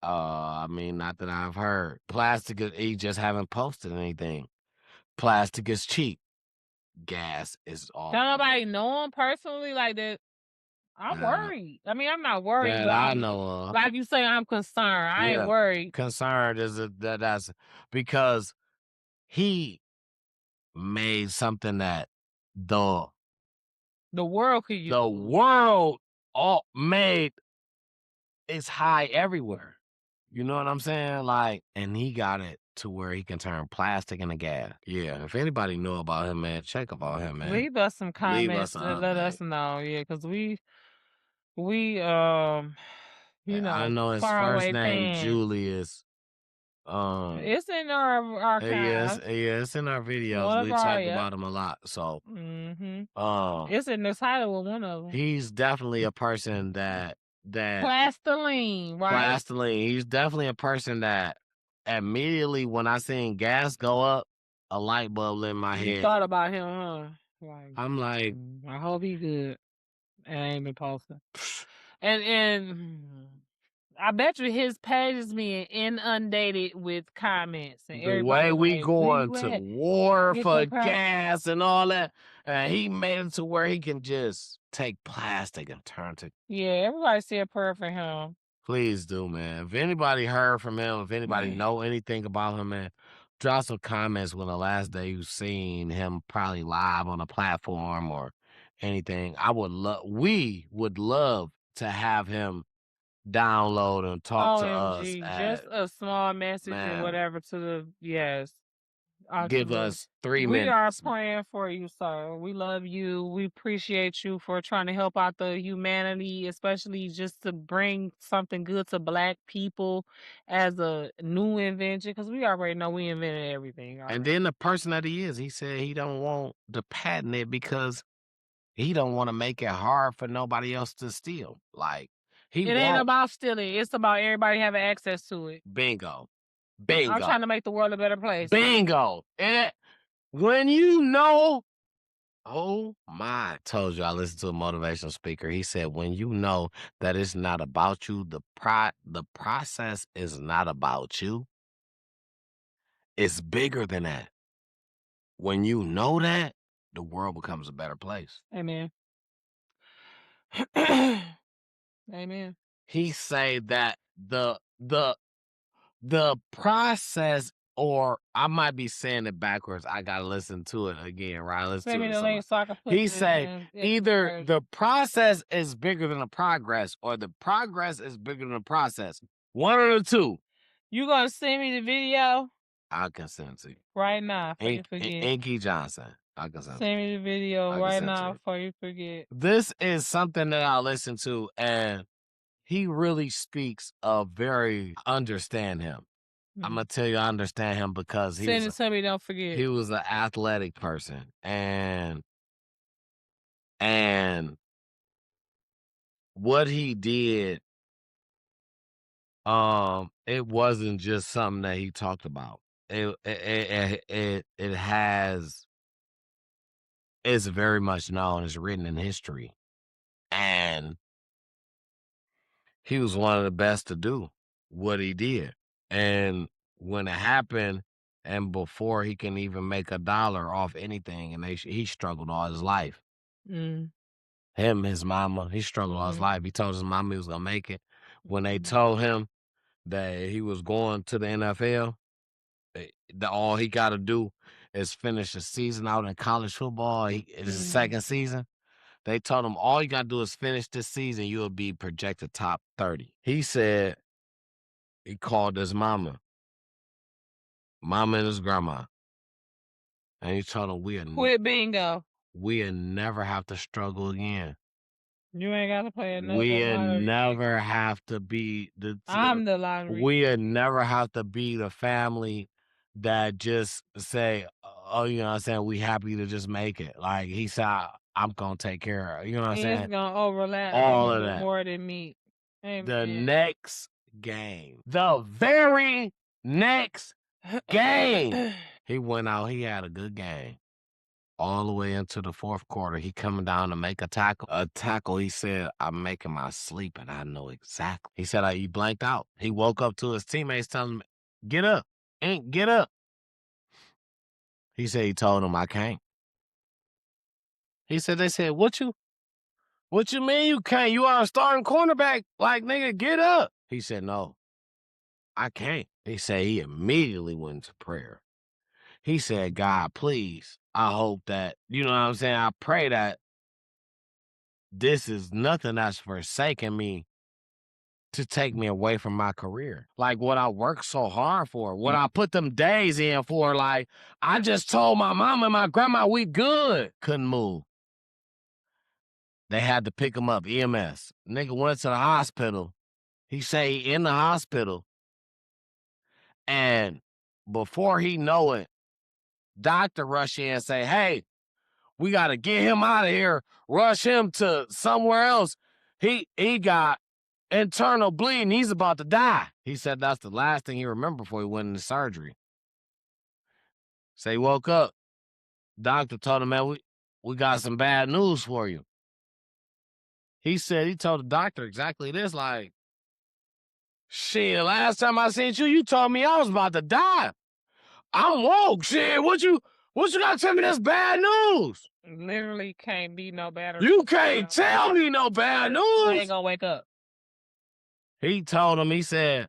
I mean, not that I've heard. Plastic is, he just haven't posted anything. Plastic is cheap. Gas is all Don't nobody know him personally like that. I'm worried. I mean, I'm not worried, that but I I'm know of. like you say, I'm concerned. I ain't worried. Concerned is that's because he made something that the The world could use. the world all made it's high everywhere. You know what I'm saying? Like, and he got it to where he can turn plastic into gas. Yeah, if anybody know about him, man, check about him, man. Leave us some Leave comments us and on, let man. us know. Yeah, because we you I know, know his far first away name fans. Julius. It's in our archives. It's in our videos. One We of our, talk yeah. about him a lot. So, It's in the title of one of them. he's definitely a person that Plastiline, right? plastiline. He's definitely a person that immediately when I seen gas go up, a light bulb lit in my You head. thought about him, huh? Like, I'm like, I hope he good. And ain't been posting. And I bet you his page is being inundated with comments and the way everybody we like, going where to you at? war Get for your car. gas and all that, and he made it to where he can just take plastic and turn to. Yeah, everybody say a prayer for him. Please do, man. If anybody heard from him, if anybody Right. know anything about him, man, drop some comments when the last day you seen him probably live on a platform or anything. We would love to have him download and talk to us. OMG, just a small message or Man, whatever to the yes. give Absolutely. us 3 We are minutes. praying for you, sir. We love you. We appreciate you for trying to help out the humanity, especially just to bring something good to Black people as a new invention. Because we already know we invented everything. And Already. then the person that he is, he said he don't want to patent it because he don't want to make it hard for nobody else to steal. Like he It ain't won't. about stealing. It's about everybody having access to it. Bingo. I'm Bingo. trying to make the world a better place. Bingo. And when you know, oh my, I told you I listened to a motivational speaker. He said, when you know that it's not about you, the process is not about you. It's bigger than that. When you know that, the world becomes a better place. Amen. Amen. He say that the process, or I might be saying it backwards. I gotta listen to it again, right? Listen Send to me it. the link so I can put He it say in either version. the process is bigger than the progress, or the progress is bigger than the process. One of the two. You gonna send me the video I can send it to you right now before you forget. Inky Johnson. I can send it. Send me the video I can right send it to now you. before you forget. This is something that I listen to, and he really speaks of very understand him. I'm gonna tell you, I understand him because Send it to me, don't forget. he was an athletic person, and what he did, it wasn't just something that he talked about. It has, it's very much known, it's written in history, and he was one of the best to do what he did. And when it happened, and before he can even make $1 off anything, and he struggled all his life. Mm. Him, his mama, he struggled all his Mhm. life. He told his mama he was gonna make it. When they Mhm. told him that he was going to the NFL, all he got to do is finish the season out in college football. It's his Mhm. second season. They told him all you got to do is finish this season. You'll be projected top 30. He said he called his mama and his grandma, and he told them Quit bingo. we'll never have to struggle again. You ain't got to play another We'll lottery. never have to be I'm the lottery. we'll never have to be the family that just say, oh, you know what I'm saying, we happy to just make it. Like he said, I'm gonna take care of, you know what I'm saying? It's gonna overlap All of that. more than me. The next game, the very next game, he went out, he had a good game. All the way into the fourth quarter, he coming down to make a tackle. A tackle, he said, I'm making my sleep, and I know exactly. He said, he blanked out. He woke up to his teammates telling him, get up, get up. He said he told him, I can't. He said, they said, what you mean you can't? You are a starting cornerback. Like, nigga, get up. He said, no, I can't. He said he immediately went into prayer. He said, God, please, I hope that, you know what I'm saying? I pray that this is nothing that's forsaken me to take me away from my career. Like what I worked so hard for, what I put them days in for. Like, I just told my mom and my grandma we good. Couldn't move. They had to pick him up, EMS. Nigga went to the hospital. He say he in the hospital. And before he know it, doctor rush in and say, hey, we got to get him out of here. Rush him to somewhere else. He got internal bleeding. He's about to die. He said that's the last thing he remembered before he went into surgery. So he woke up. Doctor told him, man, we got some bad news for you. He said he told the doctor exactly this, like, shit, last time I seen you, you told me I was about to die. I'm woke, shit. What you gotta tell me that's bad news? Literally can't be no bad. You can't tell me no bad news. I ain't gonna wake up. He told him, he said,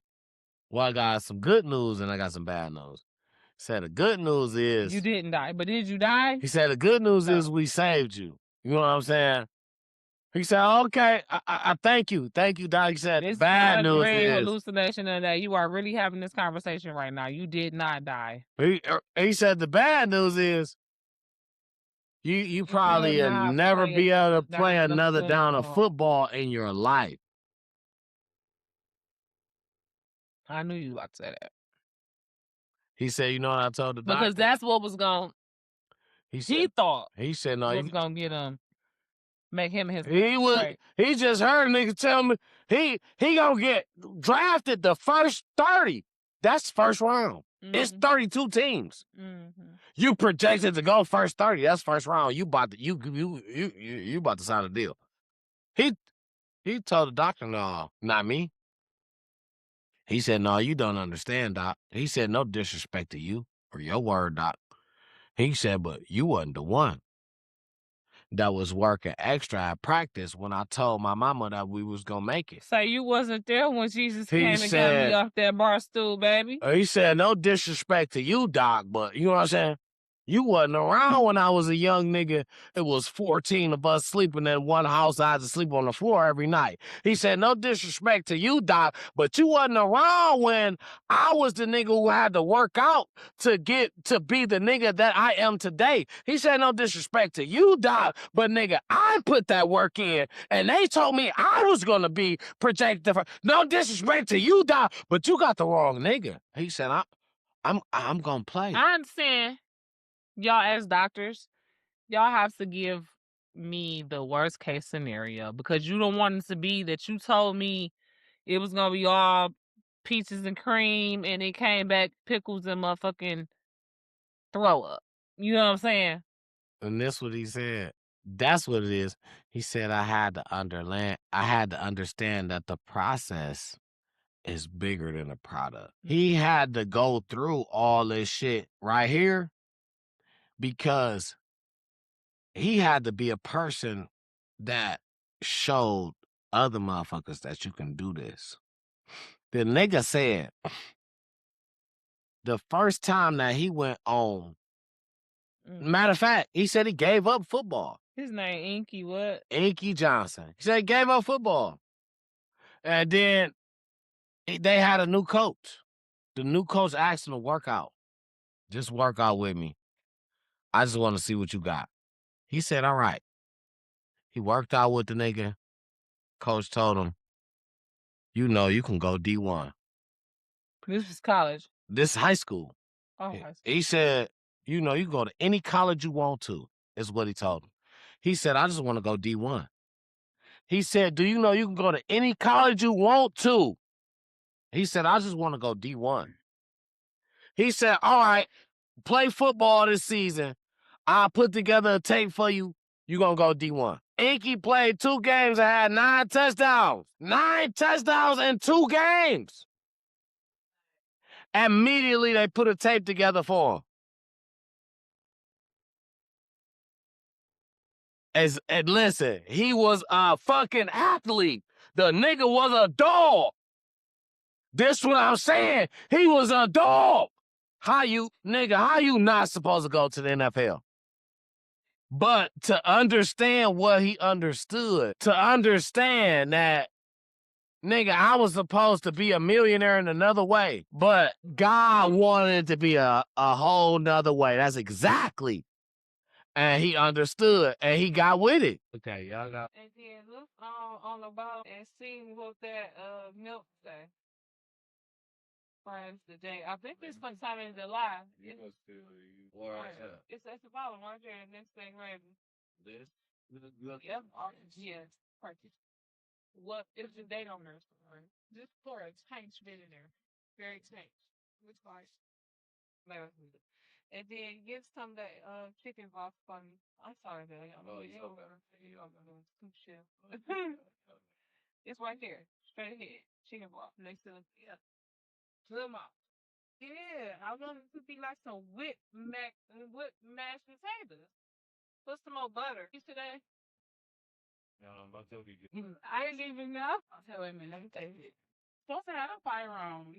well, I got some good news and I got some bad news. He said the good news is you didn't die, but did you die? He said the good news is we saved you. You know what I'm saying? He said, okay, I thank you. Thank you, Doc. He said, This bad news is hallucination of that you are really having this conversation right now. You did not die. He said the bad news is you probably will never be able to play another down of football in your life. I knew you like to say that. He said, you know what I told the doctor? Because that's what was going. He thought he said no, was gonna get him, make him his. He just heard a nigga tell me he gonna get drafted the first 30. That's first round. Mm-hmm. It's 32 teams. Mm-hmm. You projected to go first 30. That's first round. You about to sign a deal. He told the doctor, no, not me. He said, no, you don't understand, Doc. He said, no disrespect to you or your word, Doc. He said, but you wasn't the one that was working extra at practice when I told my mama that we was gonna make it. So you wasn't there when Jesus came and got me off that bar stool, baby? He said, no disrespect to you, Doc, but you know what I'm saying? You wasn't around when I was a young nigga. It was 14 of us sleeping in one house. I had to sleep on the floor every night. He said, no disrespect to you, Doc, but you wasn't around when I was the nigga who had to work out to get to be the nigga that I am today. He said, no disrespect to you, Doc, but nigga, I put that work in, and they told me I was going to be projected for. No disrespect to you, Doc, but you got the wrong nigga. He said, I'm going to play. I understand. Y'all as doctors, y'all have to give me the worst case scenario because you don't want it to be that you told me it was going to be all peaches and cream and it came back pickles and motherfucking throw up. You know what I'm saying? And that's what he said. That's what it is. He said I had to understand that the process is bigger than the product. He had to go through all this shit right here because he had to be a person that showed other motherfuckers that you can do this. The nigga said the first time that he went on, matter of fact, he said he gave up football. His name Inky what? Inky Johnson. He said he gave up football. And then they had a new coach. The new coach asked him to work out. Just work out with me. I just want to see what you got. He said, all right. He worked out with the nigga. Coach told him, you know, you can go D1. This was college. This high school. Oh, high school. He said, you know, you can go to any college you want to, is what he told him. He said, I just want to go D1. He said, do you know you can go to any college you want to? He said, I just want to go D1. He said, all right, play football this season. I'll put together a tape for you. You're going to go D1. Inky played 2 games and had 9 touchdowns. 9 touchdowns in 2 games. Immediately, they put a tape together for him. And listen, he was a fucking athlete. The nigga was a dog. This what I'm saying. He was a dog. How you not supposed to go to the NFL? But to understand what he understood, to understand that, nigga, I was supposed to be a millionaire in another way, but God wanted it to be a whole nother way. That's exactly. And he understood, and he got with it. Okay, y'all got. And then look on the bottom and see what that milk say. Friends today. I think this sometime in July. It's at the bottom right there, and this thing right. This? Yep. Yes. Purchase. What is the date on there? This for a tank bit in there. Very tank. Looks like. And then get some of that chicken broth for me. I'm sorry, Billy. It's right there. Straight ahead. Chicken broth next to the Little Mop. Yeah, I want it to be like some whipped mashed potatoes. Put some more butter. You today? I didn't even know. Wait a minute, let me take it. Supposed to have a fire on.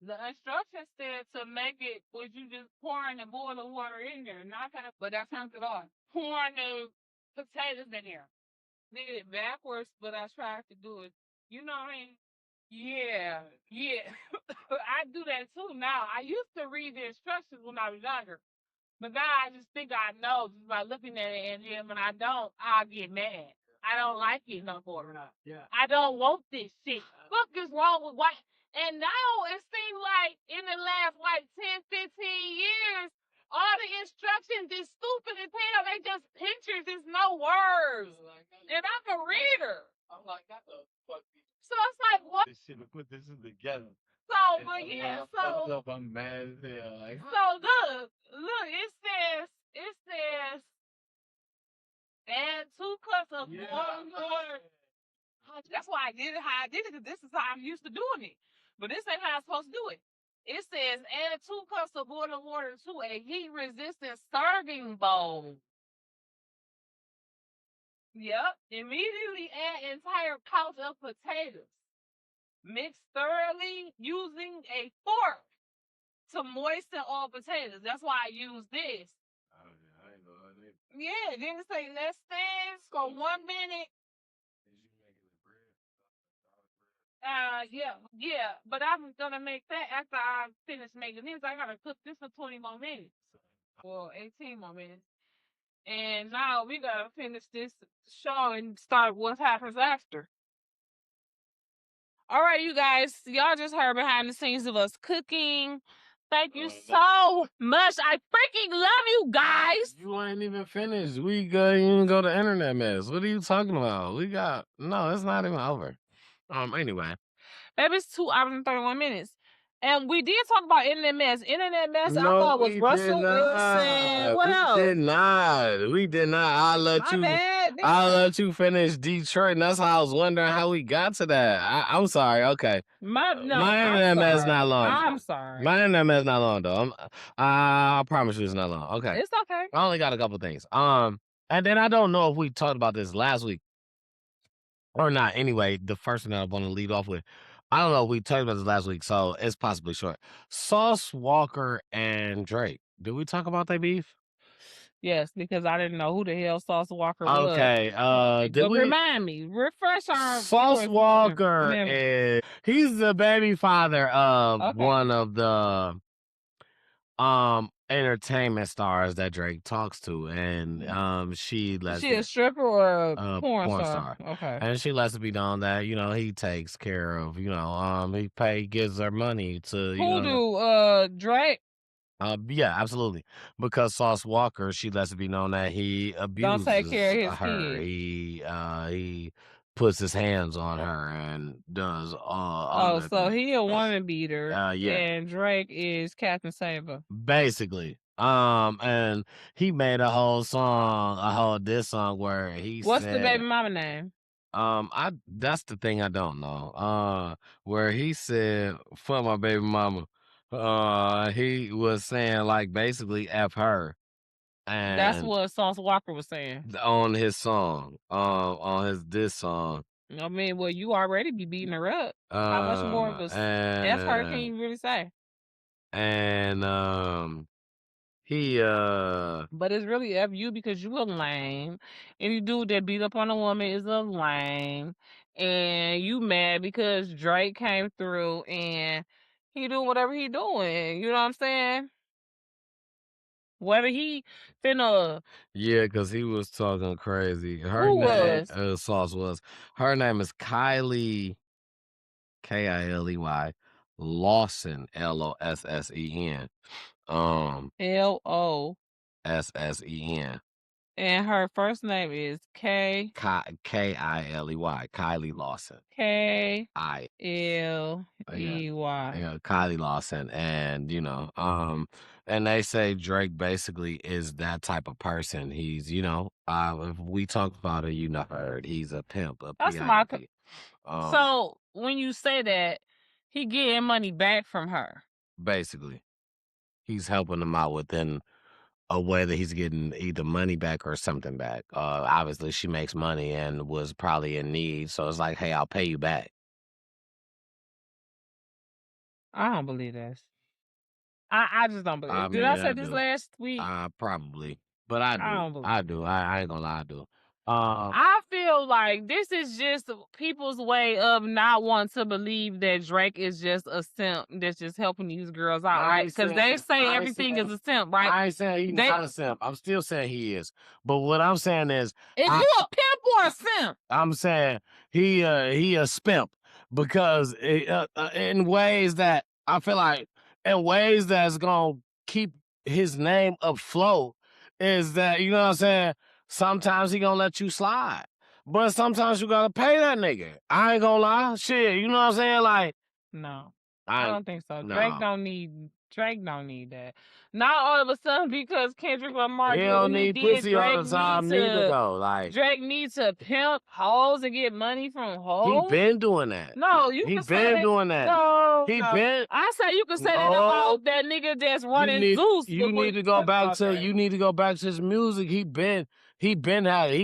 The instructions said to make it was you just pouring the boiling water in there, but I turned it off. Pouring the potatoes in there. Did it backwards, but I tried to do it. You know what I mean? Yeah. I do that too now. I used to read the instructions when I was younger. But now I just think I know just by looking at it, and then when I don't, I'll get mad. I don't like it no more. Yeah. I don't want this shit. What is wrong with white? And now it seems like in the last 10, 15 years, all the instructions is stupid as hell. They just pictures, there's no words. And I'm a reader. I'm like, that's a fuck. So it's like, what? This shit, put this together. So, but yeah, so. I'm mad as hell. Like. So look, it says, add 2 cups of boiling water. That's why I did it how I did it, because this is how I'm used to doing it. But this ain't how I'm supposed to do it. It says, add 2 cups of boiling water to a heat-resistant serving bowl. Yep. Immediately add entire pouch of potatoes. Mix thoroughly using a fork to moisten all potatoes. That's why I use this. I ain't know that either. Yeah, then it say let stand for 1 minute. Yeah, but I'm gonna make that after I finish making this. I gotta cook this for 20 more minutes. Well, 18 more minutes. And now we gotta finish this show and start what happens after. All right, you guys, y'all just heard behind the scenes of us cooking. Thank you so much. I freaking love you guys. You ain't even finished. We even go to internet mess. What are you talking about? No, it's not even over. Anyway. Baby, it's 2 hours and 31 minutes. And we did talk about internet mess. Internet mess, I thought was Russell Wilson. What else? We did not. I'll let you. Bad. I'll let you finish Detroit, and that's how I was wondering how we got to that. I'm sorry. Okay. My internet mess not long. I'm sorry. My internet mess not long though. I promise you it's not long. Okay. It's okay. I only got a couple things. And then I don't know if we talked about this last week or not. Anyway, the first thing that I want to lead off with, I don't know if we talked about this last week, so it's possibly short. Sauce Walker and Drake. Did we talk about that beef? Yes, because I didn't know who the hell Sauce Walker was. Okay. Did we remind me? Refresh our Sauce Walker he's the baby father of one of the entertainment stars that Drake talks to, and she a stripper or a porn star. Okay. And she lets it be known that, he takes care of, he gives her money to Drake? Yeah, absolutely. Because Sauce Walker, she lets it be known that he abuses Don't take care of his her. kid. He puts his hands on her and does all so he a woman beater. Yeah. And Drake is Captain Saver. Basically. And he made a whole diss song where he What's said, the baby mama name? That's the thing I don't know. Where he said, "Fuck my baby mama." He was saying like basically F her. And that's what Sauce Walker was saying on his song, on his diss song. I mean, well, you already be beating her up. How much more of a F her can you really say? And he but it's really F you because you a lame. Any dude that beat up on a woman is a lame. And you mad because Drake came through and he doing whatever he doing. You know what I'm saying? Whether he finna Yeah, because he was talking crazy. Who was? Sauce was. Her name is Kylie, Kiley Lawson, Lossen. Lossen. And her first name is Kiley, Kylie Lawson. K-I-L-E-Y. Yeah, Kylie Lawson. And, and they say Drake basically is that type of person. He's, if we talk about it, heard he's a pimp, a That's PIMP. So when you say that, he getting money back from her. Basically. He's helping them out within a way that he's getting either money back or something back. Obviously, she makes money and was probably in need. So it's like, hey, I'll pay you back. I don't believe this. I just don't believe it. Did I say this last week? Probably. But I do. I do. I ain't gonna lie, I do. I feel like this is just people's way of not wanting to believe that Drake is just a simp that's just helping these girls out, right? Because they say everything is a simp, right? I ain't saying he's not a simp. I'm still saying he is. But what I'm saying is, you a pimp or a simp? I'm saying he a spimp because in ways that I feel like in ways that's gonna keep his name afloat is that, you know what I'm saying? Sometimes he gonna let you slide. But sometimes you gotta pay that nigga. I ain't gonna lie. Shit, you know what I'm saying? Like, no. I don't think so. No. Drake don't need that. Not all of a sudden because Kendrick Lamar he don't need pussy all the time neither though. Like, Drake needs to pimp hoes and get money from hoes. He been doing that. No, you can say that. Doing that. No, been. I say you can say that about that nigga that's running Zeus. You need to go back to his music. He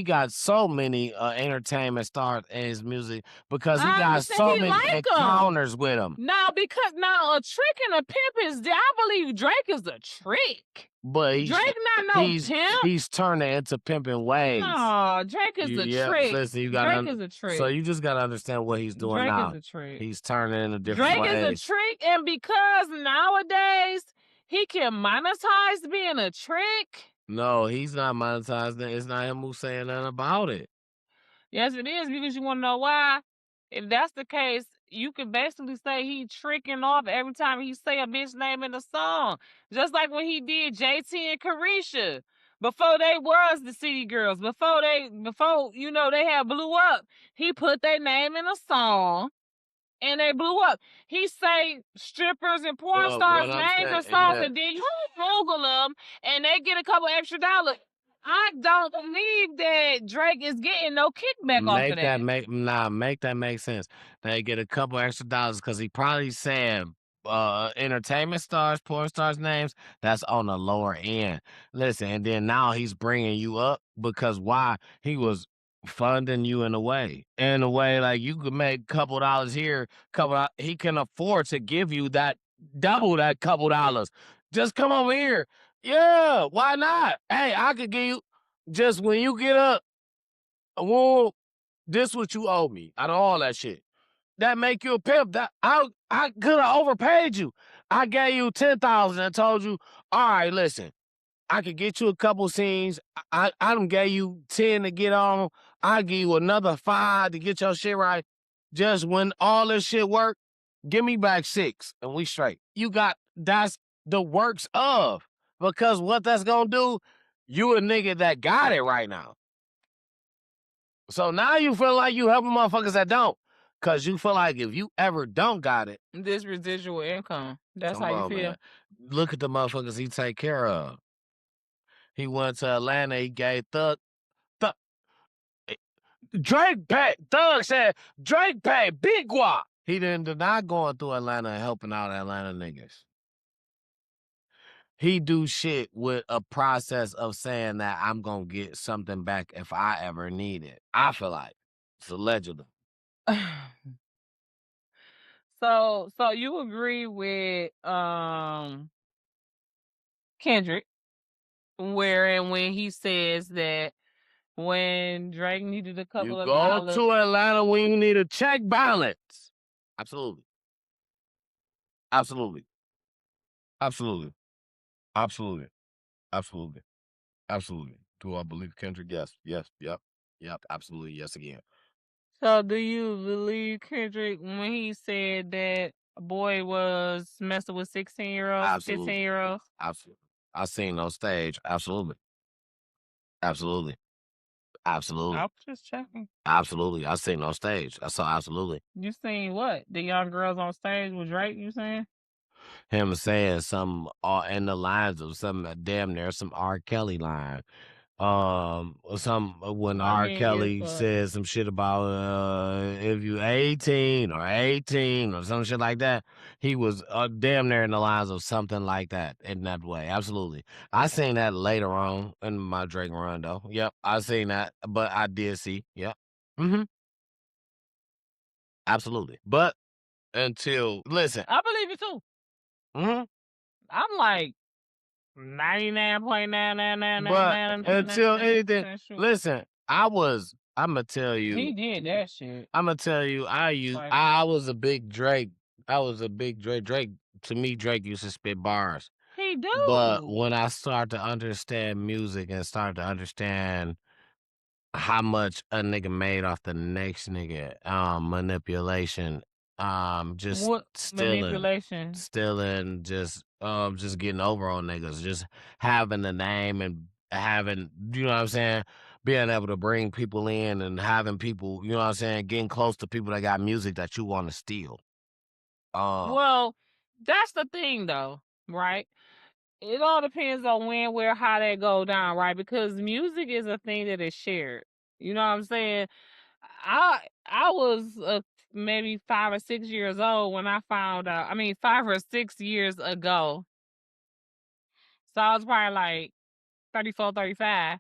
got so many entertainment stars in his music because he got so many encounters with him. No, because now a trick and a pimp is. I believe Drake is a trick. But Drake not no pimp. He's turning into pimping ways. No, Drake is a trick. Listen, Drake is a trick. So you just gotta understand what he's doing now. Drake is a trick. He's turning in a different way. Drake is a trick, and because nowadays he can monetize being a trick. No, he's not monetizing it. It's not him who's saying nothing about it. Yes, it is, because you want to know why? If that's the case, you could basically say he tricking off every time he say a bitch name in a song. Just like when he did JT and Carisha. Before they was the City Girls, before they had blew up, he put their name in a song. And they blew up. He say strippers and porn stars names or songs, and then you Google them, and they get a couple extra dollars. I don't believe that Drake is getting no kickback off of that. Make that make sense. They get a couple extra dollars because he probably said entertainment stars, porn stars names. That's on the lower end. Listen, and then now he's bringing you up because why? He was funding you in a way, like you could make a couple dollars here, he can afford to give you that double that couple dollars. Just come over here. Yeah, why not? Hey, I could give you just when you get up. Well, this what you owe me out of all that shit. That make you a pimp. That I could have overpaid you. I gave you 10,000 and told you, all right, listen, I could get you a couple scenes. I done gave you 10 to get on. I give you another 5 to get your shit right. Just when all this shit work, give me back 6 and we straight. That's the works of. Because what that's gonna do, you a nigga that got it right now. So now you feel like you helping motherfuckers that don't. Cause you feel like if you ever don't got it, This residual income. That's come how you on, feel. man. Look at the motherfuckers he take care of. He went to Atlanta, he gave Thug Drake paid. Thug said Drake paid big guap. He didn't deny going through Atlanta and helping out Atlanta niggas. He do shit with a process of saying that I'm gonna get something back if I ever need it. I feel like it's allegedly. So you agree with Kendrick, wherein when he says that when Drake needed a couple You of go dollars, to Atlanta when you need a check balance. Absolutely. Absolutely. Absolutely. Absolutely. Absolutely. Absolutely. Do I believe Kendrick? Yes. Yes. Yep. Yep. Absolutely. Yes again. So do you believe Kendrick when he said that a boy was messing with 16-year-olds, Absolutely. 15-year-olds? Absolutely. I seen on stage. Absolutely. Absolutely. Absolutely. I was just checking. Absolutely. I seen on stage. I saw absolutely. You seen what? The young girls on stage with Drake, you saying? Him saying some in the lines of some damn near some R. Kelly line. Some when I R. mean, Kelly if says some shit about if you 18 or some shit like that, he was damn near in the lines of something like that in that way. Absolutely. I seen that later on in my Drake run though. Yep, I seen that, but I did see. Yep. Mm-hmm. Absolutely. But until listen. I believe it too. Mm-hmm. I'm like But 99.99999% until anything, sure. listen, I'ma tell He you, did that shit. I'ma tell you, Like, I was a big Drake. I was a big Drake. Drake, to me, Drake used to spit bars. he But do. when I start to understand music and start to understand how much a nigga made off the next nigga, manipulation, just What stealing, manipulation? just getting over on niggas, just having the name and having, you know what I'm saying, being able to bring people in and having people, you know what I'm saying, getting close to people that got music that you want to steal. Well, that's the thing though, right? It all depends on when, where, how that go down, right? Because music is a thing that is shared. You know what I'm saying? I was maybe 5 or 6 years old when I found out. I mean, 5 or 6 years ago. So I was probably like 34, 35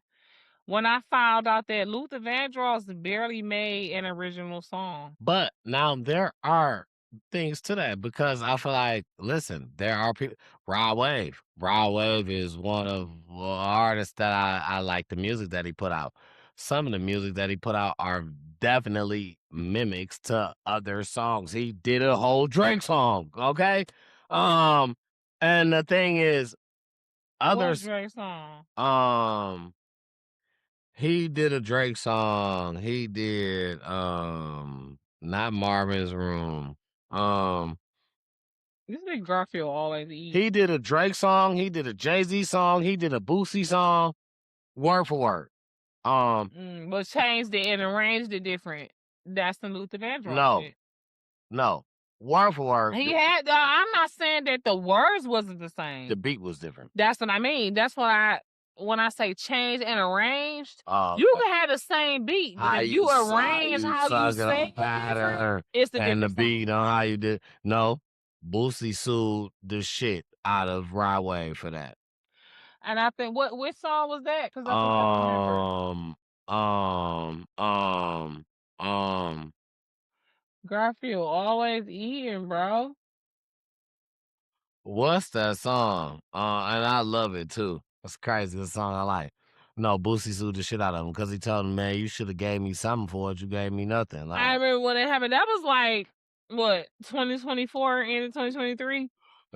when I found out that Luther Vandross barely made an original song. But now there are things to that because I feel like, listen, there are people. Rod Wave. Rod Wave is one of artists that I like the music that he put out. Some of the music that he put out are definitely mimics to other songs. He did a whole Drake song, okay? And the thing is, What others, Drake song? he did a Drake song. He did not Marvin's Room. This big Garfield always eat. He did a Drake song, he did a Jay-Z song, he did a Boosie song, word for word. But changed it and arranged it different. That's the Luther Vandross No. shit. No. Word for word. He had. I'm not saying that the words wasn't the The same. beat was different. That's what I mean. That's why when I say changed and arranged, Oh, you can have the same beat, but how if you arrange how you suck it sing on pattern different, it's the and the different beat sound. on how you did. No, Boosie sued the shit out of Rod Wave for that. And I think which song was that? Because I think I remember. Garfield always eating, bro. What's that song? And I love it too. It's crazy. It's a song I like. No, Boosie sued the shit out of him because he told him, man, you should have gave me something for it. You gave me nothing. I Like, remember when it happened. That was like what 2024 into 2023.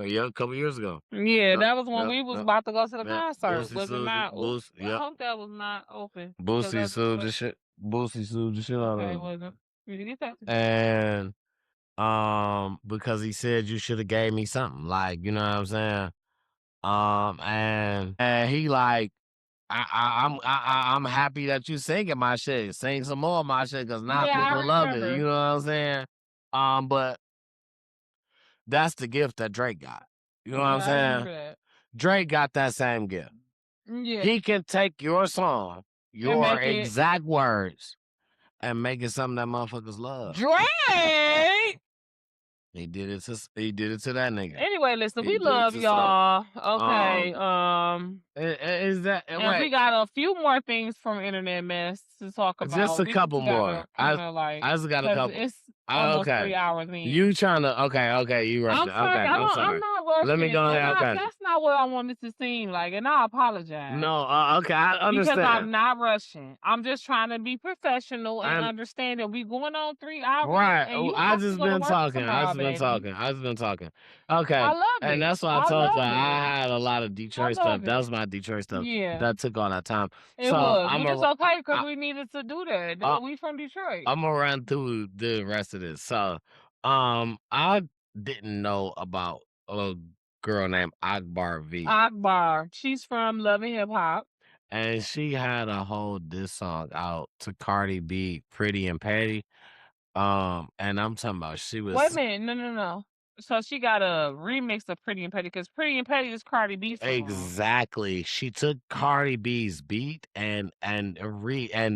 yeah, a couple years ago. Yeah, Yep, that was when yep, we was yep, about to go to the yep. concert. Boosie Was it sued. not? Boosie, I yep. hope that was not open. Boosie sued the shit. Boosie sued the shit out of Okay, it him. wasn't. You get that? And because he said you should have gave me something. Like, you know what I'm saying? And he like, I'm happy that you singing my shit. Sing some more of my shit because now Yeah, I people love it. remember. You know what I'm saying? But that's the gift that Drake got. You know what I'm Yeah, I remember saying? that. Drake got that same gift. Yeah, He can take your song, and your make it exact words, and make it something that motherfuckers love. Drake. He did it to that nigga. Anyway, listen, He we did it love to y'all. Okay, Is that and right? we got a few more things from Internet Mess to talk about. Just a couple more. I just got a 'cause couple. it's almost Okay. 3 hours in. You trying to okay, you right. I'm sorry. Okay, I'm sorry. I'm not rushing. Let me go ahead. Okay. That's not what I wanted to seem like, and I apologize. No, okay, I understand. Because I'm not rushing. I'm just trying to be professional and I'm- understand that we going on 3 hours. Right. And you I have to just go to been work talking. tomorrow, I just been baby. talking. I just been talking. Okay. I love it. And that's why I I told love you it. I had a lot of Detroit love stuff. it. That was my Detroit stuff. Yeah. That took all that time. It So was. I'm But it's okay because I- we needed to do that. We from Detroit. I'm gonna run through the rest of this. So, I didn't know about a girl named Akbar V, Akbar. She's from Love and Hip Hop. and she had a whole diss song out to Cardi B, Pretty and Petty. And I'm talking about she was Wait a minute. No. So she got a remix of Pretty and Petty because Pretty and Petty is Cardi B's song. exactly. She took Cardi B's beat and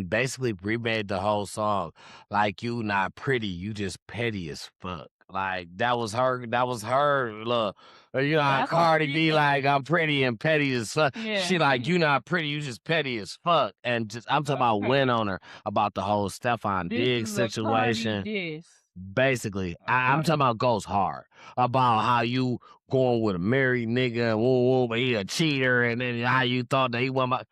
basically remade the whole song. Like, you not pretty, you just petty as fuck. Like, that was her. Look, you know how That's Cardi what B she like, I'm pretty and petty as fuck. Yeah. She like, you not pretty, you just petty as fuck. And just I'm talking about Okay. win on her about the whole Stefan This Diggs is a Cardi situation. diss. Basically, I'm Okay. talking about goes hard about how you going with a married nigga and woo, but he a cheater, and then how you thought that he wasn't my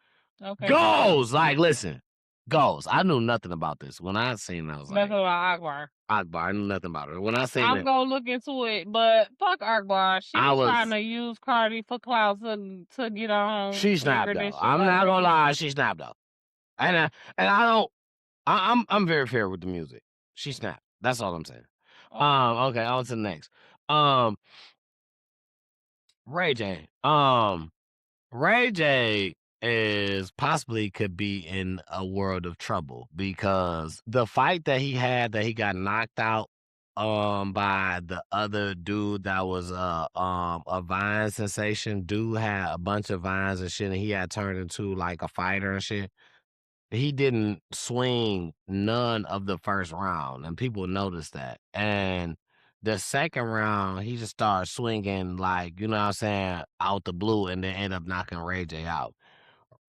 Okay. goes. Like, listen, goes. I knew nothing about this. When I seen it, I was like, Nothing about Akbar. Akbar. I knew nothing about her. When I seen I'm it, gonna look into it, but fuck Akbar. She's I was- trying to use Cardi for clout to get on. she snapped though. I'm not gonna lie, she snapped though. And I don't. I'm very fair with the music. She snapped. That's all I'm saying. Okay, on to the next. Ray J. Ray J is possibly could be in a world of trouble because the fight that he had that he got knocked out by the other dude that was a Vine sensation. Dude had a bunch of vines and shit, and he had turned into like a fighter and shit. He didn't swing none of the first round, and people noticed that. And the second round, he just started swinging like, you know what I'm saying, out the blue, and then end up knocking Ray J out.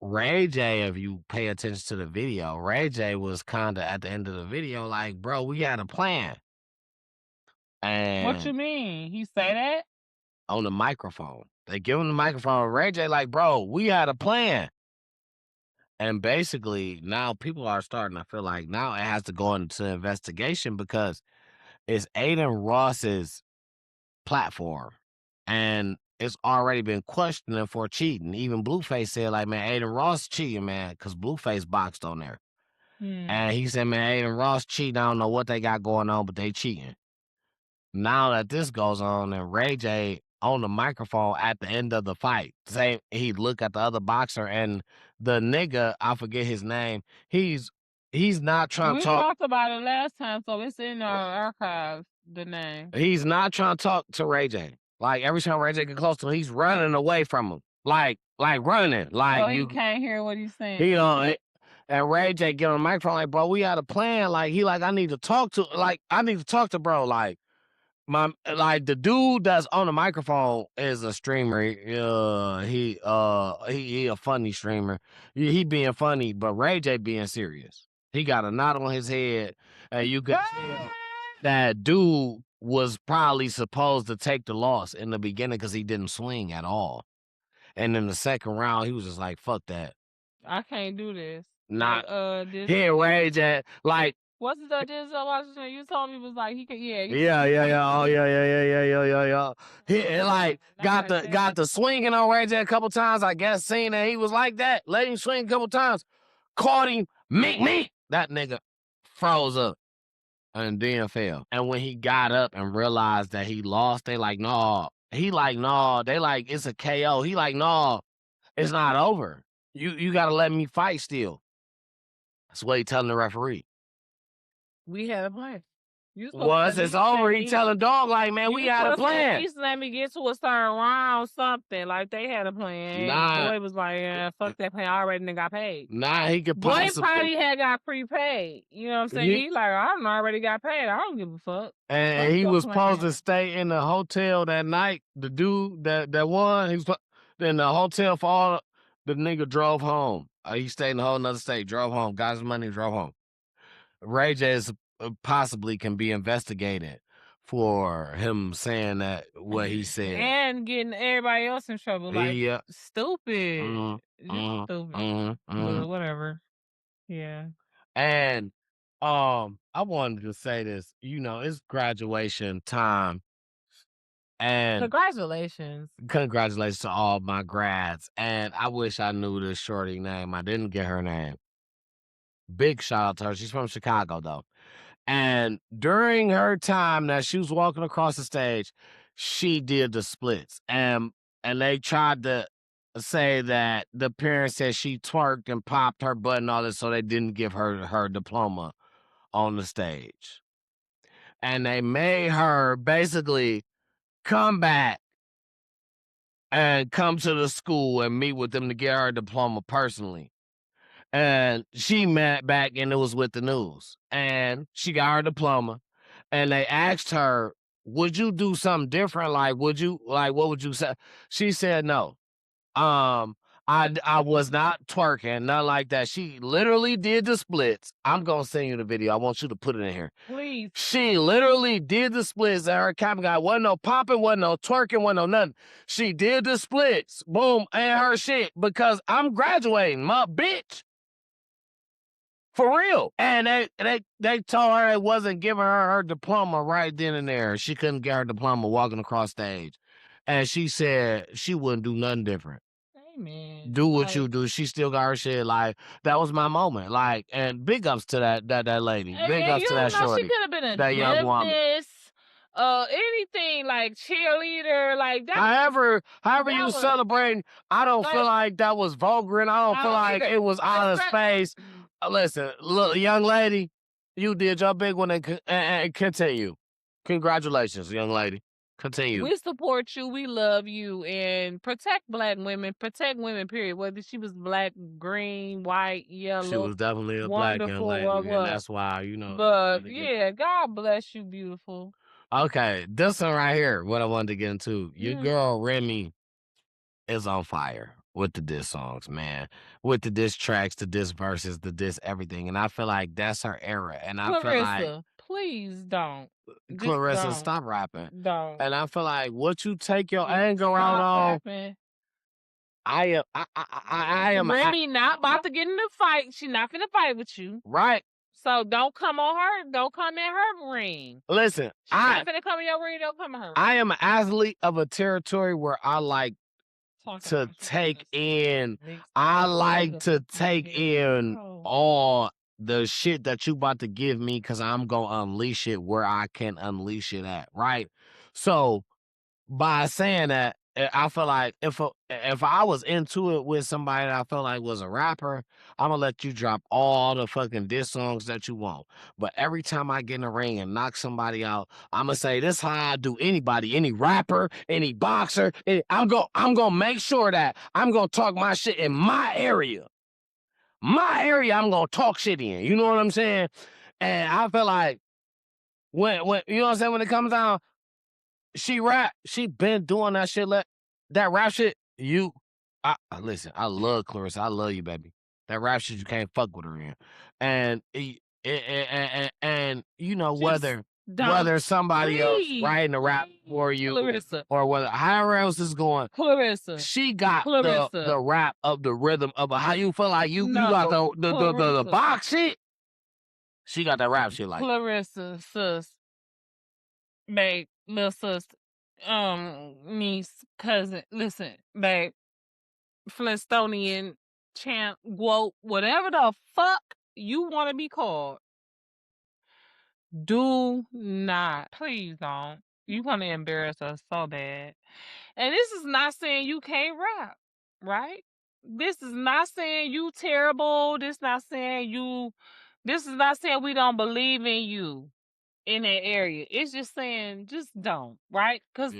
Ray J, if you pay attention to the video, Ray J was kind of at the end of the video like, bro, we had a plan. And What you mean? He say that? On the microphone. They give him the microphone. Ray J like, bro, we had a plan. And basically, now people are starting to feel like now it has to go into investigation because it's Aiden Ross's platform. And it's already been questioning for cheating. Even Blueface said, like, man, Aiden Ross cheating, man, because Blueface boxed on there. And he said, man, Aiden Ross cheating. I don't know what they got going on, but they cheating. Now that this goes on, and Ray J on the microphone at the end of the fight, say he look at the other boxer and the nigga, I forget his name. He's not trying to talk. We talked about it last time, so it's in our archives. The name. He's not trying to talk to Ray J. Like every time Ray J get close to him, he's running away from him. like running, like Oh, he you can't hear what he's saying. you know. And Ray J get on the microphone like, bro, we had a plan. Like he like I need to talk to bro. Like the dude that's on the microphone is a streamer. He a funny streamer. He being funny, but Ray J being serious. He got a knot on his head, and you could tell that dude was probably supposed to take the loss in the beginning because he didn't swing at all. And in the second round, he was just like, "Fuck that." I can't do this. Not This. he and Ray J like. What's the Denzel Washington? You told me was like he could. Yeah. Yeah. Oh yeah. He like got the swinging on Ray J a couple times. I guess seen that he was like that. Let him swing a couple times. Caught him. Me. That nigga froze up and then fell. And when he got up and realized that he lost, they like, no. He like, no. They like, it's a KO. He like, no, it's not over. You gotta let me fight still. That's what he telling the referee. We had a plan. Once it's over, he telling dog like, man, we had a plan. He let me get to a certain round, something like they had a plan. Nah, Boy was like, yeah, fuck that plan. I already got paid. Nah, he could Boy probably had got prepaid. You know what I'm saying? He like, I already got paid. I don't give a fuck. And he was supposed to stay in the hotel that night. The dude that won, he was in the hotel for all. The nigga drove home. He stayed in a whole nother state, drove home, got his money, drove home. Ray J is possibly can be investigated for him saying that what he said and getting everybody else in trouble. Like stupid, just stupid. But whatever. Yeah. And I wanted to say this. You know, it's graduation time, and congratulations to all my grads. And I wish I knew this shorty name. I didn't get her name. Big shout out to her. She's from Chicago though. And during her time that she was walking across the stage, she did the splits. And they tried to say that the parents said she twerked and popped her butt and all this, so they didn't give her her diploma on the stage. And they made her basically come back and come to the school and meet with them to get her diploma personally. And she met back and it was with the news. And she got her diploma. And they asked her, would you do something different? Like, what would you say? She said no. I was not twerking, nothing like that. She literally did the splits. I'm gonna send you the video. I want you to put it in here. Please. She literally did the splits and her camera guy wasn't no popping, wasn't no twerking, wasn't no nothing. She did the splits, boom, and her shit, because I'm graduating, my bitch. For real. And they told her it wasn't giving her diploma right then and there. She couldn't get her diploma walking across stage. And she said she wouldn't do nothing different. Amen. Do what you do. She still got her shit. Like, that was my moment. Like, and big ups to that lady. Big ups to that shorty. She could have been that young woman. Anything like cheerleader, like that. However you celebrating, I don't feel like that was vulgar, and I don't feel like it was out of space. Listen, look, young lady, you did your big one and continue. Congratulations, young lady. Continue. We support you. We love you. And protect black women. Protect women, period. Whether she was black, green, white, yellow. She was definitely a black young lady. And that's why, you know. But, yeah, God bless you, beautiful. Okay, this one right here, what I wanted to get into. Your girl, Remy, is on fire with the diss songs, man. With the diss tracks, the diss verses, the diss everything. And I feel like that's her era. And I feel like... please don't. Clarissa, don't. Stop rapping. Don't. And I feel like what you take your anger out on... Rapping. I am... Remy not about to get in a fight. She not finna fight with you. Right. So don't come on her. Don't come in her ring. Listen, She's not finna come in your ring. Don't come in her ring. I am an athlete of a territory where I like to take in. I like to take in all the shit that you about to give me, because I'm gonna unleash it where I can unleash it at. Right. So by saying that, I feel like if I was into it with somebody that I felt like was a rapper, I'm gonna let you drop all the fucking diss songs that you want. But every time I get in the ring and knock somebody out, I'm gonna say this how I do anybody, any rapper, any boxer. I'm gonna make sure that I'm gonna talk my shit in my area. My area, I'm gonna talk shit in. You know what I'm saying? And I feel like when you know what I'm saying, when it comes down, she rap. She been doing that shit. That rap shit. Listen. I love Clarissa. I love you, baby. That rap shit you can't fuck with her in, and you know whether somebody else writing a rap for you Clarissa. or whether however else is going. Clarissa. She got Clarissa. the rap of the rhythm of how you feel like you got the box shit. She got that rap shit like Clarissa, sis, babe, little sis, niece, cousin. Listen, babe, Flintstonian, champ, woke, whatever the fuck you want to be called. Do not, please don't. You want to embarrass us so bad. And this is not saying you can't rap, right? This is not saying you terrible. This is not saying we don't believe in you in that area. It's just saying just don't, right? Because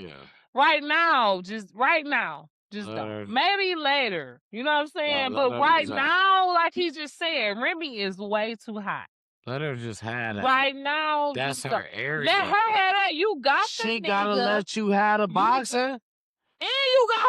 right now, just don't. Maybe later. You know what I'm saying? But right now, like he just said, Remy is way too hot. Let her just have it. Right now, that's her area. Let her have that. You got she gotta let you have a boxer. And you got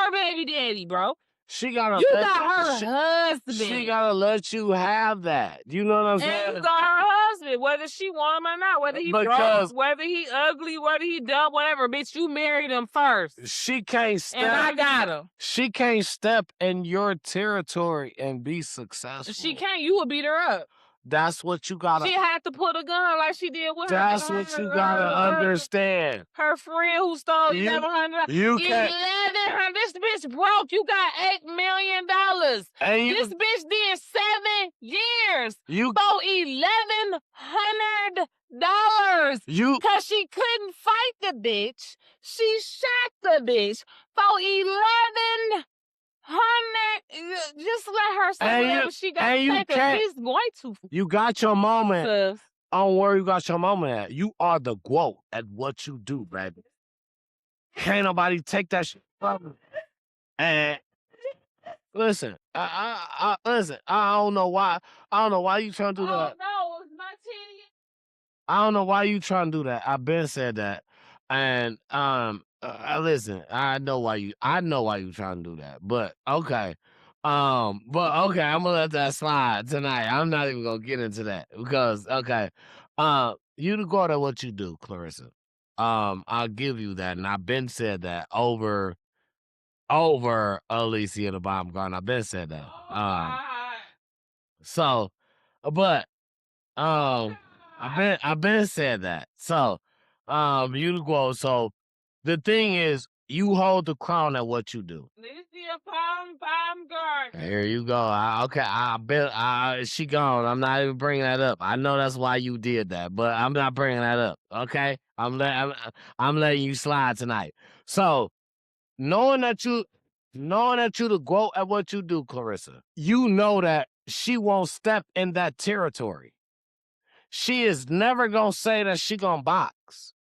her baby daddy, bro. She gotta you got her husband. She gotta let you have that. You know what I'm saying? And you got her husband, whether she want him or not, whether he broke, whether he ugly, whether he dumb, whatever. Bitch, you married him first. She can't step. And I got him. She can't step in your territory and be successful. She can't. You will beat her up. That's what you gotta. She had to put a gun like she did with her. That's what you gotta understand. Her friend who stole $1,100. You can't. $1,100. This bitch broke. You got $8 million. And this bitch did 7 years. You for $1,100. Cause she couldn't fight the bitch. She shot the bitch for $1,100. Just let her say whatever she got to say, because she's going to. You got your moment. Sis. Don't worry, you got your moment at. You are the GOAT at what you do, baby. Can't nobody take that shit from you. And listen, I don't know why. I don't know why you trying to do that. Oh, no, it's my titty. I don't know why you trying to do that. I've been said that. And listen, I know why you trying to do that. But okay. I'm gonna let that slide tonight. I'm not even gonna get into that because you the GOAT at what you do, Clarissa. I'll give you that, and I've been said that over Alicia the Bomb Garden. I've been said that. I've been said that. So, you the GOAT. So, the thing is, you hold the crown at what you do. Here you go. She gone. I'm not even bringing that up. I know that's why you did that, but I'm not bringing that up. Okay, I'm letting you slide tonight. So, knowing that you the GOAT at what you do, Clarissa, you know that she won't step in that territory. She is never gonna say that she gonna box,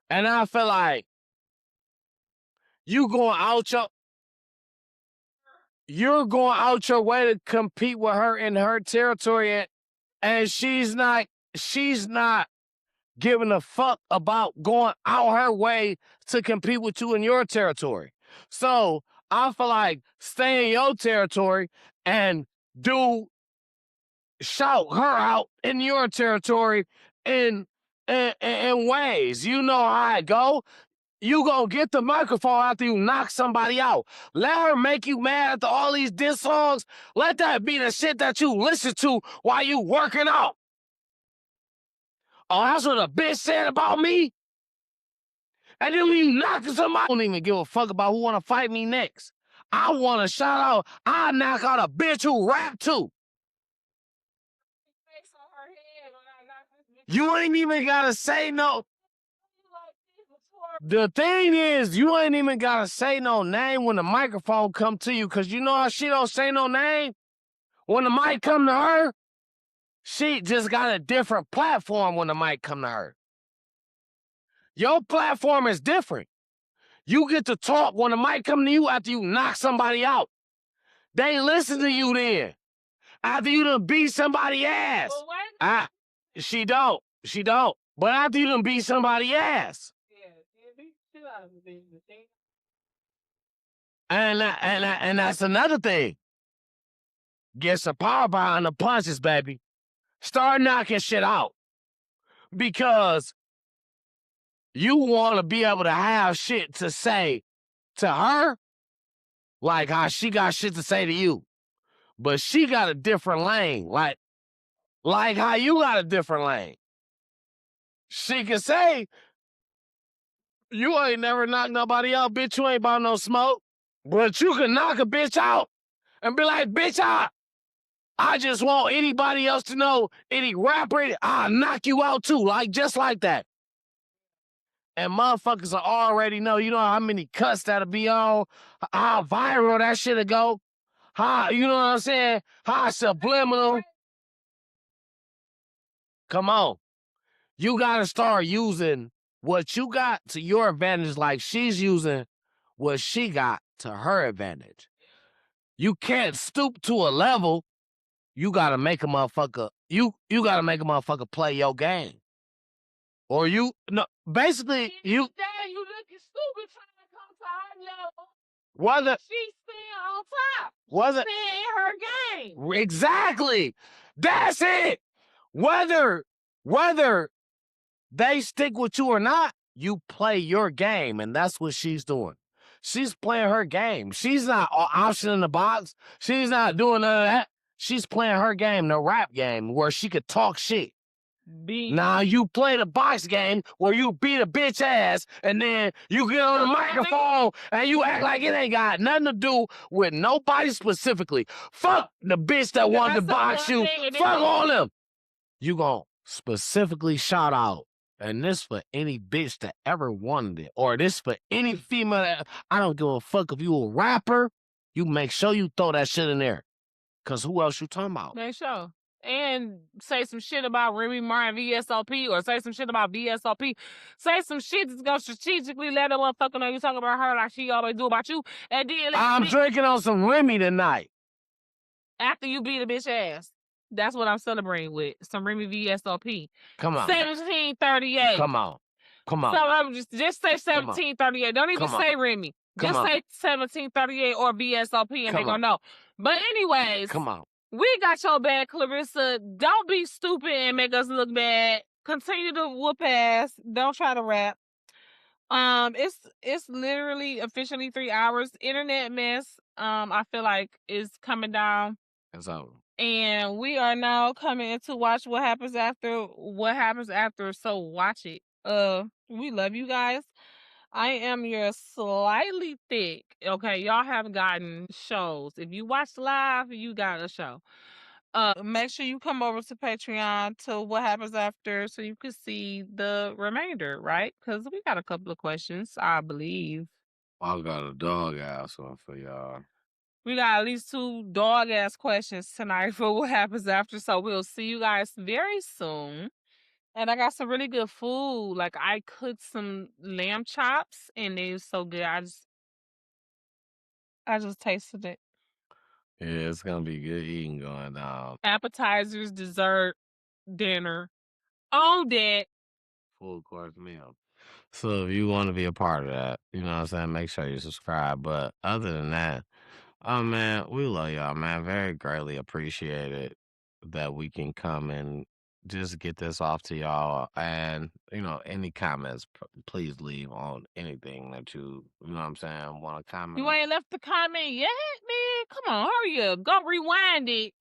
and I feel like you're going out your way to compete with her in her territory, and she's not giving a fuck about going out her way to compete with you in your territory. So I feel like stay in your territory and shout her out in your territory in ways. You know how it go. You gonna get the microphone after you knock somebody out. Let her make you mad after all these diss songs. Let that be the shit that you listen to while you working out. Oh, that's what a bitch said about me? And then when you knock somebody, I don't even give a fuck about who wanna fight me next. I wanna shout out, I knock out a bitch who rap too. You ain't even gotta say no. The thing is, you ain't even gotta say no name when the microphone come to you, cause you know how she don't say no name? When the mic come to her, she just got a different platform when the mic come to her. Your platform is different. You get to talk when the mic come to you after you knock somebody out. They listen to you then. After you done beat somebody ass. Well, She don't. She don't. But after you done beat somebody ass. And that's another thing. Get some power behind the punches, baby. Start knocking shit out. Because you want to be able to have shit to say to her, like how she got shit to say to you. But she got a different lane. Like how you got a different lane. She can say, you ain't never knocked nobody out, bitch. You ain't about no smoke. But you can knock a bitch out and be like, bitch, I just want anybody else to know, any rapper, I'll knock you out too. Like, just like that. And motherfuckers already know, you know how many cuts that'll be on, how viral that shit'll go, how, you know what I'm saying, how subliminal. Come on. You gotta start using what you got to your advantage like she's using what she got to her advantage. You can't stoop to a level. You gotta make a motherfucker, you gotta make a motherfucker play your game. Or basically, you looking stupid trying to come to her level. Whether She's staying on top. Wasn't staying in her game. Exactly. That's it. Whether they stick with you or not, you play your game, and that's what she's doing. She's playing her game. She's not option in the box. She's not doing none of that. She's playing her game, the rap game, where she could talk shit. Now you play the box game where you beat a bitch ass and then you get on the microphone and you act like it ain't got nothing to do with nobody specifically. Fuck the bitch that wanted to box you. Fuck all them. You gonna specifically shout out, and this for any bitch that ever wanted it, or this for any female that, I don't give a fuck if you a rapper, you make sure you throw that shit in there. Cause who else you talking about? Make sure. And say some shit about Remy Martin VSOP, or say some shit about VSOP. Say some shit that's gonna strategically let a motherfucker know you talking about her like she always do about you. And then I'm drinking on some Remy tonight. After you beat a bitch ass. That's what I'm celebrating with. Some Remy VSOP. Come on. 1738. Come on. Come on. So I'm just say 1738. Don't even say Remy. Just say 1738 or VSOP and they gonna know. But anyways. Come on. We got your back, Clarissa. Don't be stupid and make us look bad. Continue to whoop ass. Don't try to rap. It's literally officially 3 hours. Internet mess. I feel like is coming down. It's over. And we are now coming in to watch what happens after. What happens after? So watch it. We love you guys. I am your slightly thick. Okay, y'all have gotten shows. If you watch live, you got a show. Make sure you come over to Patreon to what happens after so you can see the remainder, right? Because we got a couple of questions, I believe. I got a dog ass one for y'all. We got at least 2 dog ass questions tonight for what happens after. So we'll see you guys very soon. And I got some really good food. Like I cooked some lamb chops and they were so good. I just tasted it. Yeah, it's gonna be good eating going down. Appetizers, dessert, dinner. All that. Full course meal. So if you want to be a part of that, you know what I'm saying, make sure you subscribe. But other than that, oh man, we love y'all, man. Very greatly appreciate it that we can come and just get this off to y'all. And, you know, any comments, please leave on anything that you know what I'm saying, want to comment. You ain't left the comment yet, man? Come on, hurry up. Go rewind it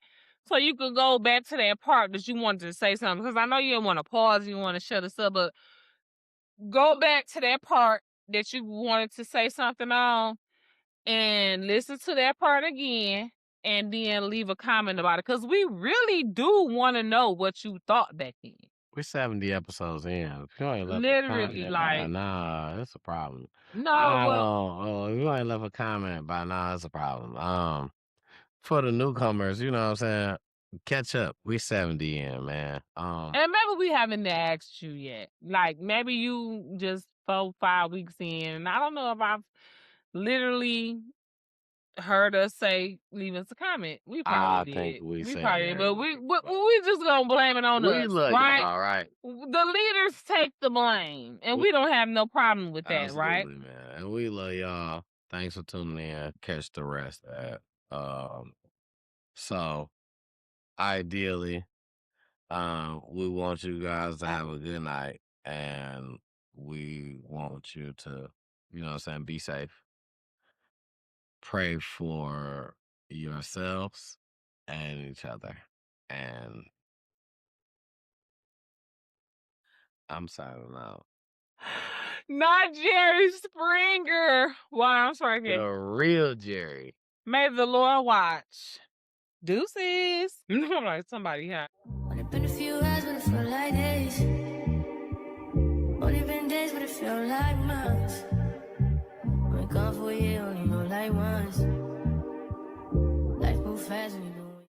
so you can go back to that part that you wanted to say something. Because I know you didn't want to pause, you want to shut us up, but go back to that part that you wanted to say something on and listen to that part again and then leave a comment about it. Because we really do want to know what you thought back then. We're 70 episodes in. If you ain't left a Literally, comment, like, nah, that's a problem. no, I well, don't. Oh, if you ain't left a comment by now, that's a problem. For the newcomers, you know what I'm saying? Catch up. We 70 in, man. and maybe we haven't asked you yet. Like, maybe you just 4-5 weeks in. And I don't know if I've literally heard us say, leave us a comment. We I probably think did. we We said probably did, but that. we just gonna blame it on We us, love right? y'all, right? The leaders take the blame, and we don't have no problem with that, right? Absolutely, man. And we love y'all. Thanks for tuning in. Catch the rest of that. So ideally, we want you guys to have a good night, and we want you to, you know what I'm saying, be safe. Pray for yourselves and each other. And I'm signing out. Not Jerry Springer. Well, I'm sorry, The real Jerry. May the Lord watch. Deuces. I'm like, somebody had. Only been a few hours, but it felt like days. Only been days, but it felt like months. Been gone for a year, only know like once. Life move fast when